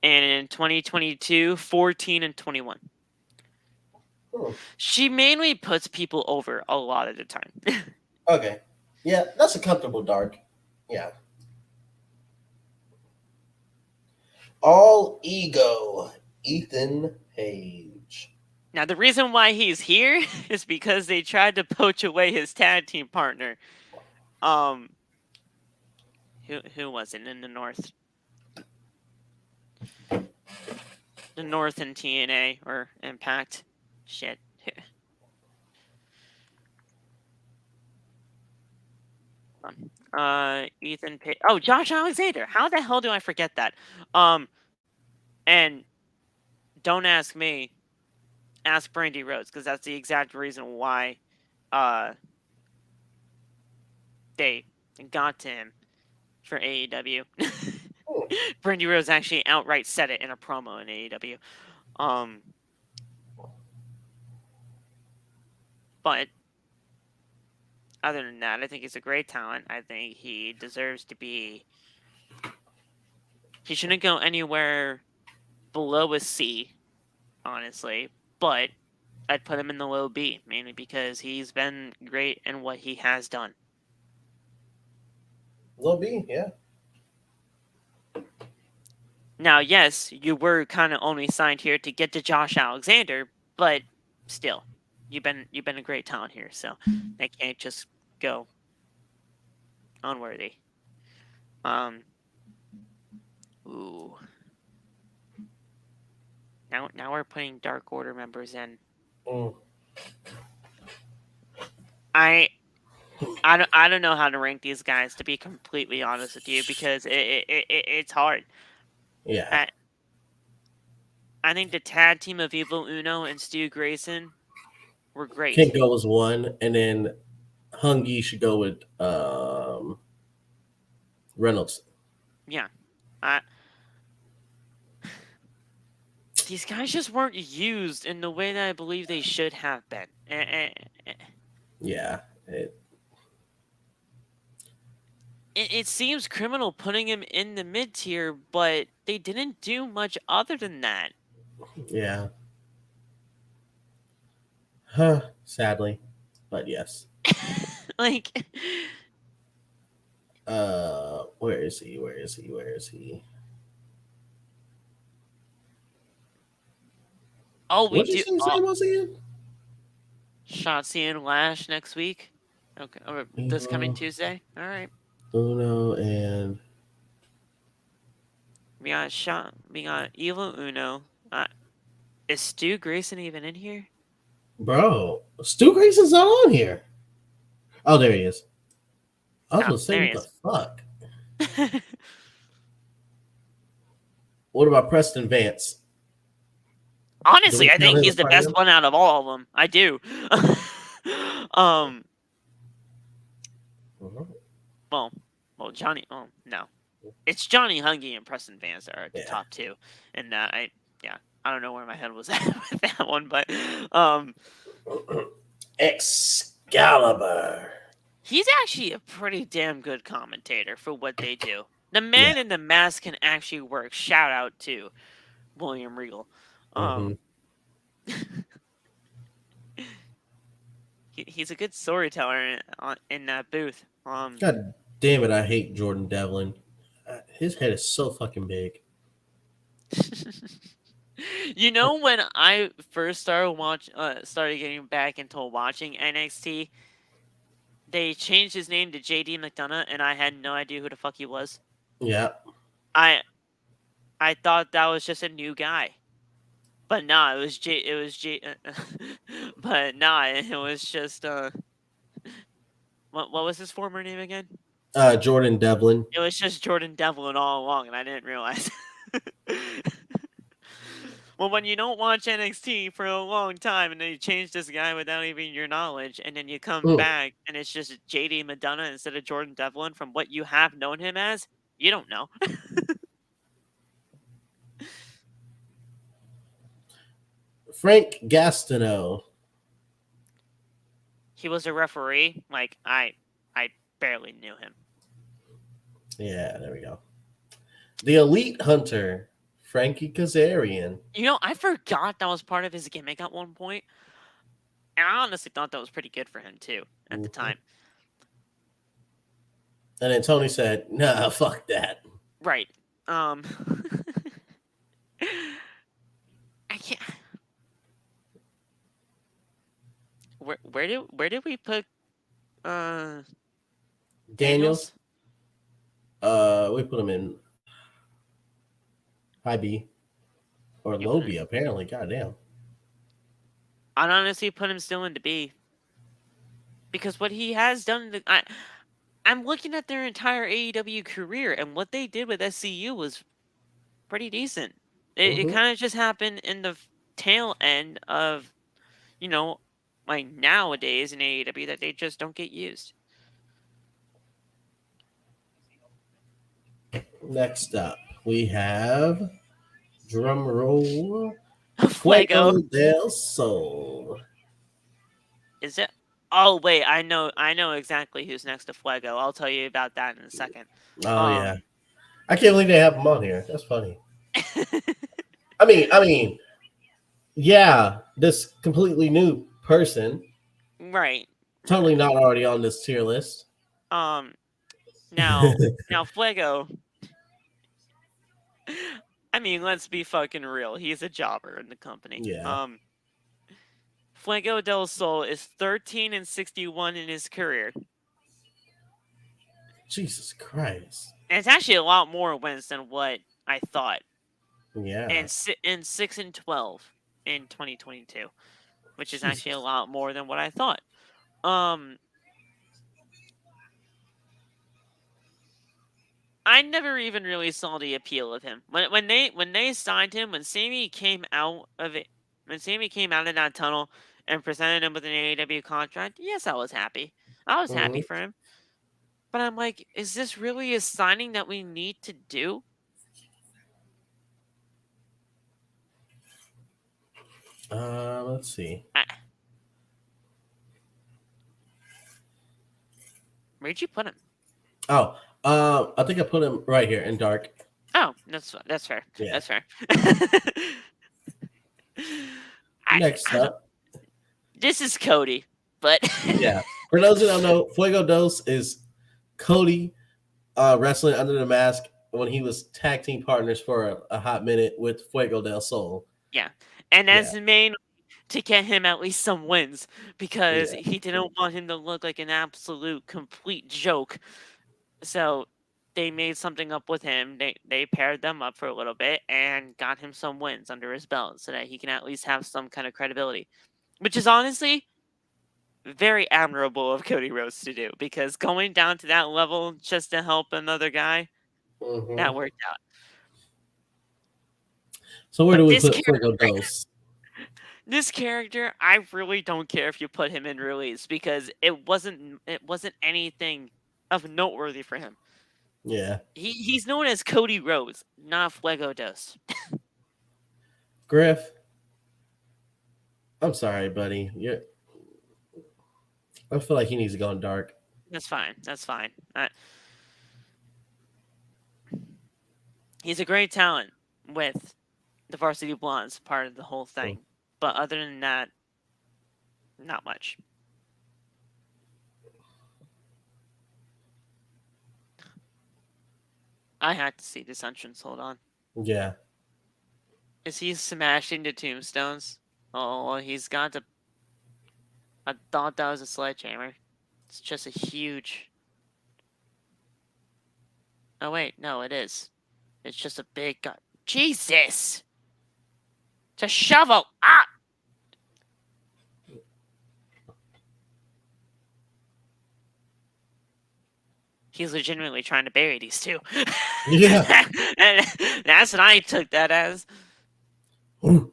Speaker 1: And in 2022, 14 and 21. She mainly puts people over a lot of the time.
Speaker 2: Okay. Yeah, that's a comfortable Dark. Yeah. All Ego, Ethan Page.
Speaker 1: Now, the reason why he's here is because they tried to poach away his tag team partner. Who was it in the North? The North in TNA or Impact. Shit. Ethan Page. Oh, Josh Alexander. How the hell do I forget that? And don't ask me. Ask Brandy Rhodes, because that's the exact reason why uh they got to him for AEW.
Speaker 2: Hmm.
Speaker 1: Brandy Rose actually outright said it in a promo in AEW. Um, but other than that, I think he's a great talent. I think he deserves to be. He shouldn't go anywhere below a C, honestly. But I'd put him in the low B, mainly because he's been great in what he has done.
Speaker 2: Lil B, yeah.
Speaker 1: Now, yes, you were kind of only signed here to get to Josh Alexander, but still, you've been a great talent here, so they can't just go unworthy. Um, ooh, now we're putting Dark Order members in.
Speaker 2: Mm.
Speaker 1: I I don't know how to rank these guys, to be completely honest with you, because it's hard.
Speaker 2: Yeah.
Speaker 1: I I think the tag team of Evil Uno and Stu Grayson were great.
Speaker 2: Kinko was one, and then Hungy should go with Reynolds.
Speaker 1: Yeah, I these guys just weren't used in the way that I believe they should have been.
Speaker 2: Yeah.
Speaker 1: It seems criminal putting him in the mid tier, but they didn't do much other than that.
Speaker 2: Yeah. Huh. Sadly, but yes.
Speaker 1: Like,
Speaker 2: Where is he? Where is he? Where is he?
Speaker 1: oh, we
Speaker 2: What did
Speaker 1: do.
Speaker 2: you say was again?
Speaker 1: Shotzi and Lash next week. Okay, this coming
Speaker 2: Evil
Speaker 1: Tuesday. All right,
Speaker 2: Uno and
Speaker 1: we got Evil Uno. Is Stu Grayson even in here?
Speaker 2: bro. Stu Grayson's not on here. Oh, there he is. I was
Speaker 1: Oh,
Speaker 2: gonna say,
Speaker 1: there he
Speaker 2: what the
Speaker 1: is.
Speaker 2: fuck? What about Preston Vance? Do we
Speaker 1: Honestly, I
Speaker 2: count
Speaker 1: think
Speaker 2: him
Speaker 1: he's
Speaker 2: as
Speaker 1: the
Speaker 2: part of
Speaker 1: best
Speaker 2: them?
Speaker 1: one out of all of them. I do. um.
Speaker 2: Mhm.
Speaker 1: Well, Johnny. Oh no, it's Johnny Hungy and Preston Vance that are the
Speaker 2: Yeah.
Speaker 1: top two, and yeah, I don't know where my head was at with that one, but um,
Speaker 2: Excalibur.
Speaker 1: he's actually a pretty damn good commentator for what they do. The
Speaker 2: Yeah.
Speaker 1: man in the mask can actually work. Shout out to William Regal.
Speaker 2: Hmm.
Speaker 1: Um, he's a good storyteller in that booth.
Speaker 2: God damn it! I hate Jordan Devlin. His head is so fucking big.
Speaker 1: You know, when I first started getting back into watching NXT, they changed his name to JD McDonough, and I had no idea who the fuck he was.
Speaker 2: Yeah.
Speaker 1: I I thought that was just a new guy, but nah, it was J, but nah, it was just what was his former name again?
Speaker 2: Jordan Devlin.
Speaker 1: It was just Jordan Devlin all along, and I didn't realize. Well, when you don't watch NXT for a long time and then you change this guy without even your knowledge, and then you come
Speaker 2: Mm.
Speaker 1: back and it's just JD Madonna instead of Jordan Devlin from what you have known him as, you don't know.
Speaker 2: Frank Gastineau.
Speaker 1: He was a referee. Like I barely knew him.
Speaker 2: Yeah, there we go. The Elite Hunter. Frankie Kazarian.
Speaker 1: You know, I forgot that was part of his gimmick at one point, and I honestly thought that was pretty good for him too at the
Speaker 2: Mhm.
Speaker 1: time.
Speaker 2: And then Tony said, "Nah, fuck that."
Speaker 1: Right. Um. I can't. Where did we put uh
Speaker 2: Daniels.
Speaker 1: Daniels?
Speaker 2: We put him in high B or
Speaker 1: You
Speaker 2: low
Speaker 1: put
Speaker 2: B.
Speaker 1: it.
Speaker 2: Apparently, goddamn.
Speaker 1: I'd honestly put him still into B because what he has done. I'm looking at their entire AEW career, and what they did with SCU was pretty decent. It
Speaker 2: Hmm.
Speaker 1: kind of just happened in the tail end of, you know, like nowadays in AEW that they just don't get used.
Speaker 2: Next up, we have drum roll
Speaker 1: Fuego.
Speaker 2: Fuego del Sol.
Speaker 1: Is it? Oh wait, I know exactly who's next to Fuego. I'll tell you about that in a second.
Speaker 2: Oh yeah,
Speaker 1: Um
Speaker 2: I can't believe they have him on here. That's funny. I mean, yeah, this completely new person,
Speaker 1: right.
Speaker 2: totally not already on this tier list.
Speaker 1: Um now Fuego, I mean, let's be fucking real. He's a jobber in the company.
Speaker 2: Yeah,
Speaker 1: Fuego del Sol is 13-61 in his career.
Speaker 2: Jesus Christ.
Speaker 1: And it's actually a lot more wins than what I thought.
Speaker 2: Yeah,
Speaker 1: And 6-12 in 2022, which is actually a
Speaker 2: Jesus.
Speaker 1: lot more than what I thought. Um I never even really saw the appeal of him. When they signed him, when Sammy came out of it, when Sammy came out of that tunnel and presented him with an AEW contract, yes, I was happy. I was happy
Speaker 2: Mhm.
Speaker 1: for him. But I'm like, is this really a signing that we need to do?
Speaker 2: Let's see.
Speaker 1: I, where'd you put him?
Speaker 2: Oh, I think I put him right here in dark.
Speaker 1: Oh, that's fair.
Speaker 2: Yeah.
Speaker 1: That's fair.
Speaker 2: Next
Speaker 1: I don't.
Speaker 2: up,
Speaker 1: This is Cody, but
Speaker 2: yeah. For those who don't know, Fuego Dos is Cody wrestling under the mask when he was tag team partners for a hot minute with Fuego del Sol.
Speaker 1: yeah. And
Speaker 2: Yeah,
Speaker 1: as the main to get him at least some wins because
Speaker 2: yeah.
Speaker 1: he didn't want him to look like an absolute complete joke. So they made something up with him. They paired them up for a little bit and got him some wins under his belt so that he can at least have some kind of credibility. Which is honestly very admirable of Cody Rhodes to do because going down to that level just to help another guy,
Speaker 2: Hmm.
Speaker 1: that worked out.
Speaker 2: So where
Speaker 1: But
Speaker 2: do we
Speaker 1: this
Speaker 2: put
Speaker 1: character
Speaker 2: Fuego Dos?
Speaker 1: this character, I really don't care if you put him in release because it wasn't anything of noteworthy for him.
Speaker 2: Yeah,
Speaker 1: He's known as Cody Rhodes, not Fuego Dos.
Speaker 2: Griff. I'm sorry, buddy. I feel like he needs to go in dark.
Speaker 1: That's fine. That's fine. He's a great talent with the Varsity Blondes part of the whole thing, but other than that, not much. I had to see this entrance. Hold on.
Speaker 2: Yeah.
Speaker 1: Is he smashing the tombstones? Oh, he's got the. I thought that was a sledgehammer. It's just a huge. Oh wait, no, it is. It's just a big gun. Jesus! It's a shovel! Ah! He's legitimately trying to bury these two.
Speaker 2: Yeah.
Speaker 1: And that's what I took that as. I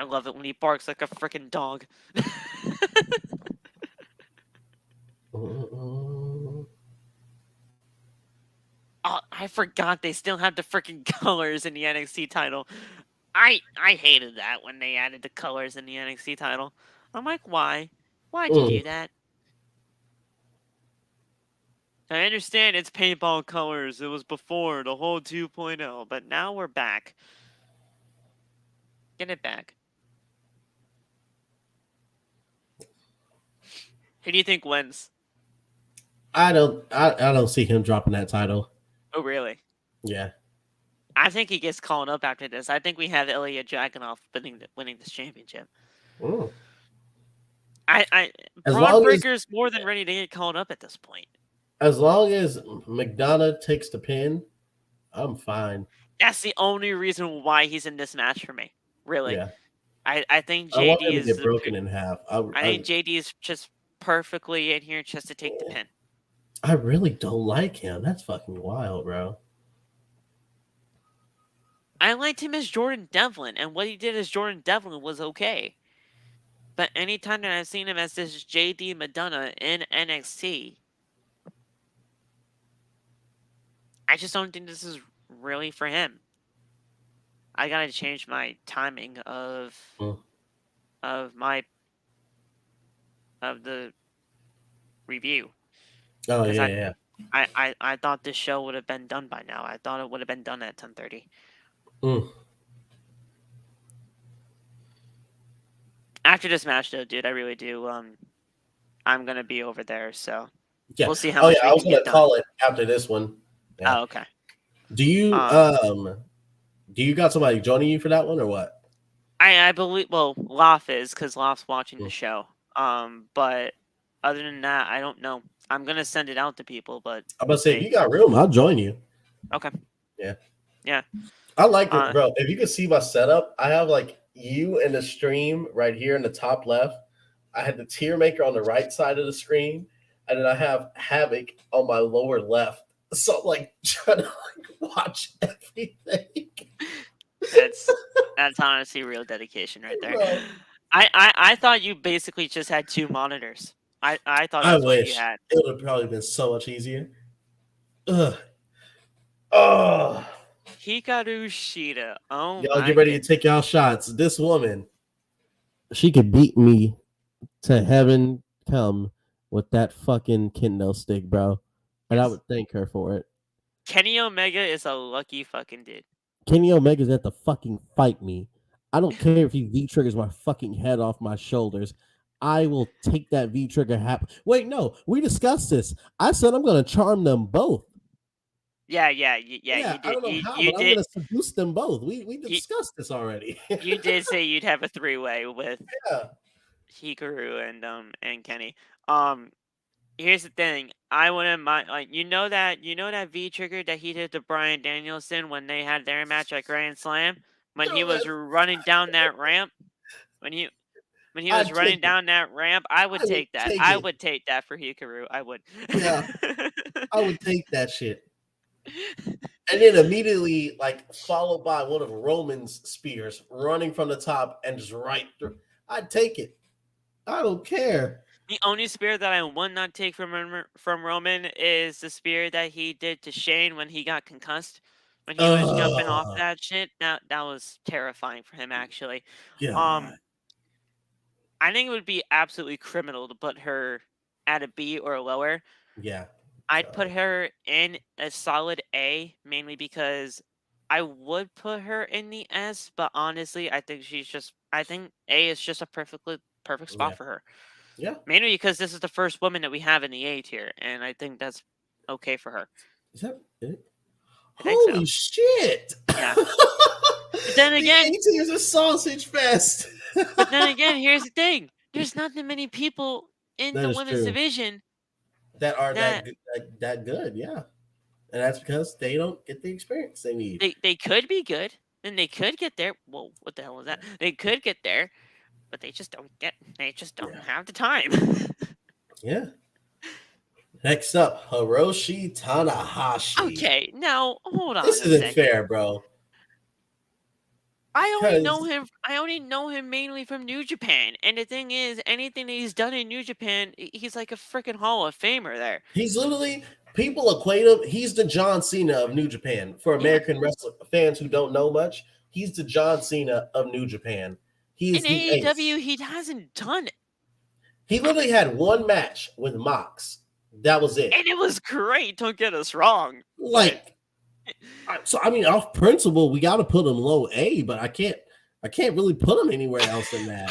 Speaker 1: love it when he barks like a freaking dog. Oh, I forgot they still have the freaking colors in the NXT title. I hated that when they added the colors in the NXT title. I'm like, why? Why'd you do that? I understand it's paintball colors. It was before the whole 2.0, but now we're back. Get it back. Who do you think wins?
Speaker 2: I don't see him dropping that title.
Speaker 1: Oh, really?
Speaker 2: Yeah.
Speaker 1: I think he gets called up after this. I think we have Ilya Dragunov winning this championship.
Speaker 2: Mm.
Speaker 1: I
Speaker 2: As
Speaker 1: Braun
Speaker 2: long as
Speaker 1: Breaker's more than ready to get called up at this point.
Speaker 2: as long as McDonough takes the pin, I'm fine.
Speaker 1: That's the only reason why he's in this match for me. Really,
Speaker 2: Yeah.
Speaker 1: I think
Speaker 2: I want
Speaker 1: JD
Speaker 2: him to
Speaker 1: is
Speaker 2: get
Speaker 1: the.
Speaker 2: broken in half.
Speaker 1: I think JD is just perfectly in here just to take the pin.
Speaker 2: I really don't like him. That's fucking wild, bro.
Speaker 1: I liked him as Jordan Devlin, and what he did as Jordan Devlin was okay. But anytime that I've seen him as this JD Madonna in NXT, I just don't think this is really for him. I gotta change my timing
Speaker 2: Mm.
Speaker 1: of my of the review
Speaker 2: Oh
Speaker 1: because
Speaker 2: yeah, yeah.
Speaker 1: I thought this show would have been done by now. I thought it would have been done at 10:30.
Speaker 2: Mm.
Speaker 1: After this match, though, dude, I really do. I'm gonna be over there, so
Speaker 2: Yeah.
Speaker 1: we'll see how
Speaker 2: Oh yeah,
Speaker 1: much we
Speaker 2: I was
Speaker 1: can
Speaker 2: gonna
Speaker 1: get done.
Speaker 2: call it after this one. Yeah.
Speaker 1: Oh, okay.
Speaker 2: Do you
Speaker 1: Um,
Speaker 2: got somebody joining you for that one or what?
Speaker 1: I believe Loth is because Loth's watching the
Speaker 2: Mm.
Speaker 1: show. But other than that, I don't know. I'm gonna send it out to people, but
Speaker 2: I'm about
Speaker 1: we'll
Speaker 2: to say if
Speaker 1: see.
Speaker 2: you got room, I'll join you.
Speaker 1: Okay.
Speaker 2: Yeah.
Speaker 1: Yeah.
Speaker 2: I like it,
Speaker 1: Uh,
Speaker 2: bro. If you can see my setup, I have like you in the stream right here in the top left. I had the tier maker on the right side of the screen, and then I have Havoc on my lower left. So I'm like trying to like watch everything.
Speaker 1: that's that's honestly real dedication right there.
Speaker 2: Bro,
Speaker 1: I thought you basically just had two monitors. I thought
Speaker 2: I
Speaker 1: that's what you
Speaker 2: wish
Speaker 1: had.
Speaker 2: it would have probably been so much easier. Ugh. Oh,
Speaker 1: Hikaru Shida. Oh
Speaker 2: y'all
Speaker 1: my
Speaker 2: get ready to
Speaker 1: goodness.
Speaker 2: take y'all shots. This woman, she could beat me to heaven come with that fucking kendo stick, bro. And I
Speaker 1: Yes.
Speaker 2: would thank her for it.
Speaker 1: Kenny Omega is a lucky fucking dude.
Speaker 2: Kenny Omega's at to fucking fight me. I don't care if he V triggers my fucking head off my shoulders. I will take that V trigger. Wait, no, we discussed this. I said I'm gonna charm them both.
Speaker 1: Yeah,
Speaker 2: Yeah,
Speaker 1: you
Speaker 2: I
Speaker 1: did.
Speaker 2: don't know how,
Speaker 1: You
Speaker 2: but I'm
Speaker 1: did.
Speaker 2: gonna seduce them both. We
Speaker 1: You,
Speaker 2: discussed this already.
Speaker 1: you did say you'd have a three-way with
Speaker 2: Yeah,
Speaker 1: Hikaru and Kenny. Um, Here's the thing. I wouldn't mind, like, you know that V trigger that he did to Brian Danielson when they had their match at Grand Slam when he
Speaker 2: no,
Speaker 1: was running down that ramp when he was
Speaker 2: I'd
Speaker 1: running
Speaker 2: take it.
Speaker 1: down that ramp. I would
Speaker 2: I would
Speaker 1: take that.
Speaker 2: take
Speaker 1: I
Speaker 2: it.
Speaker 1: would take that for Hikaru. I would.
Speaker 2: Yeah, I would take that shit. And then immediately, like, followed by one of Roman's spears running from the top and just right through. I'd take it. I don't care.
Speaker 1: The only spear that I would not take from Roman is the spear that he did to Shane when he got concussed. When he was jumping off
Speaker 2: Oh,
Speaker 1: that shit, that was terrifying for him actually.
Speaker 2: God.
Speaker 1: Um, I think it would be absolutely criminal to put her at a B or lower.
Speaker 2: Yeah.
Speaker 1: I'd put
Speaker 2: So,
Speaker 1: her in a solid A, mainly because I would put her in the S, but honestly, I think A is just a perfect spot
Speaker 2: yeah.
Speaker 1: for her.
Speaker 2: Yeah.
Speaker 1: Mainly because this is the first woman that we have in the A tier, and I think that's okay for her.
Speaker 2: Is that it?
Speaker 1: I think so.
Speaker 2: Holy shit.
Speaker 1: Yeah. But then
Speaker 2: The
Speaker 1: again,
Speaker 2: A tier is a sausage fest.
Speaker 1: here's the thing. There's not that many people in
Speaker 2: That
Speaker 1: the
Speaker 2: is
Speaker 1: women's
Speaker 2: true.
Speaker 1: division
Speaker 2: That are
Speaker 1: that
Speaker 2: that good, yeah. And that's because they don't get the experience they need.
Speaker 1: they could be good and they could get there. Well, what the hell was that? They could get there, but they just don't
Speaker 2: Yeah.
Speaker 1: have the time.
Speaker 2: Yeah. Next up, Hiroshi Tanahashi.
Speaker 1: Okay, now hold on
Speaker 2: This
Speaker 1: a
Speaker 2: isn't
Speaker 1: second.
Speaker 2: fair, bro. Because
Speaker 1: I only know him mainly from New Japan. And the thing is, anything that he's done in New Japan, he's like a freaking Hall of Famer there.
Speaker 2: he's literally people equate him. He's the John Cena of New Japan. For
Speaker 1: Yeah.
Speaker 2: American wrestling fans who don't know much, he's the John Cena of New Japan. He is
Speaker 1: In
Speaker 2: the ace.
Speaker 1: AEW, he hasn't done it.
Speaker 2: He literally had one match with Mox. That was it.
Speaker 1: And it was great, don't get us wrong.
Speaker 2: Like, so I mean, off principle, we got to put him low A, but I can't really put him anywhere else than that.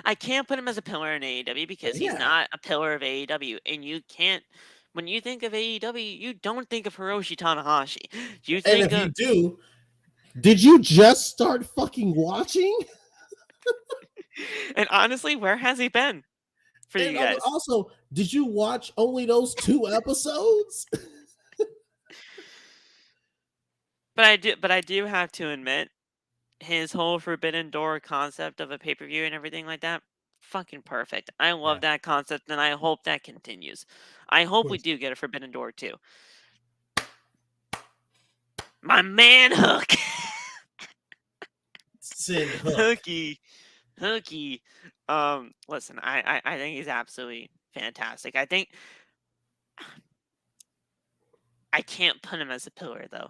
Speaker 1: I can't put him as a pillar in AEW because he's
Speaker 2: Yeah.
Speaker 1: not a pillar of AEW. And you can't, when you think of AEW, you don't think of Hiroshi Tanahashi. You
Speaker 2: And
Speaker 1: think
Speaker 2: if
Speaker 1: of,
Speaker 2: you do, did you just start fucking watching?
Speaker 1: and honestly, where has he been for
Speaker 2: And
Speaker 1: you guys?
Speaker 2: also, did you watch only those 2 episodes?
Speaker 1: But I do have to admit, his whole Forbidden Door concept of a pay per view and everything like that, fucking perfect. I love
Speaker 2: Yeah.
Speaker 1: that concept, and I hope that continues. I hope we
Speaker 2: course.
Speaker 1: do get a Forbidden Door too. My man Hook,
Speaker 2: Sid Hook.
Speaker 1: Hooky. Listen, I think he's absolutely fantastic. I think I can't put him as a pillar though.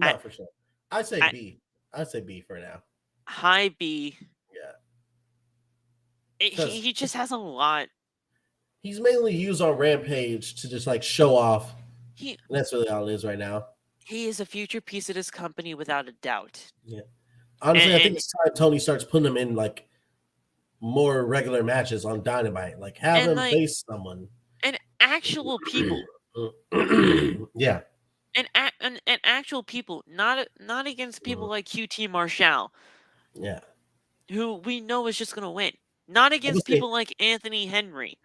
Speaker 1: I,
Speaker 2: No, for sure. I'd say
Speaker 1: I
Speaker 2: B. I'd say B for now.
Speaker 1: high B.
Speaker 2: Yeah,
Speaker 1: He
Speaker 2: because
Speaker 1: he just has a lot.
Speaker 2: he's mainly used on Rampage to just like show off.
Speaker 1: He
Speaker 2: And that's really all it is right now.
Speaker 1: he is a future piece of this company without a doubt.
Speaker 2: Yeah. Honestly, I think
Speaker 1: And
Speaker 2: it's time Tony starts putting him in like more regular matches on Dynamite. Like have
Speaker 1: and
Speaker 2: him
Speaker 1: like
Speaker 2: face someone.
Speaker 1: and actual people.
Speaker 2: Yeah.
Speaker 1: And actual people, not against people like QT Marshall,
Speaker 2: Yeah.
Speaker 1: who we know is just gonna win. Not
Speaker 2: I would
Speaker 1: against
Speaker 2: say
Speaker 1: people like Anthony Henry,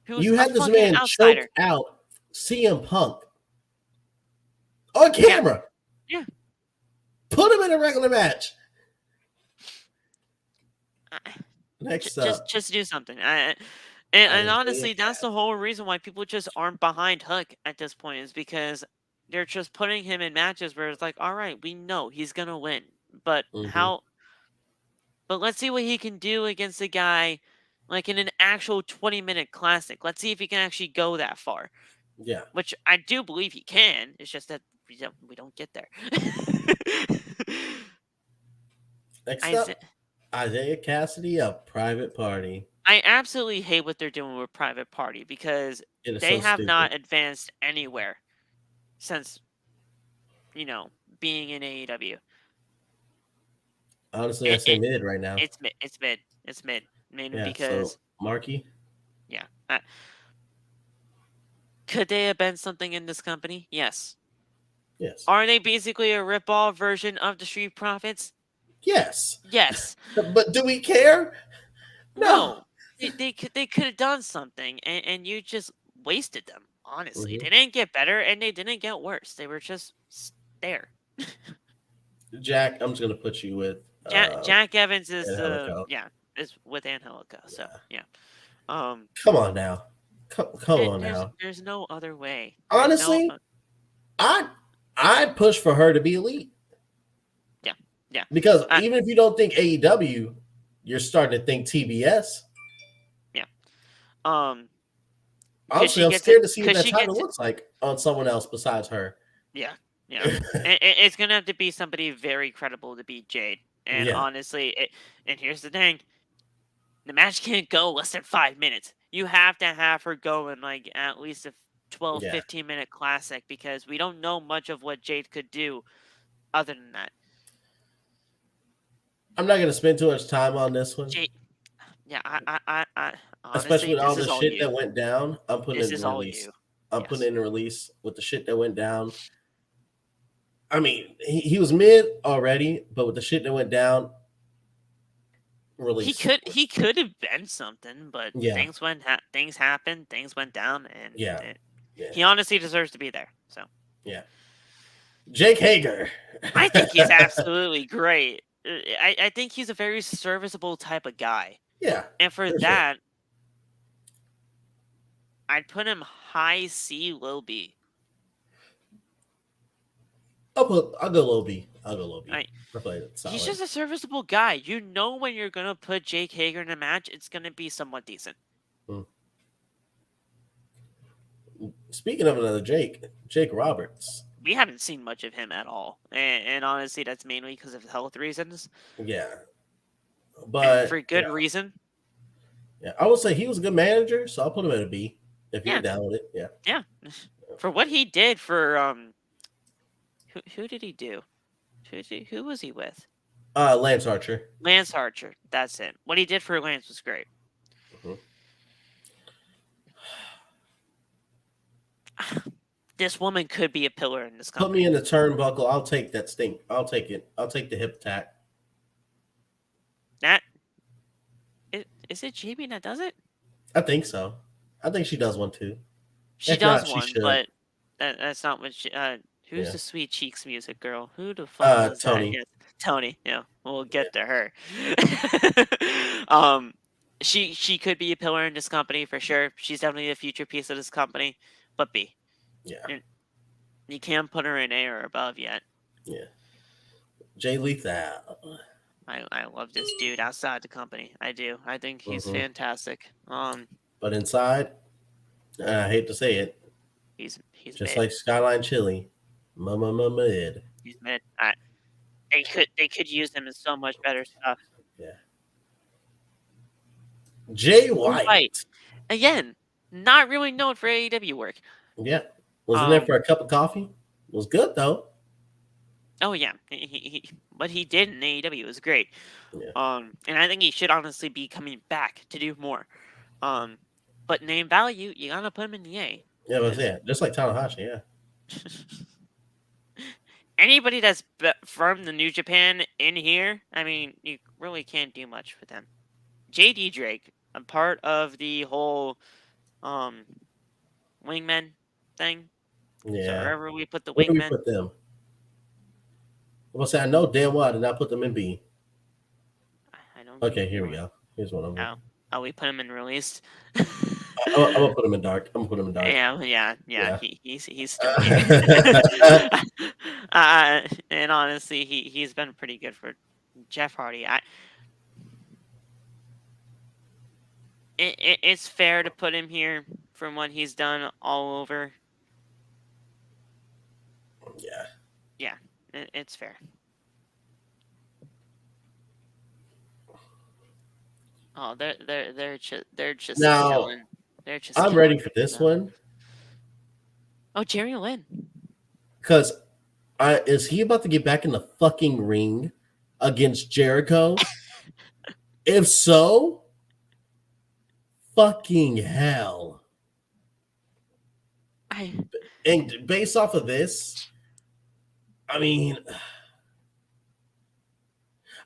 Speaker 1: who's
Speaker 2: you
Speaker 1: a
Speaker 2: had this
Speaker 1: fucking
Speaker 2: man choke
Speaker 1: outsider.
Speaker 2: out CM Punk on
Speaker 1: Yeah,
Speaker 2: camera.
Speaker 1: yeah.
Speaker 2: Put him in a regular match.
Speaker 1: I-
Speaker 2: Next up,
Speaker 1: just do something. And,
Speaker 2: Isaiah
Speaker 1: honestly, that's the whole reason why people just aren't behind Hook at this point is because they're just putting him in matches where it's like, all right, we know he's gonna win, but
Speaker 2: Mm-hmm.
Speaker 1: how? But let's see what he can do against a guy like in an actual 20-minute classic. Let's see if he can actually go that far,
Speaker 2: Yeah.
Speaker 1: which I do believe he can. It's just that we don't get there.
Speaker 2: Next
Speaker 1: I
Speaker 2: up, Isaiah Cassidy, a private party.
Speaker 1: I absolutely hate what they're doing with Private Party because
Speaker 2: It is
Speaker 1: they
Speaker 2: so
Speaker 1: have
Speaker 2: stupid.
Speaker 1: not advanced anywhere since you know being in AEW.
Speaker 2: Honestly, I
Speaker 1: It,
Speaker 2: say
Speaker 1: it
Speaker 2: mid right now.
Speaker 1: it's mid. It's mid. It's mid. Mainly
Speaker 2: Yeah. So
Speaker 1: because
Speaker 2: Marky,
Speaker 1: yeah. Could they have been something in this company? Yes.
Speaker 2: yes,
Speaker 1: Are they basically a ripoff version of the Street Profits?
Speaker 2: yes.
Speaker 1: Yes.
Speaker 2: But do we care? No.
Speaker 1: No. They could have done something, and you just wasted them. Honestly,
Speaker 2: Mm-hmm.
Speaker 1: they didn't get better, and they didn't get worse. They were just there.
Speaker 2: Jack, I'm just gonna put you with
Speaker 1: Jack Evans is
Speaker 2: Angelico.
Speaker 1: is with Angelica. So
Speaker 2: Yeah.
Speaker 1: yeah. Um.
Speaker 2: Come on now. Come on
Speaker 1: There's
Speaker 2: now.
Speaker 1: there's no other way. There's no.
Speaker 2: Honestly, I I'd push for her to be elite
Speaker 1: Yeah. Yeah.
Speaker 2: because
Speaker 1: I,
Speaker 2: even if you don't think AEW, you're starting to think TBS.
Speaker 1: yeah. Um. Could
Speaker 2: Honestly,
Speaker 1: she
Speaker 2: I'm
Speaker 1: get to?
Speaker 2: scared to see what
Speaker 1: Could
Speaker 2: that
Speaker 1: she get
Speaker 2: title
Speaker 1: to?
Speaker 2: looks like on someone else besides her.
Speaker 1: Yeah. Yeah. It's gonna have to be somebody very credible to beat Jade. And
Speaker 2: Yeah,
Speaker 1: honestly, and here's the thing: the match can't go less than 5 minutes. You have to have her going like at least a 12,
Speaker 2: yeah.
Speaker 1: 15-minute classic because we don't know much of what Jade could do other than that.
Speaker 2: I'm not gonna spend too much time on this one,
Speaker 1: Jade, yeah, I
Speaker 2: especially
Speaker 1: honestly,
Speaker 2: with
Speaker 1: this
Speaker 2: all
Speaker 1: is
Speaker 2: the
Speaker 1: all
Speaker 2: shit
Speaker 1: you.
Speaker 2: that went down. I'm putting it
Speaker 1: This
Speaker 2: in
Speaker 1: is
Speaker 2: the
Speaker 1: all
Speaker 2: release.
Speaker 1: you.
Speaker 2: I'm putting
Speaker 1: Yes.
Speaker 2: it in the release with the shit that went down. I mean, he was mid already, but with the shit that went down,
Speaker 1: He
Speaker 2: release.
Speaker 1: could he could have been something, but
Speaker 2: Yeah,
Speaker 1: things happened, things went down, and
Speaker 2: yeah, yeah,
Speaker 1: he honestly deserves to be there. So
Speaker 2: yeah. Jake Hager.
Speaker 1: I think he's absolutely great. I think he's a very serviceable type of guy,
Speaker 2: Yeah,
Speaker 1: and for
Speaker 2: for sure.
Speaker 1: that, I'd put him high C, low B.
Speaker 2: I'll go low B. I'll go low B.
Speaker 1: I
Speaker 2: I played it
Speaker 1: He's
Speaker 2: solid.
Speaker 1: just a serviceable guy. You know when you're gonna put Jake Hager in a match, it's gonna be somewhat decent.
Speaker 2: Mm. Speaking of another Jake Roberts.
Speaker 1: We haven't seen much of him at all, and honestly, that's mainly because of health reasons,
Speaker 2: Yeah,
Speaker 1: and for
Speaker 2: but
Speaker 1: good reason.
Speaker 2: yeah, I would say he was a good manager, so I'll put him at a B if you're
Speaker 1: Yeah,
Speaker 2: down with it. Yeah.
Speaker 1: yeah. For what he did for who did he do? Who was he with?
Speaker 2: Lance Archer.
Speaker 1: Lance Archer. That's it. What he did for Lance was great.
Speaker 2: Mhm.
Speaker 1: This woman could be a pillar in this
Speaker 2: Put
Speaker 1: company.
Speaker 2: me in the turnbuckle. I'll take that stink. I'll take it. I'll take the hip attack.
Speaker 1: That is it. JB that does it.
Speaker 2: I think so. I think she does one too.
Speaker 1: She
Speaker 2: If
Speaker 1: does
Speaker 2: not, she
Speaker 1: one,
Speaker 2: should.
Speaker 1: but that's not what she. Who's
Speaker 2: Yeah.
Speaker 1: the Sweet Cheeks music girl? Who the fuck does that?
Speaker 2: Tony.
Speaker 1: Yes, Tony. Yeah, we'll
Speaker 2: Yeah.
Speaker 1: get to her. um, she could be a pillar in this company for sure. She's definitely a future piece of this company, but B.
Speaker 2: Yeah.
Speaker 1: You can't put her in A or above yet.
Speaker 2: Yeah. Jay Lethal.
Speaker 1: I love this dude outside the company. I do. I think he's
Speaker 2: Hmm.
Speaker 1: fantastic.
Speaker 2: But inside, I hate to say it,
Speaker 1: He's
Speaker 2: just
Speaker 1: mid.
Speaker 2: like Skyline Chili, mid.
Speaker 1: He's mid. They could use him in so much better stuff.
Speaker 2: Yeah. Jay
Speaker 1: Blue White
Speaker 2: White.
Speaker 1: again, not really known for AEW work.
Speaker 2: Yeah. Was in there
Speaker 1: Um.
Speaker 2: for a cup of coffee. Was good though.
Speaker 1: Oh yeah, what he did in AEW was great.
Speaker 2: Yeah.
Speaker 1: And I think he should honestly be coming back to do more. Um, but name value, you gotta put him in the A
Speaker 2: Yeah, but
Speaker 1: because
Speaker 2: yeah, just like Tanahashi, yeah.
Speaker 1: anybody that's from the New Japan in here, I mean, you really can't do much with them. JD Drake, a part of the whole um wingman thing. So
Speaker 2: Yeah.
Speaker 1: wherever we put the
Speaker 2: Where do we
Speaker 1: wingmen,
Speaker 2: put them? I'm gonna say I know damn well I did not put them in B.
Speaker 1: I don't think
Speaker 2: Okay, here we
Speaker 1: anyone.
Speaker 2: go. Here's one of them.
Speaker 1: Oh, we put him in released.
Speaker 2: I'm gonna put them in dark. I'm gonna put them in dark.
Speaker 1: Yeah.
Speaker 2: Yeah.
Speaker 1: He's sturdy. And honestly, he's been pretty good for Jeff Hardy. It's fair to put him here from what he's done all over.
Speaker 2: Yeah.
Speaker 1: Yeah, it's fair. Oh, they're just
Speaker 2: Now
Speaker 1: killing. They're just
Speaker 2: I'm
Speaker 1: killing
Speaker 2: ready for
Speaker 1: right
Speaker 2: this
Speaker 1: now.
Speaker 2: one
Speaker 1: Oh, Jerry Lynn.
Speaker 2: because is he about to get back in the fucking ring against Jericho? If so, fucking hell.
Speaker 1: I
Speaker 2: And based off of this, I mean, I'm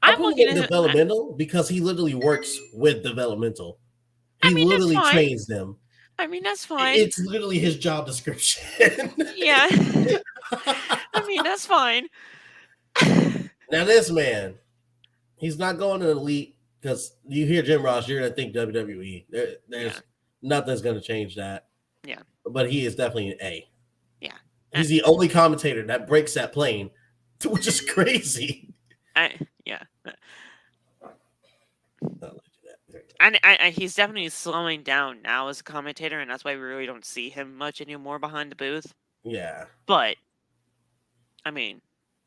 Speaker 1: I'm
Speaker 2: putting
Speaker 1: looking
Speaker 2: it
Speaker 1: at
Speaker 2: in
Speaker 1: him.
Speaker 2: developmental because he literally works with developmental.
Speaker 1: I
Speaker 2: He
Speaker 1: mean, that's
Speaker 2: literally
Speaker 1: fine.
Speaker 2: trains them.
Speaker 1: I mean, that's fine.
Speaker 2: It's literally his job description.
Speaker 1: Yeah. I mean, that's fine.
Speaker 2: Now this man, he's not going to elite because you hear Jim Ross, you're gonna think WWE.
Speaker 1: Yeah.
Speaker 2: There's nothing's gonna change that.
Speaker 1: Yeah.
Speaker 2: But he is definitely an A.
Speaker 1: Yeah.
Speaker 2: He's the only commentator that breaks that plane, which is crazy.
Speaker 1: Yeah.
Speaker 2: I'll let you that.
Speaker 1: And he's definitely slowing down now as a commentator, and that's why we really don't see him much anymore behind the booth.
Speaker 2: Yeah.
Speaker 1: But I mean,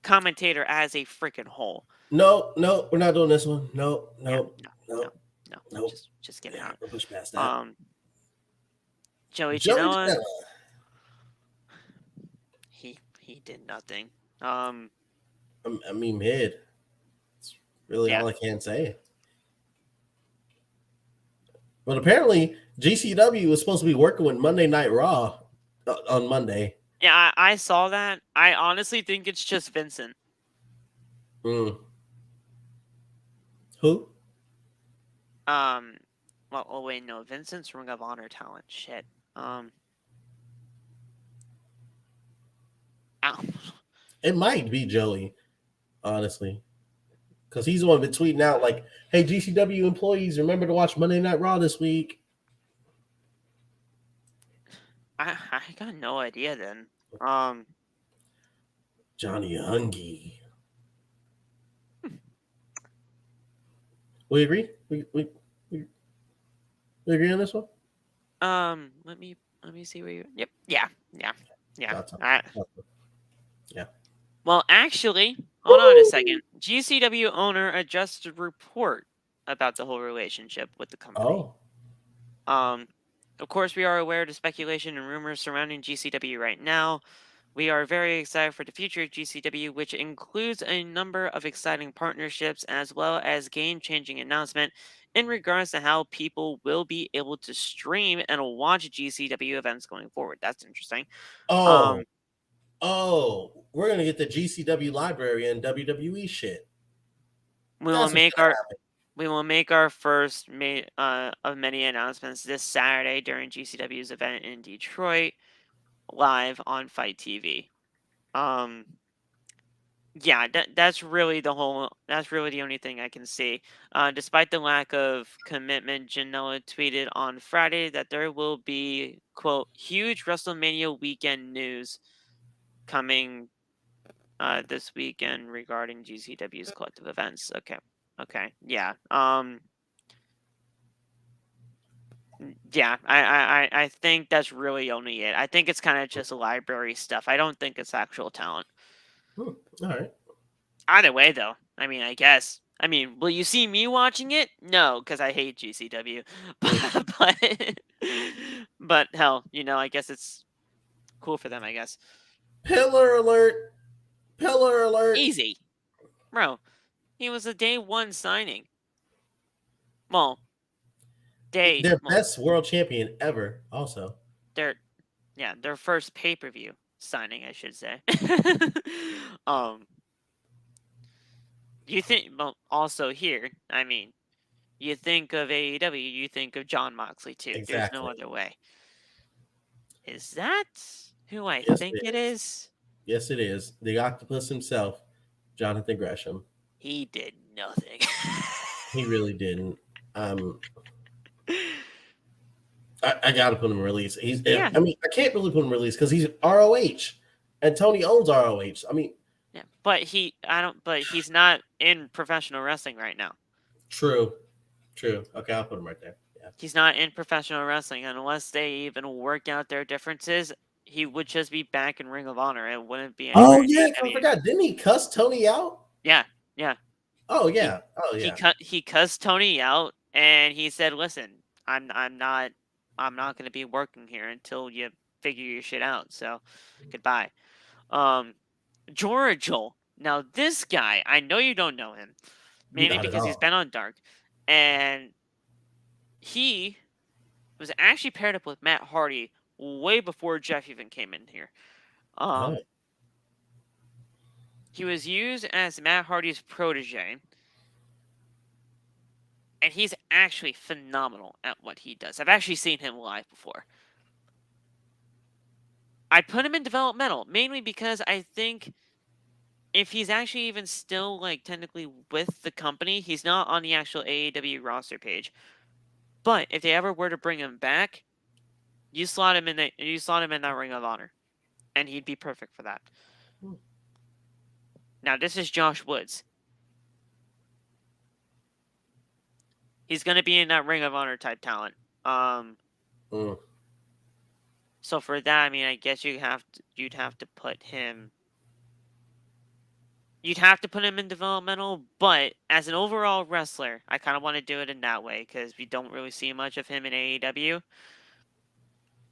Speaker 1: commentator as a freaking whole.
Speaker 2: No, we're not doing this one. No.
Speaker 1: No.
Speaker 2: Nope.
Speaker 1: Just get it
Speaker 2: Yeah,
Speaker 1: out.
Speaker 2: we'll push past that.
Speaker 1: Joey
Speaker 2: Joey
Speaker 1: Janela,
Speaker 2: Janela.
Speaker 1: he did nothing.
Speaker 2: I mean, mid. That's really
Speaker 1: Yeah.
Speaker 2: all I can say. But apparently, GCW was supposed to be working with Monday Night Raw on Monday.
Speaker 1: Yeah, I saw that. I honestly think it's just Vincent.
Speaker 2: Mm. Who?
Speaker 1: Well, oh wait, no, Vincent's Ring of Honor talent. Shit. Ow.
Speaker 2: It might be Joey, honestly. Because he's the one been tweeting out like, hey, GCW employees, remember to watch Monday Night Raw this week.
Speaker 1: I got no idea then.
Speaker 2: Johnny Hungy. We agree? We agree on this one?
Speaker 1: Let me see where you. Yep. Yeah.
Speaker 2: Yeah.
Speaker 1: Well, actually, hold on a second. GCW owner adjusted report about the whole relationship with the company.
Speaker 2: Oh.
Speaker 1: Of course, we are aware of the speculation and rumors surrounding GCW right now. We are very excited for the future of GCW, which includes a number of exciting partnerships as well as game-changing announcement in regards to how people will be able to stream and watch GCW events going forward. That's interesting.
Speaker 2: Oh. We're gonna get the GCW library and WWE shit.
Speaker 1: We will make our first of many announcements this Saturday during GCW's event in Detroit, live on Fight TV. Yeah, that's really the only thing I can see. Despite the lack of commitment, Janela tweeted on Friday that there will be, quote, huge WrestleMania weekend news coming this weekend regarding GCW's collective events. Okay. Okay. Yeah. Yeah. I think that's really only it. I think it's kind of just library stuff. I don't think it's actual talent.
Speaker 2: All right.
Speaker 1: Either way, though, I mean, I guess. I mean, will you see me watching it? No, because I hate GCW. but, but hell, I guess it's cool for them. I guess
Speaker 2: Pillar alert! Pillar alert!
Speaker 1: easy, bro. He was a day one signing. Well,
Speaker 2: Their
Speaker 1: well,
Speaker 2: best world champion ever. Also,
Speaker 1: their first pay per view signing, I should say. um, you think? Well, also here, I mean, you think of AEW, you think of John Moxley too. There's no
Speaker 2: exactly.
Speaker 1: other way. Is that who I
Speaker 2: Yes,
Speaker 1: think
Speaker 2: it
Speaker 1: it
Speaker 2: is.
Speaker 1: is?
Speaker 2: Yes, it is. The octopus himself, Jonathan Gresham.
Speaker 1: He did nothing.
Speaker 2: He really didn't. Um, I got to put him in release.
Speaker 1: Yeah.
Speaker 2: I mean, I can't really put him in release because he's ROH, and Tony owns ROH. I mean,
Speaker 1: Yeah, but he's not in professional wrestling right now.
Speaker 2: true. Okay, I'll put him right there. Yeah.
Speaker 1: He's not in professional wrestling unless they even work out their differences. He would just be back in Ring of Honor. It wouldn't be anywhere
Speaker 2: Oh
Speaker 1: in
Speaker 2: yeah, I
Speaker 1: AEW.
Speaker 2: forgot. Didn't he cuss Tony out?
Speaker 1: Yeah.
Speaker 2: Oh yeah.
Speaker 1: He cussed Tony out and he said, "Listen, I'm not going to be working here until you figure your shit out. So, goodbye." Georgial. Now this guy, I know you don't know him, mainly
Speaker 2: Not at
Speaker 1: because he's
Speaker 2: all.
Speaker 1: been on Dark, and he was actually paired up with Matt Hardy way before Jeff even came in here.
Speaker 2: Oh.
Speaker 1: He was used as Matt Hardy's protege, and he's actually phenomenal at what he does. I've actually seen him live before. I put him in developmental, mainly because I think if he's actually even still technically with the company, he's not on the actual AEW roster page. But if they ever were to bring him back, you slot him in that Ring of Honor, and he'd be perfect for that. Now this is Josh Woods. He's gonna be in that Ring of Honor type talent. So for that, I mean, I guess you'd have to put him. You'd have to put him in developmental, but as an overall wrestler, I kind of want to do it in that way because we don't really see much of him in AEW.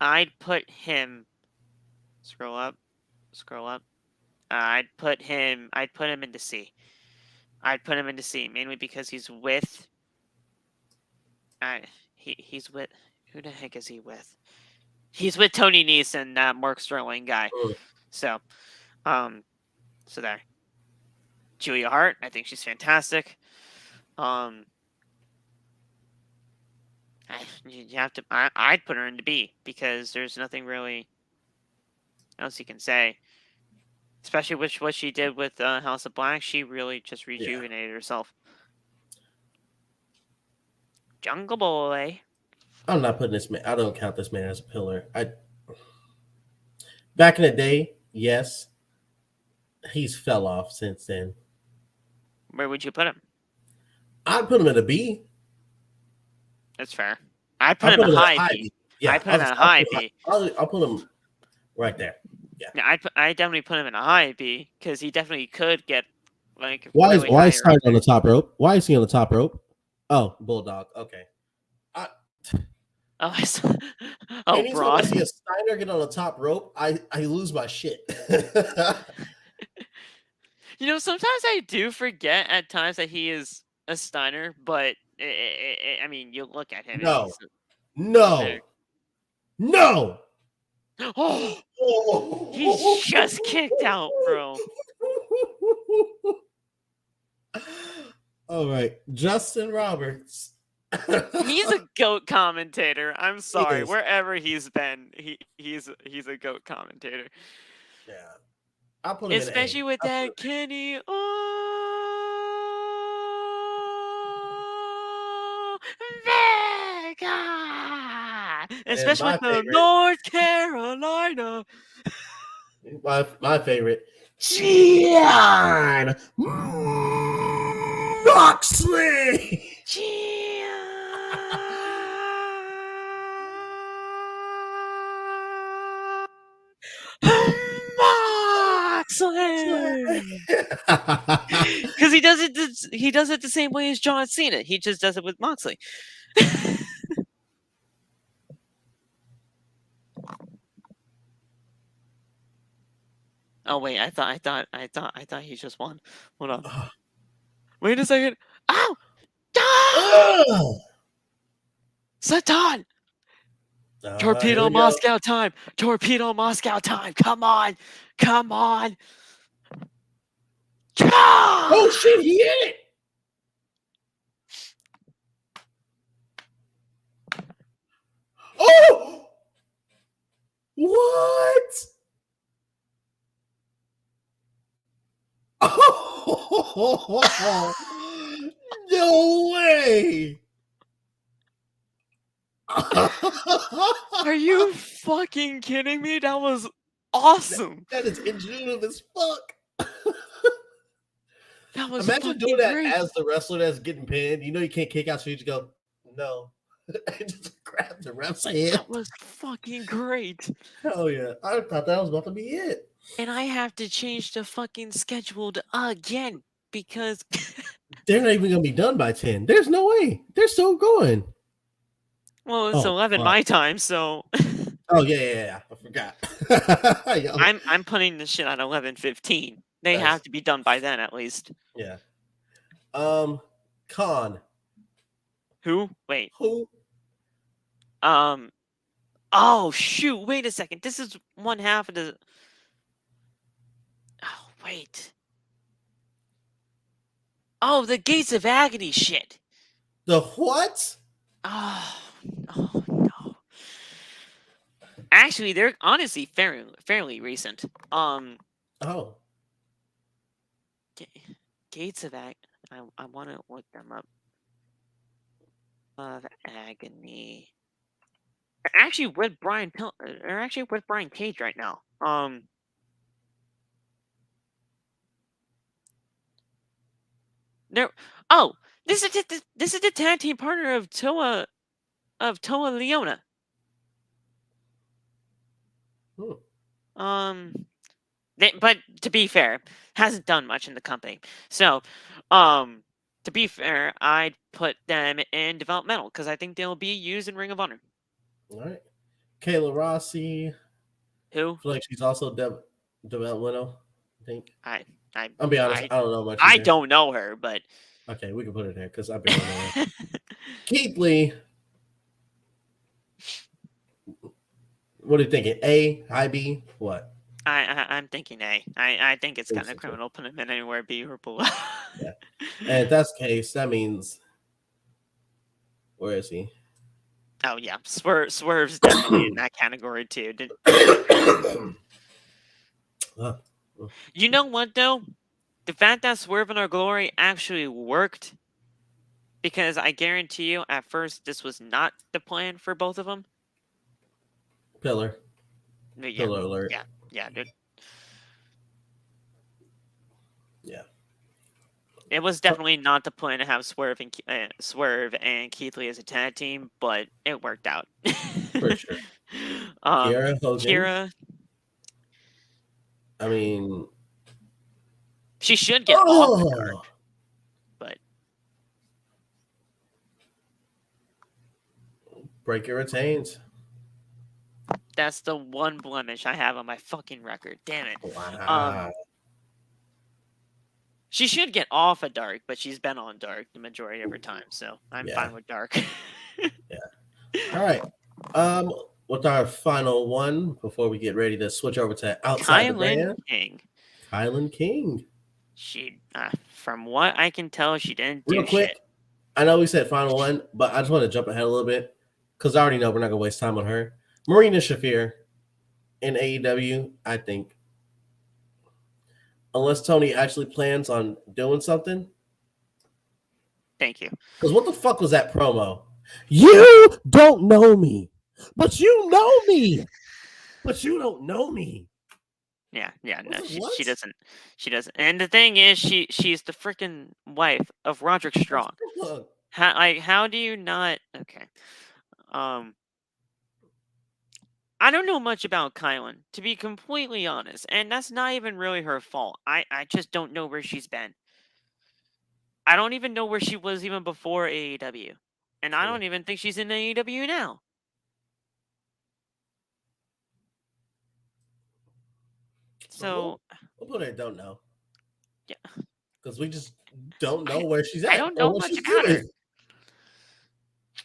Speaker 1: I'd put him. Scroll up. I'd put him into C. I'd put him into C mainly because he's with. He's with. Who the heck is he with? He's with Tony Nese, that Mark Sterling guy. So there. Julia Hart, I think she's fantastic. You have to. I'd put her into B because there's nothing really else you can say. Especially with what she did with House of Black, she really just rejuvenated herself. Jungle Boy.
Speaker 2: I'm not putting this man. I don't count this man as a pillar. Back in the day, yes, he's fell off since then.
Speaker 1: Where would you put him?
Speaker 2: I'd put him at a B.
Speaker 1: That's fair. I'd put him at a high B. Yeah, I put him at a high B.
Speaker 2: I'll put him right there. Yeah,
Speaker 1: I definitely put him in a high B because he definitely could get
Speaker 2: Why is Stein on the top rope? Why is he on the top rope? Oh, Bulldog. Okay.
Speaker 1: Anytime
Speaker 2: I see a Steiner get on the top rope, I lose my shit.
Speaker 1: Sometimes I do forget at times that he is a Steiner, but I mean, you look at him.
Speaker 2: No.
Speaker 1: Oh, he's just kicked out, bro.
Speaker 2: All right, Justin Roberts.
Speaker 1: He's a GOAT commentator. I'm sorry, wherever he's been, he's a GOAT commentator.
Speaker 2: Yeah, I'll put him
Speaker 1: especially with that Kenny Omega, especially with the North Carolina.
Speaker 2: My favorite, Jon Moxley. Moxley.
Speaker 1: Moxley. Because he does it the same way as John Cena. He just does it with Moxley. Oh wait, I thought he just won. Hold on. Wait a second. Ow! Ah! Satan! Torpedo Moscow time! Torpedo Moscow time! Come on! Come on!
Speaker 2: Oh shit, he hit it! Oh! What? Oh! No way!
Speaker 1: Are you fucking kidding me? That was awesome.
Speaker 2: That is ingenuine as fuck.
Speaker 1: That was
Speaker 2: Imagine doing that
Speaker 1: great.
Speaker 2: as the wrestler that's getting pinned. You know you can't kick out, so you just go, no. And just grab the ref's hand.
Speaker 1: That was fucking great.
Speaker 2: Hell yeah. I thought that was about to be it.
Speaker 1: And I have to change the fucking schedule again because
Speaker 2: they're not even going to be done by 10. There's no way. They're still going.
Speaker 1: Well, it's 11 my time, so.
Speaker 2: Oh yeah. I forgot.
Speaker 1: I'm putting this shit at 11:15. They have to be done by then at least.
Speaker 2: Yeah. Khan.
Speaker 1: Who? Wait.
Speaker 2: Who?
Speaker 1: Oh shoot! Wait a second. This is one half of the. Oh wait. Oh, the Gates of Agony shit.
Speaker 2: The what?
Speaker 1: Oh no. Actually, they're honestly fairly recent.
Speaker 2: Oh.
Speaker 1: Gates of Agony. I want to look them up. Of Agony. They're actually with Brian Cage right now. This is the tag team partner of Toa Leona. But to be fair, hasn't done much in the company. So, to be fair, I'd put them in developmental because I think they'll be used in Ring of Honor.
Speaker 2: All right. Kayla Rossi.
Speaker 1: Who?
Speaker 2: I feel like she's also developmental, I think.
Speaker 1: I'll
Speaker 2: be honest, I don't know much.
Speaker 1: I don't know her, but.
Speaker 2: Okay, we can put it there because I barely know her. Keith Lee. What are you thinking? A, high B, what?
Speaker 1: I'm thinking A. I think it's kind of criminal putting him in anywhere B or below.
Speaker 2: Yeah. And if that's the case, that means where is he?
Speaker 1: Oh yeah, Swerve's definitely in that category too. You know what though? The fact that Swerve in Our Glory actually worked, because I guarantee you, at first this was not the plan for both of them.
Speaker 2: Pillar.
Speaker 1: Yeah,
Speaker 2: Pillar alert.
Speaker 1: Yeah, dude.
Speaker 2: Yeah.
Speaker 1: It was definitely not the plan to have Swerve and Keith Lee as a tag team, but it worked out.
Speaker 2: For sure. Kiera Hogan.
Speaker 1: Kiera.
Speaker 2: I mean,
Speaker 1: she should get off the card, but
Speaker 2: Breaker retains.
Speaker 1: That's the one blemish I have on my fucking record. Damn it.
Speaker 2: Wow.
Speaker 1: She should get off of Dark, but she's been on Dark the majority of her time, so I'm fine with Dark.
Speaker 2: Yeah. All right. What's our final one before we get ready to switch over to outside the brand? Kylan King.
Speaker 1: She, from what I can tell, she didn't do
Speaker 2: Real quick,
Speaker 1: shit.
Speaker 2: I know we said final one, but I just want to jump ahead a little bit because I already know we're not gonna waste time on her. Marina Shafir in AEW, I think. Unless Tony actually plans on doing something.
Speaker 1: Thank you.
Speaker 2: Because what the fuck was that promo? You don't know me, but you know me. But you don't know me.
Speaker 1: Yeah.
Speaker 2: I was
Speaker 1: No,
Speaker 2: like,
Speaker 1: she
Speaker 2: what?
Speaker 1: doesn't. She doesn't. And the thing is, she's the freaking wife of Roderick Strong. How do you not? Okay. Um, I don't know much about Kylan, to be completely honest, and that's not even really her fault. I just don't know where she's been. I don't even know where she was even before AEW, and I
Speaker 2: Hmm.
Speaker 1: don't even think she's in AEW now.
Speaker 2: Well, we'll,
Speaker 1: So
Speaker 2: we'll put it. Don't know
Speaker 1: yeah,
Speaker 2: because we just don't know
Speaker 1: I
Speaker 2: where she's
Speaker 1: I
Speaker 2: at
Speaker 1: don't
Speaker 2: or
Speaker 1: know
Speaker 2: what
Speaker 1: much
Speaker 2: she's
Speaker 1: about
Speaker 2: doing.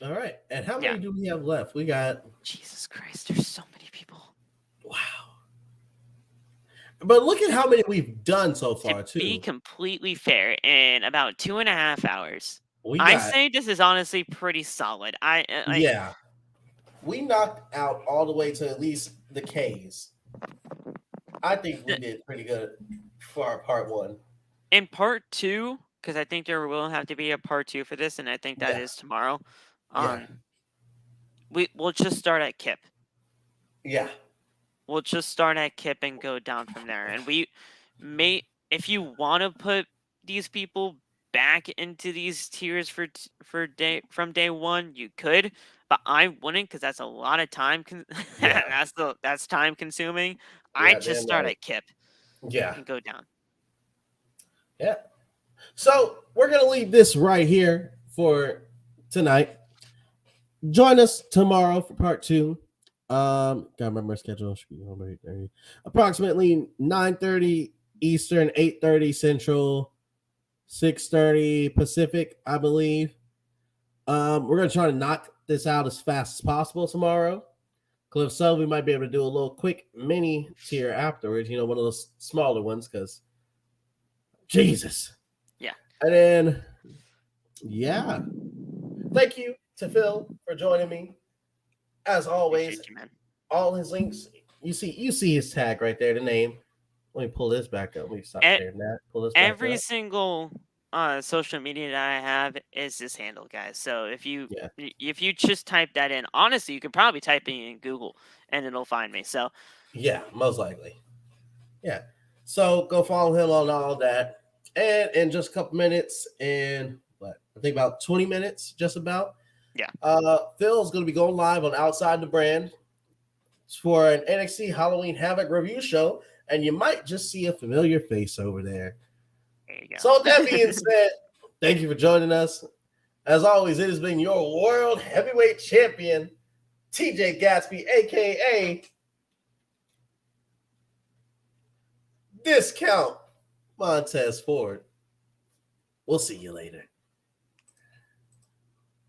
Speaker 1: her.
Speaker 2: All right. And how
Speaker 1: Yeah,
Speaker 2: many do we have left? We got
Speaker 1: Jesus Christ, there's so many people.
Speaker 2: wow. But look at how many we've done so
Speaker 1: To
Speaker 2: far
Speaker 1: be
Speaker 2: too.
Speaker 1: completely fair, in about 2.5 hours,
Speaker 2: We
Speaker 1: I
Speaker 2: got
Speaker 1: say this is honestly pretty solid. I
Speaker 2: yeah. We knocked out all the way to at least the K's. I think we did pretty good for our part one.
Speaker 1: in part two, because I think there will have to be a part two for this, and I think that
Speaker 2: Yeah.
Speaker 1: is tomorrow.
Speaker 2: Yeah.
Speaker 1: We'll just start at Kip.
Speaker 2: Yeah.
Speaker 1: We'll just start at Kip and go down from there. And we may, if you want to put these people back into these tiers for day from day one, you could, but I wouldn't because that's a lot of time.
Speaker 2: Yeah.
Speaker 1: That's time consuming. I
Speaker 2: Yeah.
Speaker 1: just
Speaker 2: Damn
Speaker 1: start
Speaker 2: right.
Speaker 1: at Kip
Speaker 2: Yeah.
Speaker 1: and go down.
Speaker 2: Yeah. So we're gonna leave this right here for tonight. Join us tomorrow for part two. Gotta remember our schedule. Should be home at 8:30. Approximately 9:30 Eastern, 8:30 Central, 6:30 Pacific, I believe. We're gonna try to knock this out as fast as possible tomorrow. Because if so, we might be able to do a little quick mini tier afterwards. You know, one of those smaller ones. Because Jesus.
Speaker 1: Yeah.
Speaker 2: And then yeah, thank you to Phil for joining me. As always,
Speaker 1: Appreciate you, man.
Speaker 2: all his links. You see his tag right there, the name. Let me pull this back up. Let me stop
Speaker 1: E-
Speaker 2: sharing that. Pull this back
Speaker 1: Every
Speaker 2: up.
Speaker 1: single social media that I have is this handle, guys. So
Speaker 2: Yeah.
Speaker 1: if you just type that in, honestly, you could probably type it in Google and it'll find me. So
Speaker 2: Yeah, most likely. Yeah. So go follow him on all that. And in just a couple minutes, and what I think about 20 minutes, just about.
Speaker 1: yeah,
Speaker 2: Phil's gonna be going live on Outside the Brand for an NXT Halloween Havoc review show, and you might just see a familiar face over there.
Speaker 1: there you
Speaker 2: So with that being
Speaker 1: go.
Speaker 2: said, thank you for joining us. As always, it has been your world heavyweight champion, TJ Gatsby, aka Discount Montez Ford. We'll see you later.